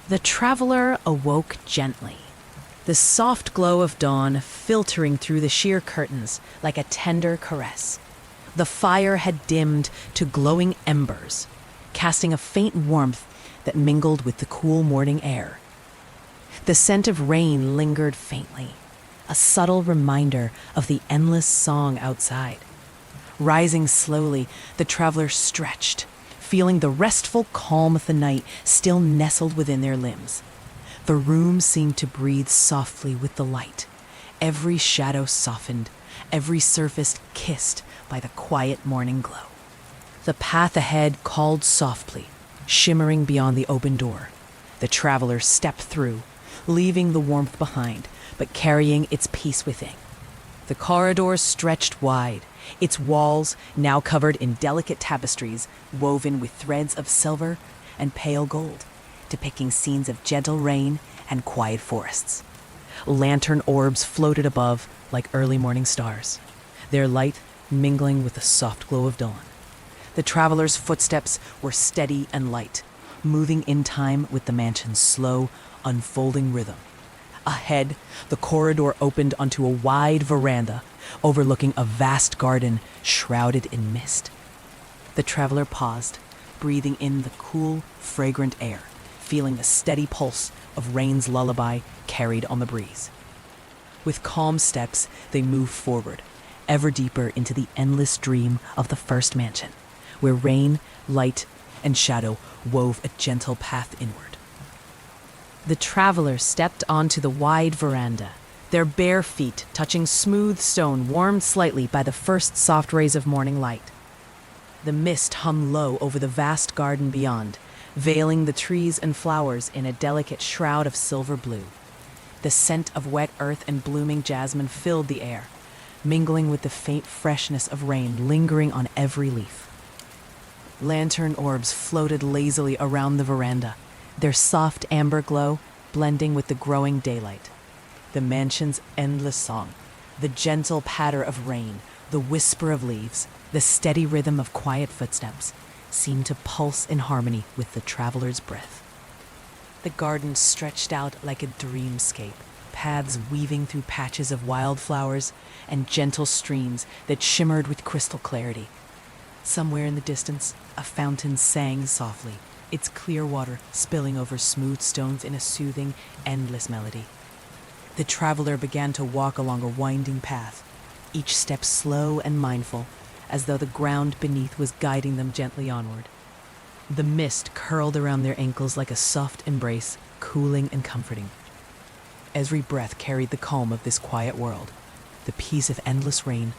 The traveler awoke gently, the soft glow of dawn filtering through the sheer curtains like a tender caress. The fire had dimmed to glowing embers, casting a faint warmth that mingled with the cool morning air. The scent of rain lingered faintly, a subtle reminder of the endless song outside. Rising slowly, the traveler stretched, feeling the restful calm of the night still nestled within their limbs. The room seemed to breathe softly with the light, every shadow softened, every surface kissed by the quiet morning glow. The path ahead called softly, shimmering beyond the open door. The traveler stepped through, leaving the warmth behind, but carrying its peace within. The corridor stretched wide, its walls now covered in delicate tapestries woven with threads of silver and pale gold, depicting scenes of gentle rain and quiet forests. Lantern orbs floated above like early morning stars, their light mingling with the soft glow of dawn. The traveler's footsteps were steady and light, moving in time with the mansion's slow, unfolding rhythm. Ahead, the corridor opened onto a wide veranda overlooking a vast garden shrouded in mist. The traveler paused, breathing in the cool, fragrant air, feeling the steady pulse of rain's lullaby carried on the breeze. With calm steps, they moved forward, ever deeper into the endless dream of the first mansion, where rain, light, and shadow wove a gentle path inward. The traveler stepped onto the wide veranda, their bare feet touching smooth stone warmed slightly by the first soft rays of morning light. The mist hung low over the vast garden beyond, veiling the trees and flowers in a delicate shroud of silver blue. The scent of wet earth and blooming jasmine filled the air, mingling with the faint freshness of rain lingering on every leaf. Lantern orbs floated lazily around the veranda, their soft amber glow blending with the growing daylight. The mansion's endless song, the gentle patter of rain, the whisper of leaves, the steady rhythm of quiet footsteps, seemed to pulse in harmony with the traveler's breath. The garden stretched out like a dreamscape, paths weaving through patches of wildflowers and gentle streams that shimmered with crystal clarity. Somewhere in the distance, a fountain sang softly, its clear water spilling over smooth stones in a soothing, endless melody. The traveler began to walk along a winding path, each step slow and mindful, as though the ground beneath was guiding them gently onward. The mist curled around their ankles like a soft embrace, cooling and comforting. Every breath carried the calm of this quiet world, the peace of endless rain,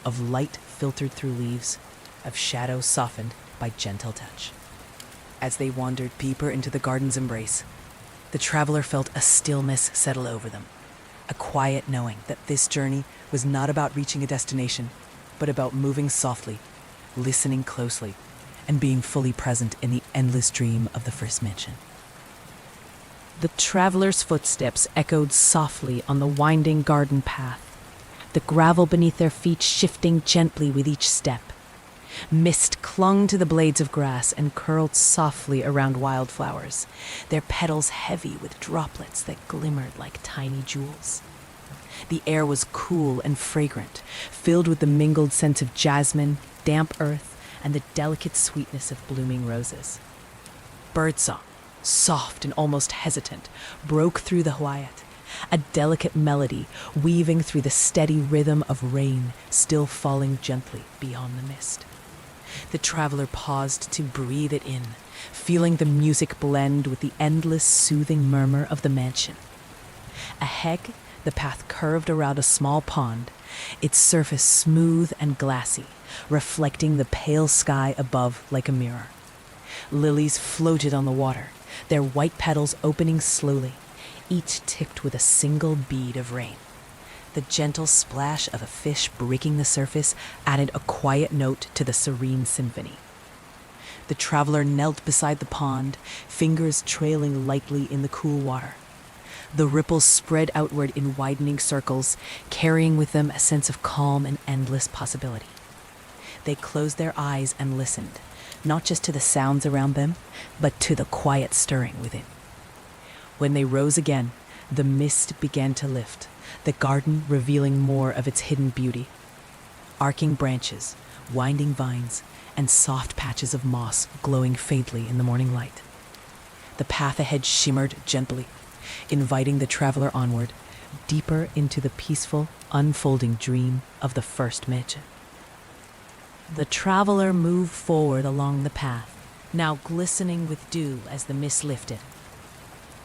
of light filtered through leaves, of shadow softened by gentle touch. As they wandered deeper into the garden's embrace, the traveler felt a stillness settle over them, a quiet knowing that this journey was not about reaching a destination, but about moving softly, listening closely, and being fully present in the endless dream of the first mansion. The traveler's footsteps echoed softly on the winding garden path, the gravel beneath their feet shifting gently with each step. Mist clung to the blades of grass and curled softly around wildflowers, their petals heavy with droplets that glimmered like tiny jewels. The air was cool and fragrant, filled with the mingled scents of jasmine, damp earth, and the delicate sweetness of blooming roses. Birdsong, soft and almost hesitant, broke through the quiet, a delicate melody weaving through the steady rhythm of rain still falling gently beyond the mist. The traveler paused to breathe it in, feeling the music blend with the endless soothing murmur of the mansion. Ahead, the path curved around a small pond, its surface smooth and glassy, reflecting the pale sky above like a mirror. Lilies floated on the water, their white petals opening slowly, each tipped with a single bead of rain. The gentle splash of a fish breaking the surface added a quiet note to the serene symphony. The traveler knelt beside the pond, fingers trailing lightly in the cool water. The ripples spread outward in widening circles, carrying with them a sense of calm and endless possibility. They closed their eyes and listened, not just to the sounds around them, but to the quiet stirring within. When they rose again, the mist began to lift, the garden revealing more of its hidden beauty. Arcing branches, winding vines, and soft patches of moss glowing faintly in the morning light. The path ahead shimmered gently, inviting the traveler onward, deeper into the peaceful, unfolding dream of the first mansion. The traveler moved forward along the path, now glistening with dew as the mist lifted.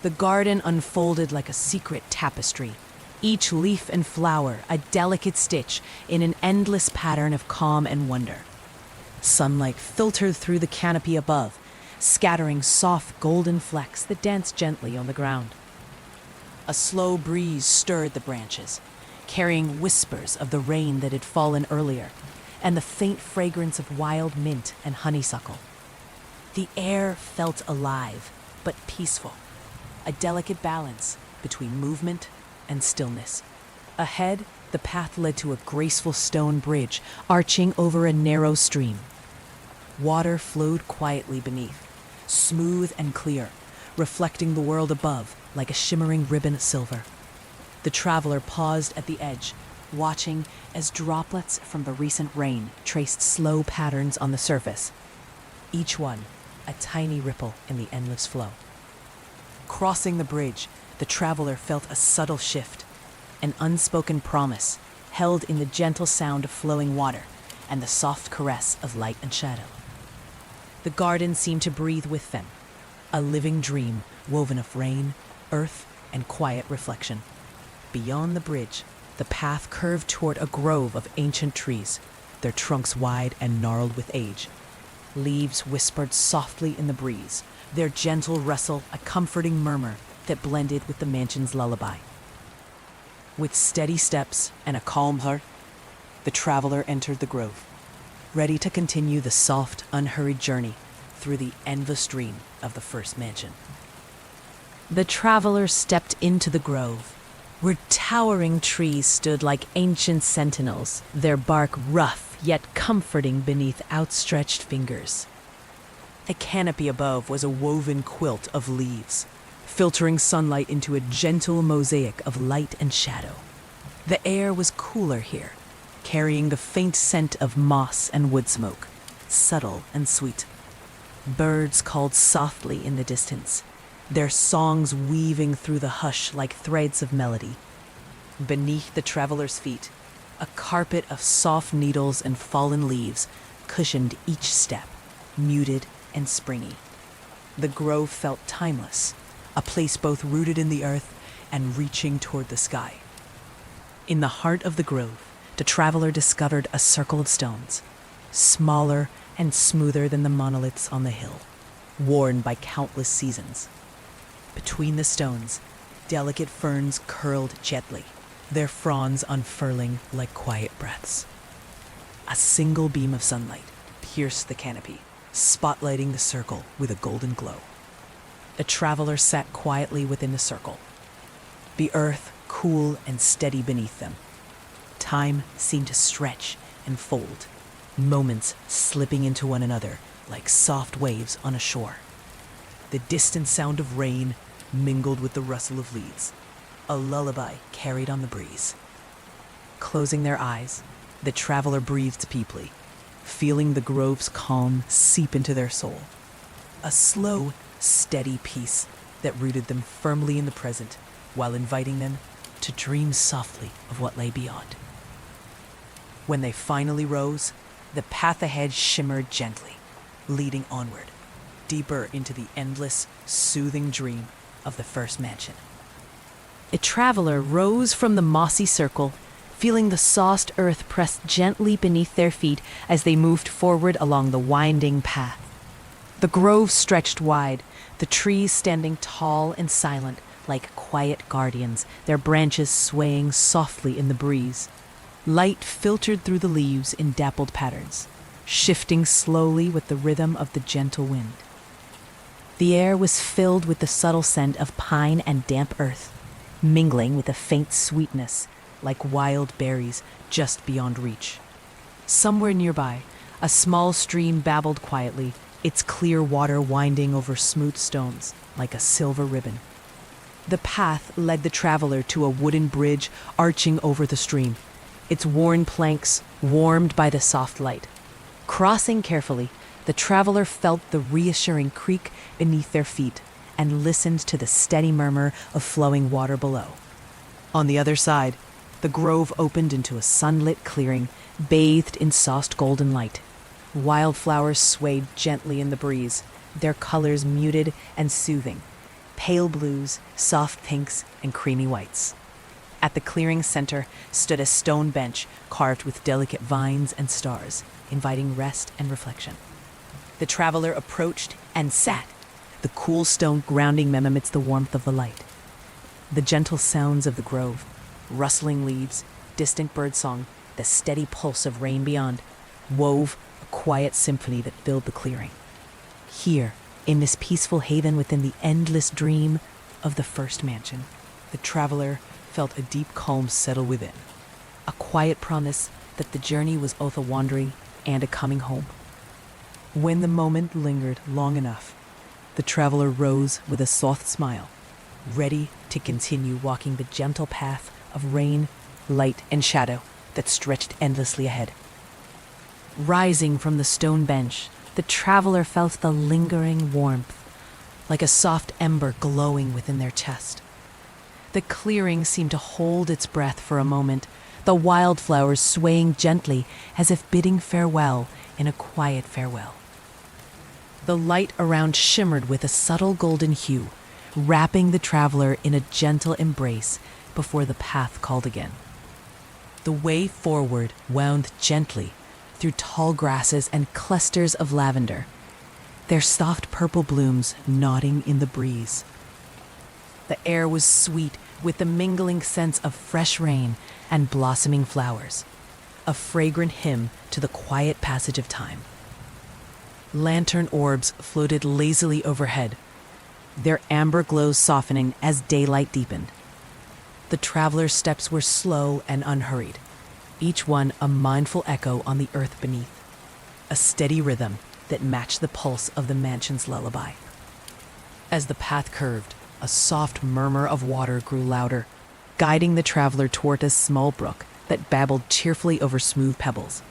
The garden unfolded like a secret tapestry, each leaf and flower a delicate stitch in an endless pattern of calm and wonder. Sunlight filtered through the canopy above, scattering soft golden flecks that danced gently on the ground. A slow breeze stirred the branches, carrying whispers of the rain that had fallen earlier, and the faint fragrance of wild mint and honeysuckle. The air felt alive, but peaceful, a delicate balance between movement and stillness. Ahead, the path led to a graceful stone bridge arching over a narrow stream. Water flowed quietly beneath, smooth and clear, reflecting the world above like a shimmering ribbon of silver. The traveler paused at the edge, watching as droplets from the recent rain traced slow patterns on the surface, each one a tiny ripple in the endless flow. Crossing the bridge, the traveler felt a subtle shift, an unspoken promise held in the gentle sound of flowing water and the soft caress of light and shadow. The garden seemed to breathe with them, a living dream woven of rain, earth, and quiet reflection. Beyond the bridge, the path curved toward a grove of ancient trees, their trunks wide and gnarled with age. Leaves whispered softly in the breeze, their gentle rustle a comforting murmur that blended with the mansion's lullaby. With steady steps and a calm heart, the traveler entered the grove, ready to continue the soft, unhurried journey through the endless dream of the first mansion. The traveler stepped into the grove, where towering trees stood like ancient sentinels, their bark rough yet comforting beneath outstretched fingers. The canopy above was a woven quilt of leaves, filtering sunlight into a gentle mosaic of light and shadow. The air was cooler here, carrying the faint scent of moss and wood smoke, subtle and sweet. Birds called softly in the distance, their songs weaving through the hush like threads of melody. Beneath the traveler's feet, a carpet of soft needles and fallen leaves cushioned each step, muted and springy. The grove felt timeless, a place both rooted in the earth and reaching toward the sky. In the heart of the grove, the traveler discovered a circle of stones, smaller and smoother than the monoliths on the hill, worn by countless seasons. Between the stones, delicate ferns curled gently, their fronds unfurling like quiet breaths. A single beam of sunlight pierced the canopy, spotlighting the circle with a golden glow. The traveler sat quietly within the circle, the earth cool and steady beneath them. Time seemed to stretch and fold, moments slipping into one another like soft waves on a shore. The distant sound of rain mingled with the rustle of leaves, a lullaby carried on the breeze. Closing their eyes, the traveler breathed deeply, feeling the grove's calm seep into their soul. A slow, steady peace that rooted them firmly in the present while inviting them to dream softly of what lay beyond. When they finally rose, the path ahead shimmered gently, leading onward, deeper into the endless, soothing dream of the first mansion. A traveler rose from the mossy circle, feeling the soft earth pressed gently beneath their feet as they moved forward along the winding path. The grove stretched wide, the trees standing tall and silent like quiet guardians, their branches swaying softly in the breeze. Light filtered through the leaves in dappled patterns, shifting slowly with the rhythm of the gentle wind. The air was filled with the subtle scent of pine and damp earth, mingling with a faint sweetness like wild berries just beyond reach. Somewhere nearby, a small stream babbled quietly, its clear water winding over smooth stones like a silver ribbon. The path led the traveler to a wooden bridge arching over the stream, its worn planks warmed by the soft light. Crossing carefully, the traveler felt the reassuring creak beneath their feet and listened to the steady murmur of flowing water below. On the other side, the grove opened into a sunlit clearing, bathed in soft golden light. Wildflowers swayed gently in the breeze, their colors muted and soothing, pale blues, soft pinks, and creamy whites. At the clearing's center stood a stone bench carved with delicate vines and stars, inviting rest and reflection. The traveler approached and sat, the cool stone grounding them amidst the warmth of the light. The gentle sounds of the grove, rustling leaves, distant birdsong, the steady pulse of rain beyond, wove a quiet symphony that filled the clearing. Here, in this peaceful haven within the endless dream of the first mansion, the traveler felt a deep calm settle within, a quiet promise that the journey was both a wandering and a coming home. When the moment lingered long enough, the traveler rose with a soft smile, ready to continue walking the gentle path of rain, light, and shadow that stretched endlessly ahead. Rising from the stone bench, the traveler felt the lingering warmth, like a soft ember glowing within their chest. The clearing seemed to hold its breath for a moment, the wildflowers swaying gently as if bidding farewell in a quiet farewell. The light around shimmered with a subtle golden hue, wrapping the traveler in a gentle embrace before the path called again. The way forward wound gently through tall grasses and clusters of lavender, their soft purple blooms nodding in the breeze. The air was sweet with the mingling scents of fresh rain and blossoming flowers, a fragrant hymn to the quiet passage of time. Lantern orbs floated lazily overhead, their amber glows softening as daylight deepened. The traveler's steps were slow and unhurried, each one a mindful echo on the earth beneath, a steady rhythm that matched the pulse of the mansion's lullaby. As the path curved, a soft murmur of water grew louder, guiding the traveler toward a small brook that babbled cheerfully over smooth pebbles.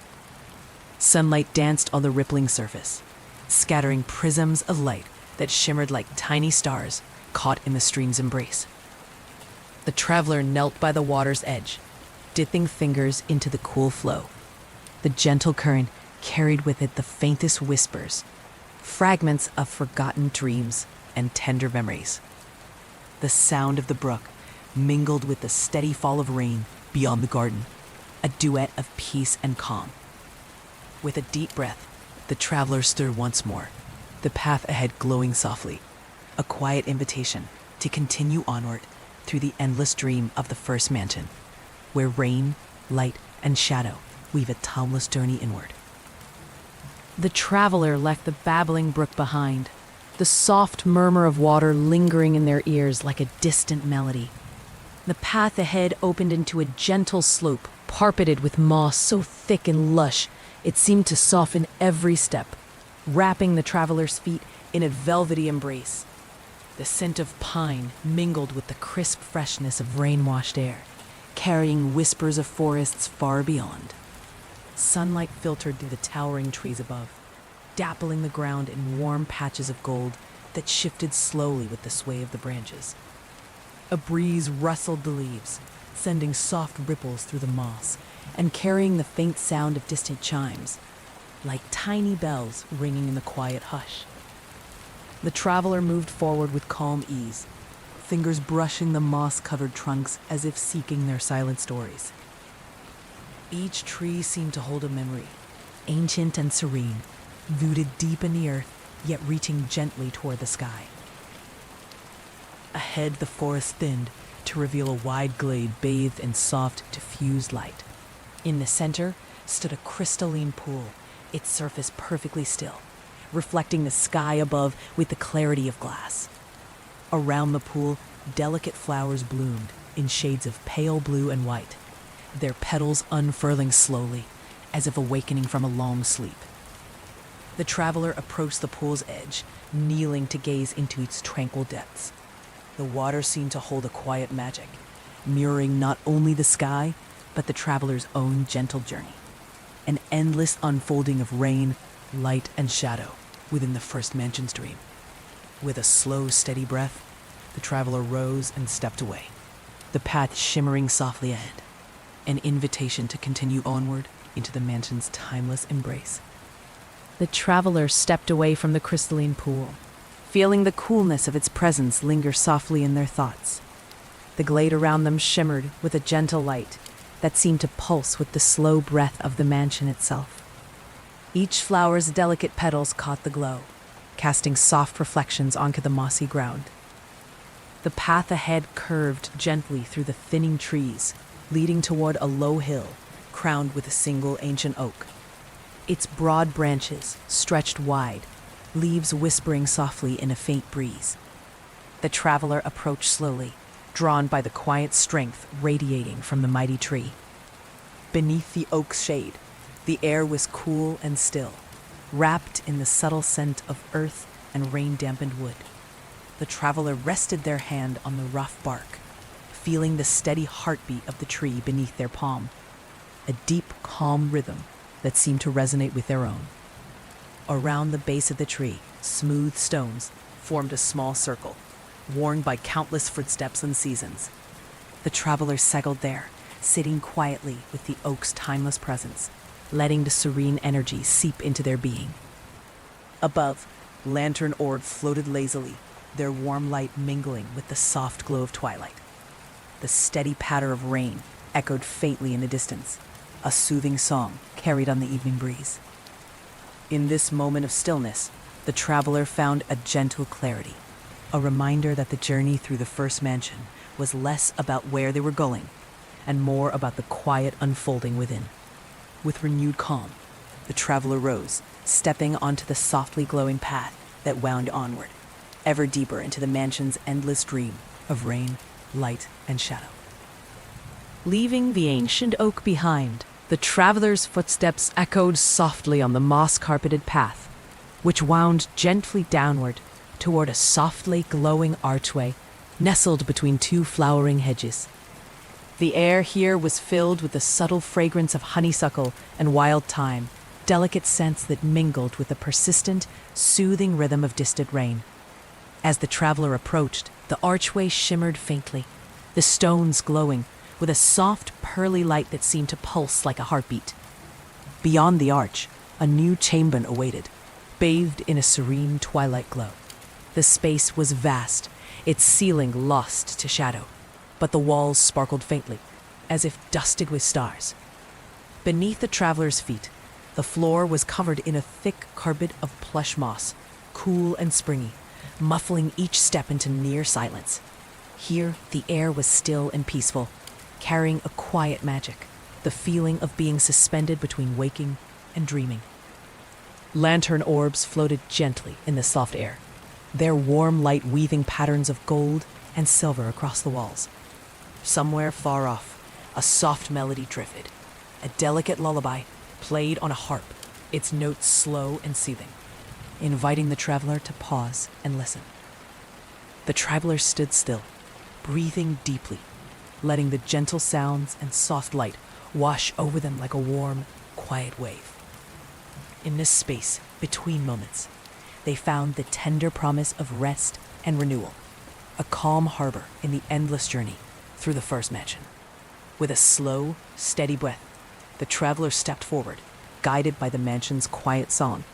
Sunlight danced on the rippling surface, scattering prisms of light that shimmered like tiny stars caught in the stream's embrace. The traveler knelt by the water's edge, dipping fingers into the cool flow. The gentle current carried with it the faintest whispers, fragments of forgotten dreams and tender memories. The sound of the brook mingled with the steady fall of rain beyond the garden, a duet of peace and calm. With a deep breath, the traveler stirred once more, the path ahead glowing softly, a quiet invitation to continue onward through the endless dream of the first mansion, where rain, light, and shadow weave a timeless journey inward. The traveler left the babbling brook behind, the soft murmur of water lingering in their ears like a distant melody. The path ahead opened into a gentle slope, carpeted with moss so thick and lush it seemed to soften every step, wrapping the traveler's feet in a velvety embrace. The scent of pine mingled with the crisp freshness of rain-washed air, carrying whispers of forests far beyond. Sunlight filtered through the towering trees above, dappling the ground in warm patches of gold that shifted slowly with the sway of the branches. A breeze rustled the leaves, sending soft ripples through the moss and carrying the faint sound of distant chimes, like tiny bells ringing in the quiet hush. The traveler moved forward with calm ease, fingers brushing the moss-covered trunks as if seeking their silent stories. Each tree seemed to hold a memory, ancient and serene, rooted deep in the earth, yet reaching gently toward the sky. Ahead, the forest thinned to reveal a wide glade bathed in soft, diffused light. In the center stood a crystalline pool, its surface perfectly still, reflecting the sky above with the clarity of glass. Around the pool, delicate flowers bloomed in shades of pale blue and white, their petals unfurling slowly, as if awakening from a long sleep. The traveler approached the pool's edge, kneeling to gaze into its tranquil depths. The water seemed to hold a quiet magic, mirroring not only the sky, but the traveler's own gentle journey. an endless unfolding of rain, light, and shadow within the first mansion's dream. With a slow, steady breath, the traveler rose and stepped away, the path shimmering softly ahead, an invitation to continue onward into the mansion's timeless embrace. The traveler stepped away from the crystalline pool, feeling the coolness of its presence linger softly in their thoughts. The glade around them shimmered with a gentle light that seemed to pulse with the slow breath of the mansion itself. Each flower's delicate petals caught the glow, casting soft reflections onto the mossy ground. The path ahead curved gently through the thinning trees, leading toward a low hill crowned with a single ancient oak. Its broad branches stretched wide, leaves whispering softly in a faint breeze. The traveler approached slowly, drawn by the quiet strength radiating from the mighty tree. Beneath the oak's shade, the air was cool and still, wrapped in the subtle scent of earth and rain-dampened wood. The traveler rested their hand on the rough bark, feeling the steady heartbeat of the tree beneath their palm, a deep, calm rhythm that seemed to resonate with their own. Around the base of the tree, smooth stones formed a small circle, worn by countless footsteps and seasons. The traveler settled there, sitting quietly with the oak's timeless presence, letting the serene energy seep into their being. Above, lantern orbs floated lazily, their warm light mingling with the soft glow of twilight. The steady patter of rain echoed faintly in the distance, a soothing song carried on the evening breeze. In this moment of stillness, the traveler found a gentle clarity, a reminder that the journey through the first mansion was less about where they were going and more about the quiet unfolding within. With renewed calm, the traveler rose, stepping onto the softly glowing path that wound onward, ever deeper into the mansion's endless dream of rain, light, and shadow. Leaving the ancient oak behind, the traveler's footsteps echoed softly on the moss-carpeted path, which wound gently downward toward a softly glowing archway nestled between two flowering hedges. The air here was filled with the subtle fragrance of honeysuckle and wild thyme, delicate scents that mingled with the persistent, soothing rhythm of distant rain. As the traveler approached, the archway shimmered faintly, the stones glowing with a soft, pearly light that seemed to pulse like a heartbeat. Beyond the arch, a new chamber awaited, bathed in a serene twilight glow. The space was vast, its ceiling lost to shadow, but the walls sparkled faintly, as if dusted with stars. Beneath the traveler's feet, the floor was covered in a thick carpet of plush moss, cool and springy, muffling each step into near silence. Here, the air was still and peaceful, carrying a quiet magic, the feeling of being suspended between waking and dreaming. Lantern orbs floated gently in the soft air, their warm light weaving patterns of gold and silver across the walls. Somewhere far off, a soft melody drifted, a delicate lullaby played on a harp, its notes slow and soothing, inviting the traveler to pause and listen. The traveler stood still, breathing deeply, letting the gentle sounds and soft light wash over them like a warm, quiet wave. In this space, between moments, they found the tender promise of rest and renewal, a calm harbor in the endless journey through the first mansion. With a slow, steady breath, the traveler stepped forward, guided by the mansion's quiet song,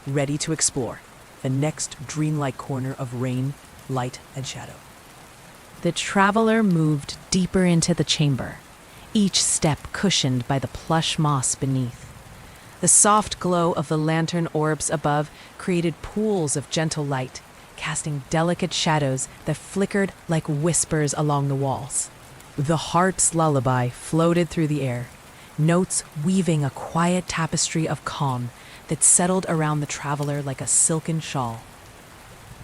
ready to explore the next dreamlike corner of rain, light, and shadow. The traveler moved deeper into the chamber, each step cushioned by the plush moss beneath. The soft glow of the lantern orbs above created pools of gentle light, casting delicate shadows that flickered like whispers along the walls. The harp's lullaby floated through the air, notes weaving a quiet tapestry of calm that settled around the traveler like a silken shawl.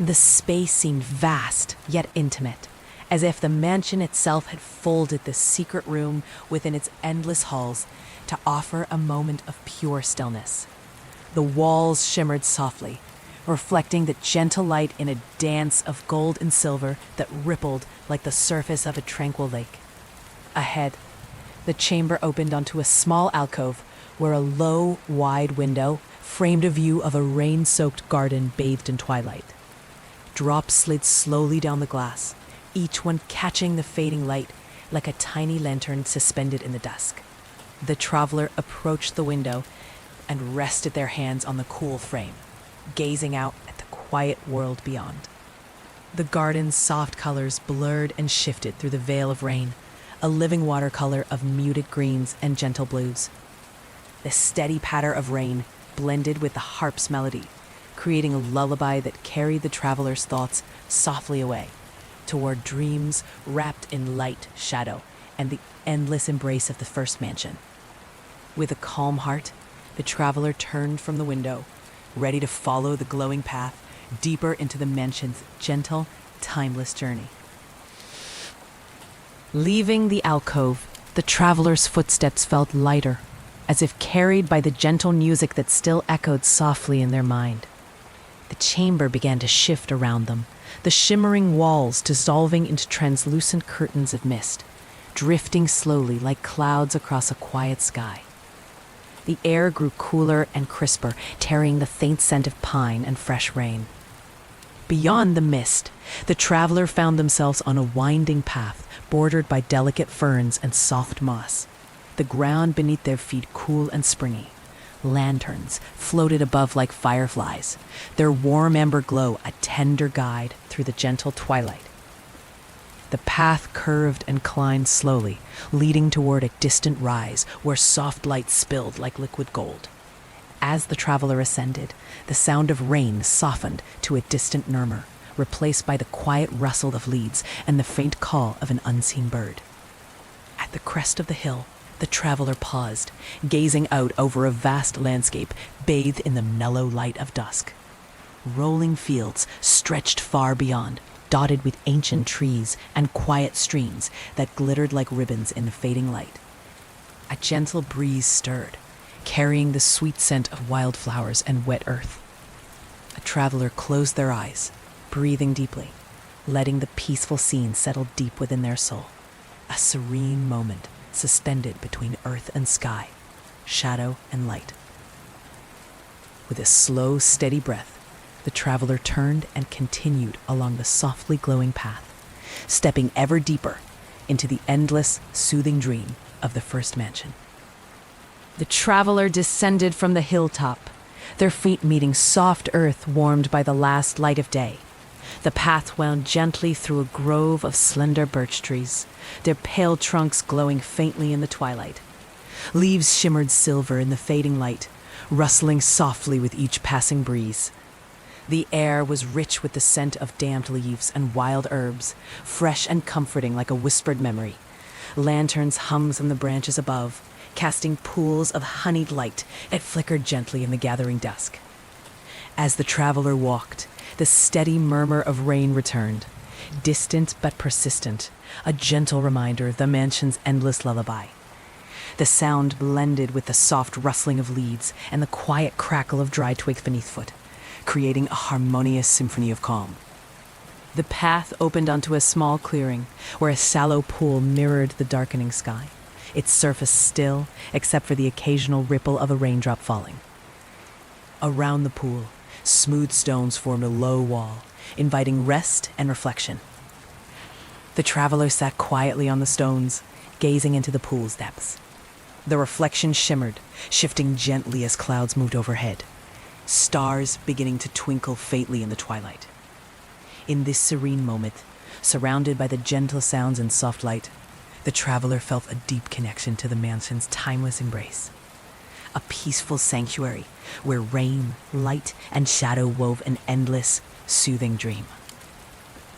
The space seemed vast, yet intimate, as if the mansion itself had folded this secret room within its endless halls to offer a moment of pure stillness. The walls shimmered softly, reflecting the gentle light in a dance of gold and silver that rippled like the surface of a tranquil lake. Ahead, the chamber opened onto a small alcove where a low, wide window framed a view of a rain-soaked garden bathed in twilight. Drops slid slowly down the glass, each one catching the fading light like a tiny lantern suspended in the dusk. The traveler approached the window and rested their hands on the cool frame, gazing out at the quiet world beyond. The garden's soft colors blurred and shifted through the veil of rain, a living watercolor of muted greens and gentle blues. The steady patter of rain blended with the harp's melody, creating a lullaby that carried the traveler's thoughts softly away, toward dreams wrapped in light, shadow, and the endless embrace of the first mansion. With a calm heart, the traveler turned from the window, ready to follow the glowing path deeper into the mansion's gentle, timeless journey. Leaving the alcove, the traveler's footsteps felt lighter, as if carried by the gentle music that still echoed softly in their mind. The chamber began to shift around them, the shimmering walls dissolving into translucent curtains of mist, drifting slowly like clouds across a quiet sky. The air grew cooler and crisper, carrying the faint scent of pine and fresh rain. Beyond the mist, the traveler found themselves on a winding path bordered by delicate ferns and soft moss, the ground beneath their feet cool and springy. Lanterns floated above like fireflies, their warm amber glow a tender guide through the gentle twilight. The path curved and climbed slowly, leading toward a distant rise where soft light spilled like liquid gold. As the traveler ascended, the sound of rain softened to a distant murmur, replaced by the quiet rustle of leaves and the faint call of an unseen bird. At the crest of the hill, the traveler paused, gazing out over a vast landscape bathed in the mellow light of dusk. Rolling fields stretched far beyond, dotted with ancient trees and quiet streams that glittered like ribbons in the fading light. A gentle breeze stirred, carrying the sweet scent of wildflowers and wet earth. The traveler closed their eyes, breathing deeply, letting the peaceful scene settle deep within their soul. A serene moment suspended between earth and sky, shadow and light. With a slow, steady breath, the traveler turned and continued along the softly glowing path, stepping ever deeper into the endless, soothing dream of the first mansion. The traveler descended from the hilltop, their feet meeting soft earth warmed by the last light of day. The path wound gently through a grove of slender birch trees, their pale trunks glowing faintly in the twilight. Leaves shimmered silver in the fading light, rustling softly with each passing breeze. The air was rich with the scent of damp leaves and wild herbs, fresh and comforting like a whispered memory. Lanterns hummed from the branches above, casting pools of honeyed light that flickered gently in the gathering dusk. As the traveler walked, the steady murmur of rain returned, distant but persistent, a gentle reminder of the mansion's endless lullaby. The sound blended with the soft rustling of leaves and the quiet crackle of dry twigs beneath foot, creating a harmonious symphony of calm. The path opened onto a small clearing where a shallow pool mirrored the darkening sky, its surface still except for the occasional ripple of a raindrop falling. Around the pool, smooth stones formed a low wall, inviting rest and reflection. The traveler sat quietly on the stones, gazing into the pool's depths. The reflection shimmered, shifting gently as clouds moved overhead, stars beginning to twinkle faintly in the twilight. In this serene moment, surrounded by the gentle sounds and soft light, the traveler felt a deep connection to the mansion's timeless embrace. A peaceful sanctuary where rain, light, and shadow wove an endless, soothing dream.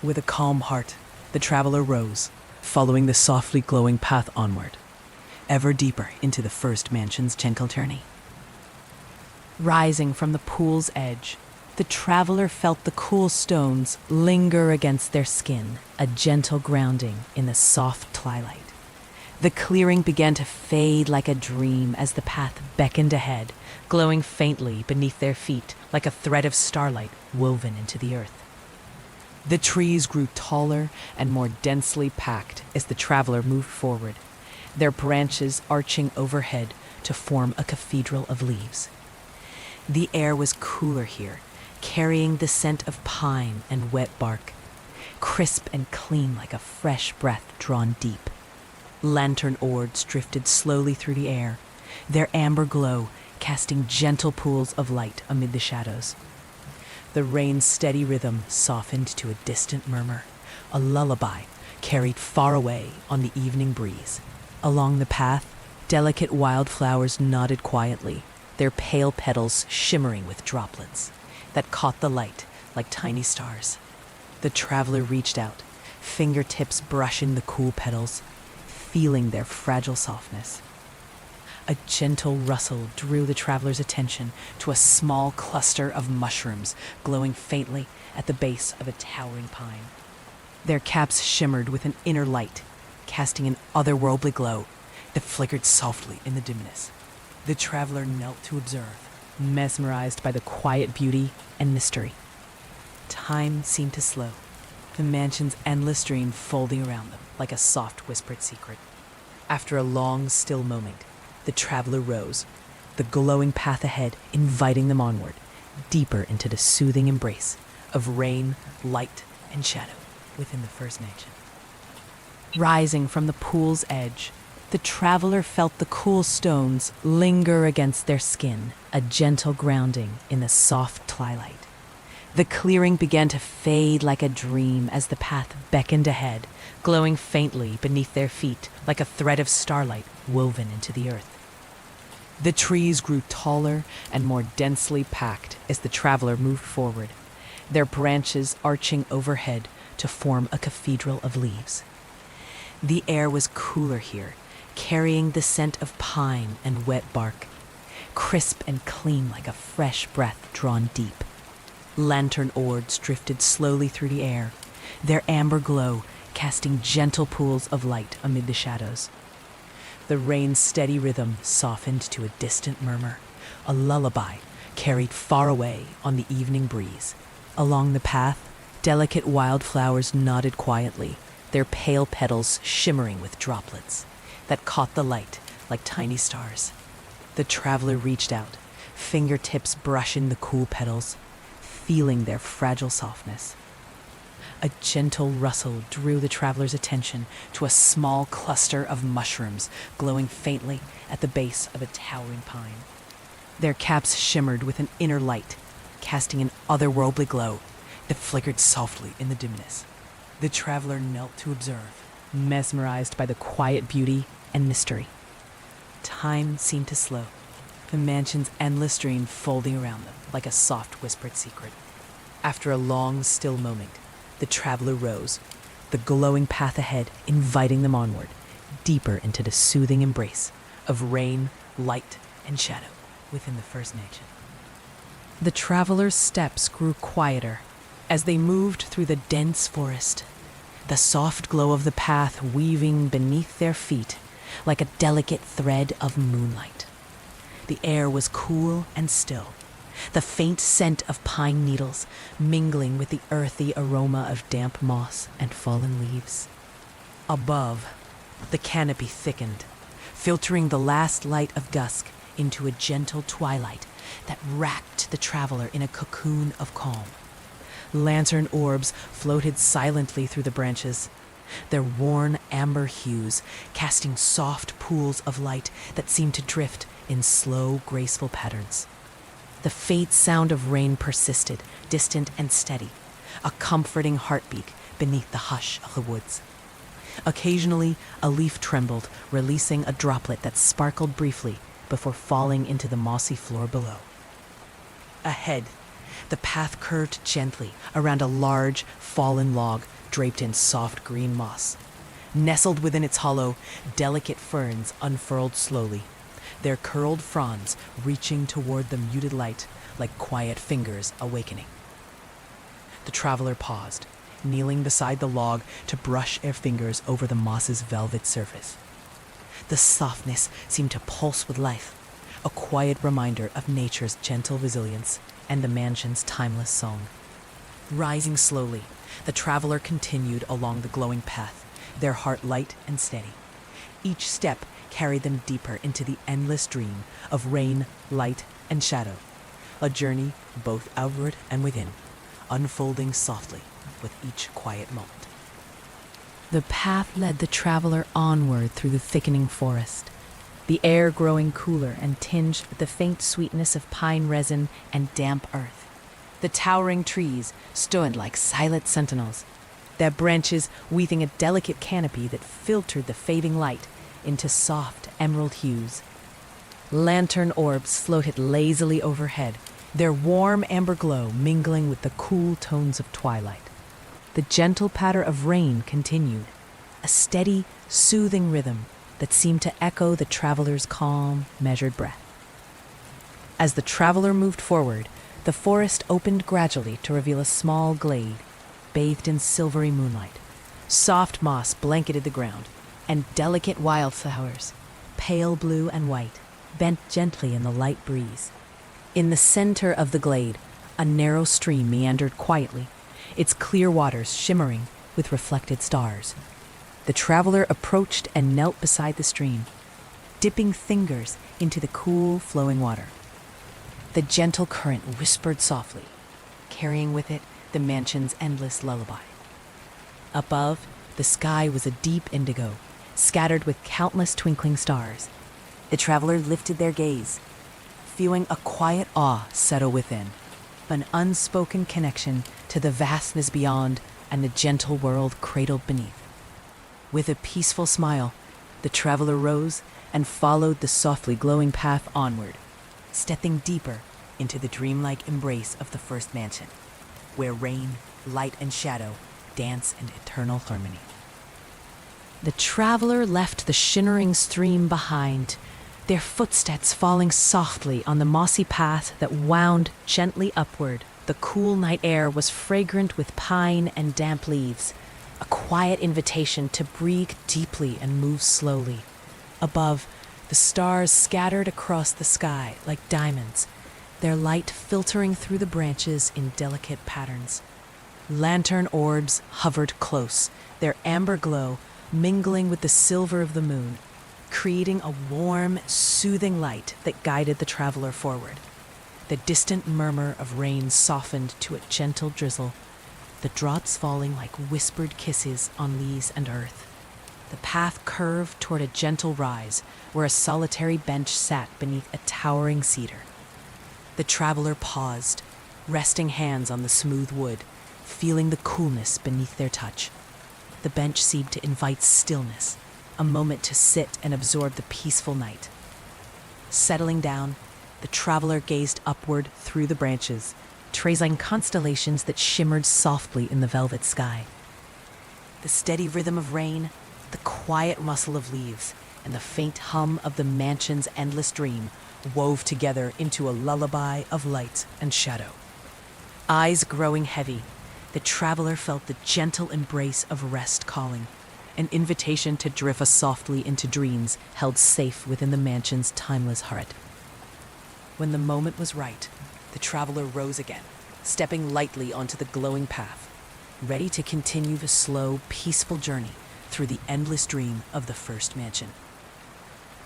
With a calm heart, the traveler rose, following the softly glowing path onward, ever deeper into the first mansion's gentle journey. Rising from the pool's edge, the traveler felt the cool stones linger against their skin, a gentle grounding in the soft twilight. The clearing began to fade like a dream as the path beckoned ahead, glowing faintly beneath their feet like a thread of starlight woven into the earth. The trees grew taller and more densely packed as the traveler moved forward, their branches arching overhead to form a cathedral of leaves. The air was cooler here, carrying the scent of pine and wet bark, crisp and clean like a fresh breath drawn deep. Lantern orbs drifted slowly through the air, their amber glow casting gentle pools of light amid the shadows. The rain's steady rhythm softened to a distant murmur, a lullaby carried far away on the evening breeze. Along the path, delicate wildflowers nodded quietly, their pale petals shimmering with droplets that caught the light like tiny stars. The traveler reached out, fingertips brushing the cool petals, feeling their fragile softness. A gentle rustle drew the traveler's attention to a small cluster of mushrooms glowing faintly at the base of a towering pine. Their caps shimmered with an inner light, casting an otherworldly glow that flickered softly in the dimness. The traveler knelt to observe, mesmerized by the quiet beauty and mystery. Time seemed to slow, the mansion's endless dream folding around them like a soft whispered secret. After a long, still moment, the traveler rose, the glowing path ahead inviting them onward, deeper into the soothing embrace of rain, light, and shadow within the first mansion. Rising from the pool's edge, the traveler felt the cool stones linger against their skin, a gentle grounding in the soft twilight. The clearing began to fade like a dream as the path beckoned ahead, glowing faintly beneath their feet like a thread of starlight woven into the earth. The trees grew taller and more densely packed as the traveler moved forward, their branches arching overhead to form a cathedral of leaves. The air was cooler here, carrying the scent of pine and wet bark, crisp and clean like a fresh breath drawn deep. Lantern orbs drifted slowly through the air, their amber glow casting gentle pools of light amid the shadows. The rain's steady rhythm softened to a distant murmur, a lullaby carried far away on the evening breeze. Along the path, delicate wildflowers nodded quietly, their pale petals shimmering with droplets that caught the light like tiny stars. The traveler reached out, fingertips brushing the cool petals, feeling their fragile softness. A gentle rustle drew the traveler's attention to a small cluster of mushrooms glowing faintly at the base of a towering pine. Their caps shimmered with an inner light, casting an otherworldly glow that flickered softly in the dimness. The traveler knelt to observe, mesmerized by the quiet beauty and mystery. Time seemed to slow, the mansion's endless dream folding around them like a soft whispered secret. After a long, still moment, the traveler rose, the glowing path ahead inviting them onward, deeper into the soothing embrace of rain, light, and shadow within the first mansion. The traveler's steps grew quieter as they moved through the dense forest, the soft glow of the path weaving beneath their feet like a delicate thread of moonlight. The air was cool and still, the faint scent of pine needles mingling with the earthy aroma of damp moss and fallen leaves. Above, the canopy thickened, filtering the last light of dusk into a gentle twilight that wrapped the traveler in a cocoon of calm. Lantern orbs floated silently through the branches, their worn amber hues casting soft pools of light that seemed to drift in slow, graceful patterns. The faint sound of rain persisted, distant and steady, a comforting heartbeat beneath the hush of the woods. Occasionally, a leaf trembled, releasing a droplet that sparkled briefly before falling into the mossy floor below. Ahead, the path curved gently around a large, fallen log draped in soft green moss. Nestled within its hollow, delicate ferns unfurled slowly, their curled fronds reaching toward the muted light like quiet fingers awakening. The traveler paused, kneeling beside the log to brush their fingers over the moss's velvet surface. The softness seemed to pulse with life, a quiet reminder of nature's gentle resilience and the mansion's timeless song. Rising slowly, the traveler continued along the glowing path, their heart light and steady. Each step carried them deeper into the endless dream of rain, light, and shadow, a journey both outward and within, unfolding softly with each quiet moment. The path led the traveler onward through the thickening forest, the air growing cooler and tinged with the faint sweetness of pine resin and damp earth. The towering trees stood like silent sentinels, their branches weaving a delicate canopy that filtered the fading light into soft emerald hues. Lantern orbs floated lazily overhead, their warm amber glow mingling with the cool tones of twilight. The gentle patter of rain continued, a steady, soothing rhythm that seemed to echo the traveler's calm, measured breath. As the traveler moved forward, the forest opened gradually to reveal a small glade, bathed in silvery moonlight. Soft moss blanketed the ground, and delicate wildflowers, pale blue and white, bent gently in the light breeze. In the center of the glade, a narrow stream meandered quietly, its clear waters shimmering with reflected stars. The traveler approached and knelt beside the stream, dipping fingers into the cool, flowing water. The gentle current whispered softly, carrying with it the mansion's endless lullaby. Above, the sky was a deep indigo, scattered with countless twinkling stars. The traveler lifted their gaze, feeling a quiet awe settle within, an unspoken connection to the vastness beyond and the gentle world cradled beneath. With a peaceful smile, the traveler rose and followed the softly glowing path onward, stepping deeper into the dreamlike embrace of the first mansion, where rain, light, and shadow dance in eternal harmony. The traveler left the shimmering stream behind, their footsteps falling softly on the mossy path that wound gently upward. The cool night air was fragrant with pine and damp leaves, a quiet invitation to breathe deeply and move slowly. Above, the stars scattered across the sky like diamonds, their light filtering through the branches in delicate patterns. Lantern orbs hovered close, their amber glow mingling with the silver of the moon, creating a warm, soothing light that guided the traveler forward. The distant murmur of rain softened to a gentle drizzle, the drops falling like whispered kisses on leaves and earth. The path curved toward a gentle rise, where a solitary bench sat beneath a towering cedar. The traveler paused, resting hands on the smooth wood, feeling the coolness beneath their touch. The bench seemed to invite stillness, a moment to sit and absorb the peaceful night. Settling down, the traveler gazed upward through the branches, tracing constellations that shimmered softly in the velvet sky. The steady rhythm of rain, the quiet rustle of leaves, and the faint hum of the mansion's endless dream wove together into a lullaby of light and shadow. Eyes growing heavy, the traveler felt the gentle embrace of rest calling, an invitation to drift softly into dreams held safe within the mansion's timeless heart. When the moment was right, the traveler rose again, stepping lightly onto the glowing path, ready to continue the slow, peaceful journey through the endless dream of the first mansion.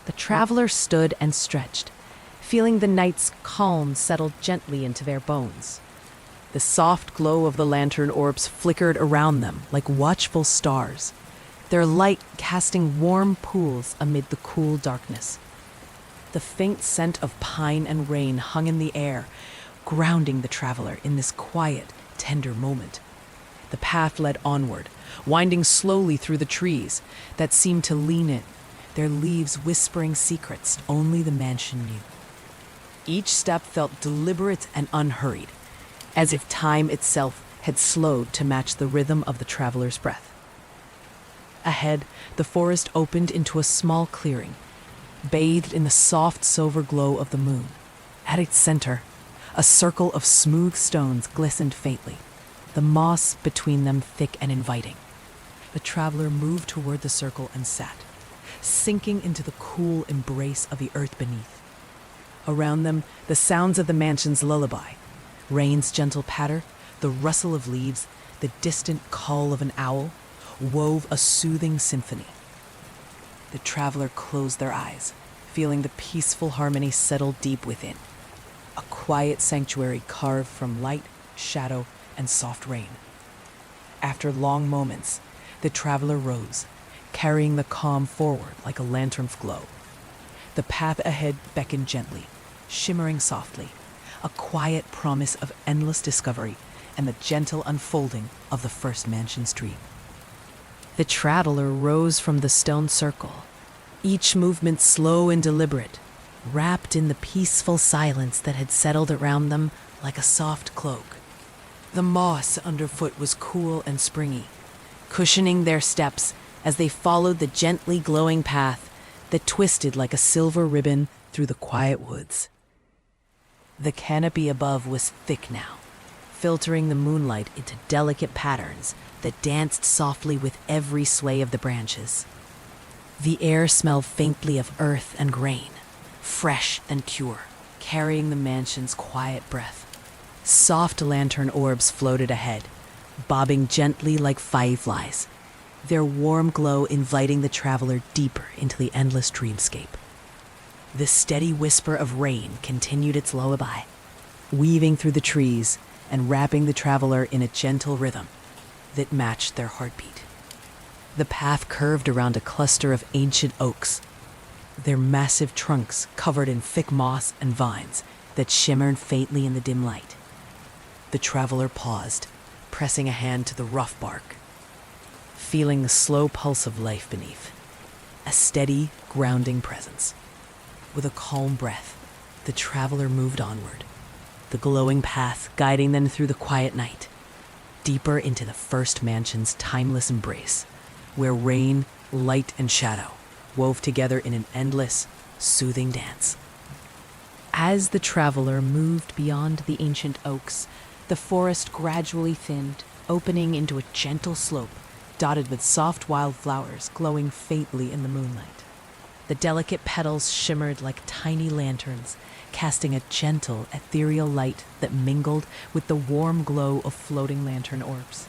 The traveler stood and stretched, feeling the night's calm settle gently into their bones. The soft glow of the lantern orbs flickered around them like watchful stars, their light casting warm pools amid the cool darkness. The faint scent of pine and rain hung in the air, grounding the traveler in this quiet, tender moment. The path led onward, winding slowly through the trees that seemed to lean in, their leaves whispering secrets only the mansion knew. Each step felt deliberate and unhurried, as if time itself had slowed to match the rhythm of the traveler's breath. Ahead, the forest opened into a small clearing, bathed in the soft silver glow of the moon. At its center, a circle of smooth stones glistened faintly, the moss between them thick and inviting. The traveler moved toward the circle and sat, sinking into the cool embrace of the earth beneath. Around them, the sounds of the mansion's lullaby, rain's gentle patter, the rustle of leaves, the distant call of an owl, wove a soothing symphony. The traveler closed their eyes, feeling the peaceful harmony settle deep within. A quiet sanctuary carved from light, shadow, and soft rain. After long moments, the traveler rose, carrying the calm forward like a lantern's glow. The path ahead beckoned gently, shimmering softly, a quiet promise of endless discovery and the gentle unfolding of the first mansion's dream. The traveler rose from the stone circle, each movement slow and deliberate, wrapped in the peaceful silence that had settled around them like a soft cloak. The moss underfoot was cool and springy, cushioning their steps as they followed the gently glowing path that twisted like a silver ribbon through the quiet woods. The canopy above was thick now, filtering the moonlight into delicate patterns that danced softly with every sway of the branches. The air smelled faintly of earth and grain, fresh and pure, carrying the mansion's quiet breath. Soft lantern orbs floated ahead, bobbing gently like fireflies, their warm glow inviting the traveler deeper into the endless dreamscape. The steady whisper of rain continued its lullaby, weaving through the trees and wrapping the traveler in a gentle rhythm that matched their heartbeat. The path curved around a cluster of ancient oaks, their massive trunks covered in thick moss and vines that shimmered faintly in the dim light. The traveler paused, pressing a hand to the rough bark, feeling the slow pulse of life beneath, a steady, grounding presence. With a calm breath, the traveler moved onward, the glowing path guiding them through the quiet night, deeper into the first mansion's timeless embrace, where rain, light, and shadow wove together in an endless, soothing dance. As the traveler moved beyond the ancient oaks, the forest gradually thinned, opening into a gentle slope dotted with soft wildflowers glowing faintly in the moonlight. The delicate petals shimmered like tiny lanterns, casting a gentle, ethereal light that mingled with the warm glow of floating lantern orbs.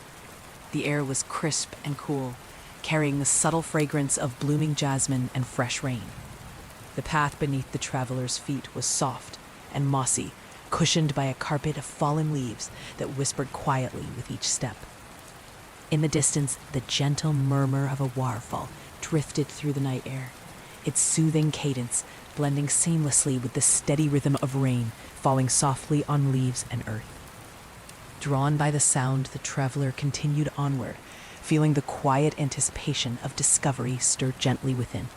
The air was crisp and cool, carrying the subtle fragrance of blooming jasmine and fresh rain. The path beneath the traveler's feet was soft and mossy, cushioned by a carpet of fallen leaves that whispered quietly with each step. In the distance, the gentle murmur of a waterfall drifted through the night air, its soothing cadence blending seamlessly with the steady rhythm of rain falling softly on leaves and earth. Drawn by the sound, the traveler continued onward, feeling the quiet anticipation of discovery stir gently within.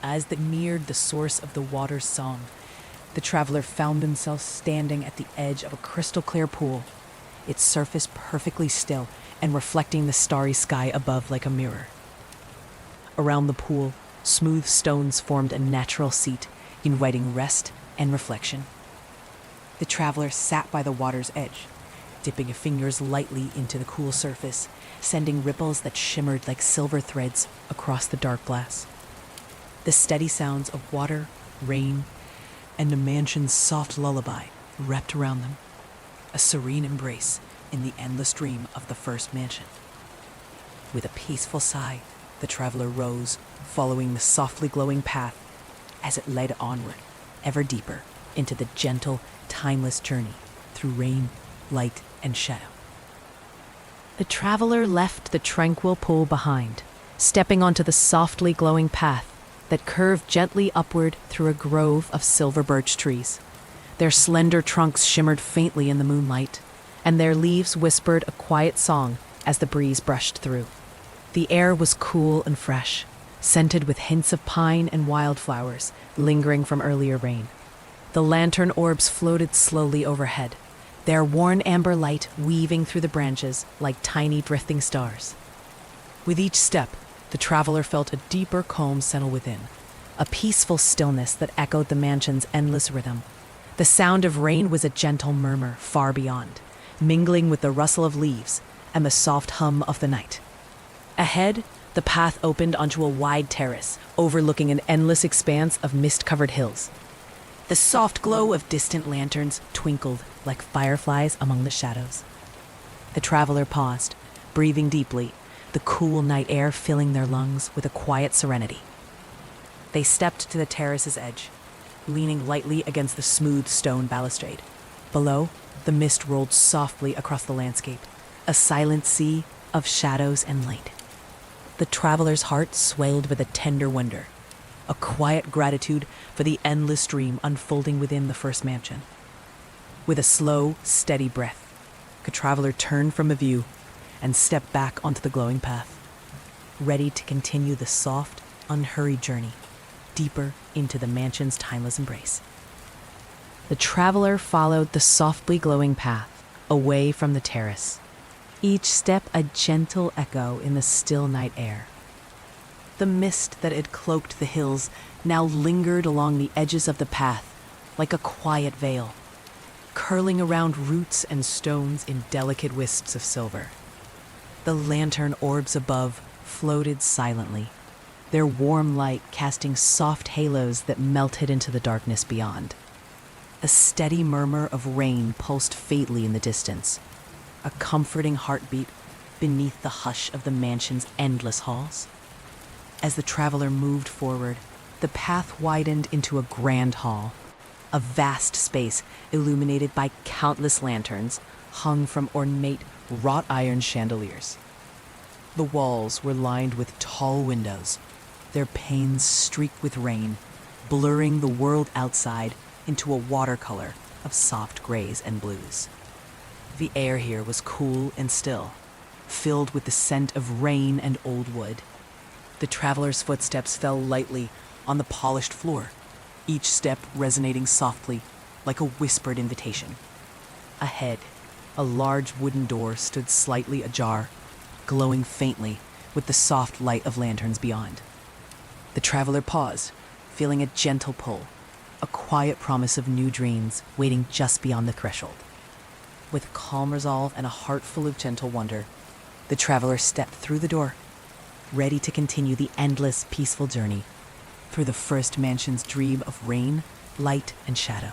As they neared the source of the water's song, the traveler found themselves standing at the edge of a crystal-clear pool, its surface perfectly still and reflecting the starry sky above like a mirror. Around the pool, smooth stones formed a natural seat, inviting rest and reflection. The traveler sat by the water's edge, dipping fingers lightly into the cool surface, sending ripples that shimmered like silver threads across the dark glass. The steady sounds of water, rain, and the mansion's soft lullaby wrapped around them, a serene embrace in the endless dream of the first mansion. With a peaceful sigh, the traveler rose, following the softly glowing path as it led onward, ever deeper into the gentle, timeless journey through rain, light, and shadow. The traveler left the tranquil pool behind, stepping onto the softly glowing path that curved gently upward through a grove of silver birch trees. Their slender trunks shimmered faintly in the moonlight, and their leaves whispered a quiet song as the breeze brushed through. The air was cool and fresh, scented with hints of pine and wildflowers lingering from earlier rain. The lantern orbs floated slowly overhead, their worn amber light weaving through the branches like tiny drifting stars. With each step, the traveler felt a deeper calm settle within, a peaceful stillness that echoed the mansion's endless rhythm. The sound of rain was a gentle murmur far beyond, mingling with the rustle of leaves and the soft hum of the night. Ahead, the path opened onto a wide terrace, overlooking an endless expanse of mist-covered hills. The soft glow of distant lanterns twinkled like fireflies among the shadows. The traveler paused, breathing deeply, the cool night air filling their lungs with a quiet serenity. They stepped to the terrace's edge, leaning lightly against the smooth stone balustrade. Below, the mist rolled softly across the landscape, a silent sea of shadows and light. The traveler's heart swelled with a tender wonder, a quiet gratitude for the endless dream unfolding within the first mansion. With a slow, steady breath, the traveler turned from the view and stepped back onto the glowing path, ready to continue the soft, unhurried journey deeper into the mansion's timeless embrace. The traveler followed the softly glowing path away from the terrace, each step a gentle echo in the still night air. The mist that had cloaked the hills now lingered along the edges of the path like a quiet veil, curling around roots and stones in delicate wisps of silver. The lantern orbs above floated silently, their warm light casting soft halos that melted into the darkness beyond. A steady murmur of rain pulsed faintly in the distance, a comforting heartbeat beneath the hush of the mansion's endless halls. As the traveler moved forward, the path widened into a grand hall, a vast space illuminated by countless lanterns hung from ornate wrought iron chandeliers. The walls were lined with tall windows, their panes streaked with rain, blurring the world outside into a watercolor of soft grays and blues. The air here was cool and still, filled with the scent of rain and old wood. The traveler's footsteps fell lightly on the polished floor, each step resonating softly like a whispered invitation. Ahead, a large wooden door stood slightly ajar, glowing faintly with the soft light of lanterns beyond. The traveler paused, feeling a gentle pull, a quiet promise of new dreams waiting just beyond the threshold. With calm resolve and a heart full of gentle wonder, the traveler stepped through the door, ready to continue the endless, peaceful journey through the first mansion's dream of rain, light, and shadow.